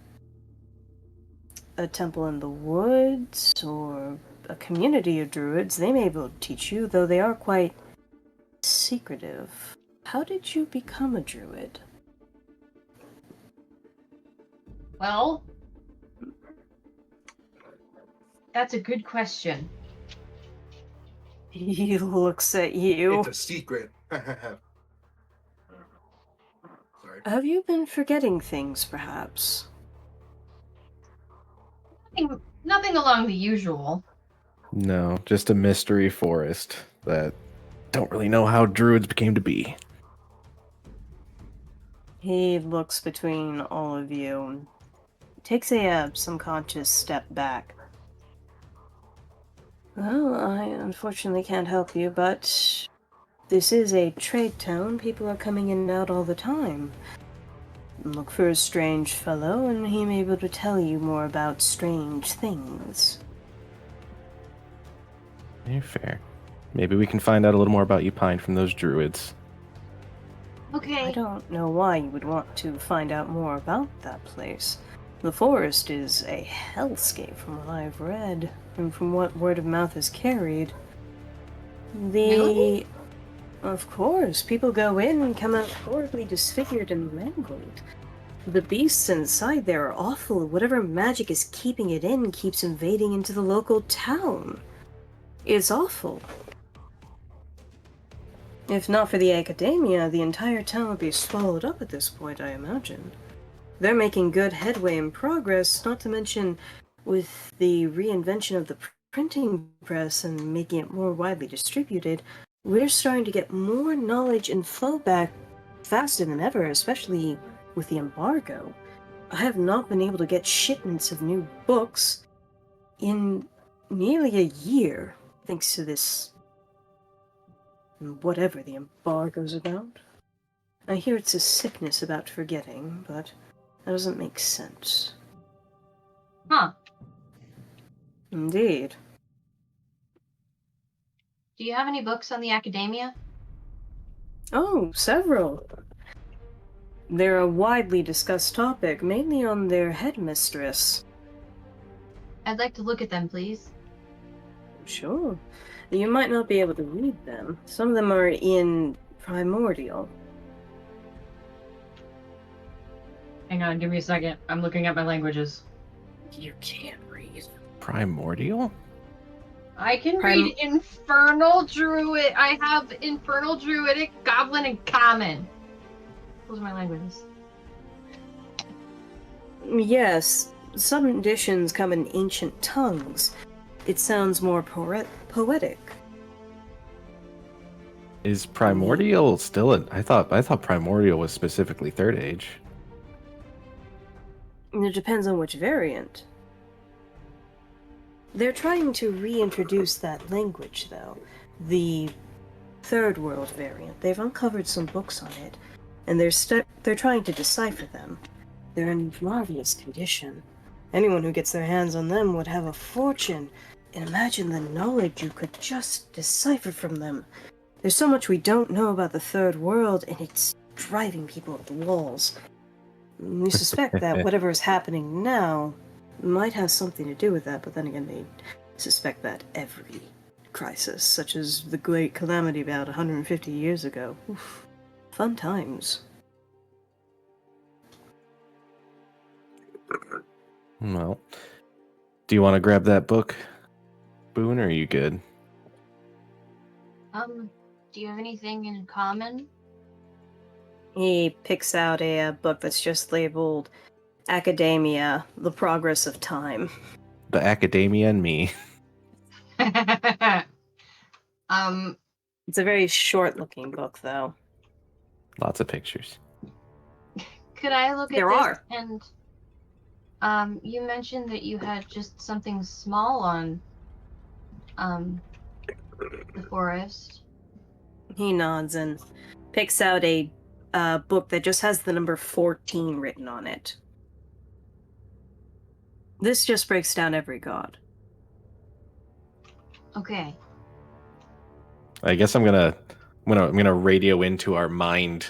temple in the woods or a community of druids, they may be able to teach you, though they are quite secretive. How did you become a druid? Well, that's a good question. He looks at you. It's a secret. Sorry. Have you been forgetting things, perhaps? Nothing along the usual. No, just a mystery forest that don't really know how druids became to be. He looks between all of you and takes a subconscious step back. Well, I unfortunately can't help you, but this is a trade town. People are coming in and out all the time. Look for a strange fellow, and he may be able to tell you more about strange things. You're fair. Maybe we can find out a little more about you, Pine, from those druids. Okay. I don't know why you would want to find out more about that place. The forest is a hellscape from what I've read, and from what word of mouth is carried. The... Of course, people go in and come out horribly disfigured and mangled. The beasts inside there are awful. Whatever magic is keeping it in keeps invading into the local town. It's awful. If not for the academia, the entire town would be swallowed up at this point, I imagine. They're making good headway and progress, not to mention with the reinvention of the printing press and making it more widely distributed, we're starting to get more knowledge and flow back faster than ever, especially with the embargo. I have not been able to get shipments of new books in nearly a year, thanks to this... whatever the embargo's about. I hear it's a sickness about forgetting, but that doesn't make sense. Huh. Indeed. Do you have any books on the academia? Oh, several. They're a widely discussed topic, mainly on their headmistress. I'd like to look at them, please. Sure. You might not be able to read them. Some of them are in primordial. Hang on, give me a second. I'm looking at my languages. You can't read. Primordial? I can read Infernal Druid. I have Infernal Druidic, Goblin, and Common. Those are my languages. Yes, some editions come in ancient tongues. It sounds more poetic. Is primordial still a... I thought primordial was specifically third age. It depends on which variant. They're trying to reintroduce that language, though. The Third World variant. They've uncovered some books on it, and they're trying to decipher them. They're in marvelous condition. Anyone who gets their hands on them would have a fortune. And imagine the knowledge you could just decipher from them. There's so much we don't know about the Third World, and it's driving people up the walls. We suspect that whatever is happening now might have something to do with that, but then again, they suspect that every crisis, such as the Great Calamity about 150 years ago. Oof. Fun times. Well, do you want to grab that book, Boon, or are you good? Do you have anything in common? He picks out a book that's just labeled Academia, The Progress of Time. The Academia and Me. It's a very short-looking book, though. Lots of pictures. Could I look at There this? are. And you mentioned that you had just something small on the forest. He nods and picks out a book that just has the number 14 written on it. This just breaks down every god. Okay. I guess I'm gonna radio into our mind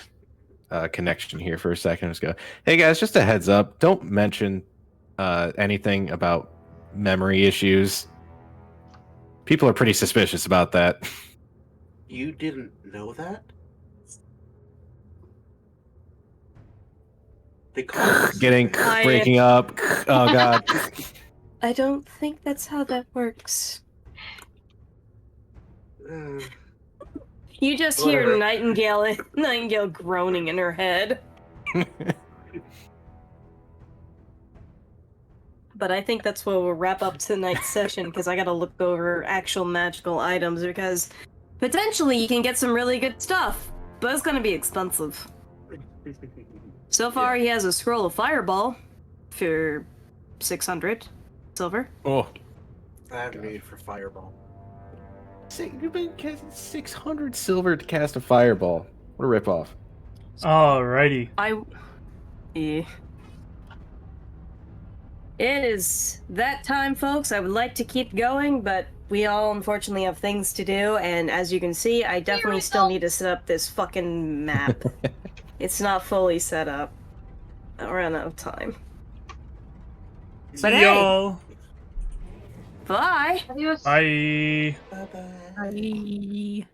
connection here for a second. Just go, hey guys, just a heads up. Don't mention anything about memory issues. People are pretty suspicious about that. You didn't know that? They call it breaking up. Oh god. I don't think that's how that works. You just hear Whatever. Nightingale groaning in her head. But I think that's where we'll wrap up tonight's session, because I gotta look over actual magical items, because potentially you can get some really good stuff, but it's gonna be expensive. So far, he has a scroll of fireball for 600 silver. Oh, I have to need for fireball. you've been casting 600 silver to cast a fireball. What a ripoff. Alrighty. It is that time, folks. I would like to keep going, but we all unfortunately have things to do, and as you can see, I definitely still need to set up this fucking map. It's not fully set up. I ran out of time. See But hey, y'all. Bye. Adios. Bye. Bye bye. Bye.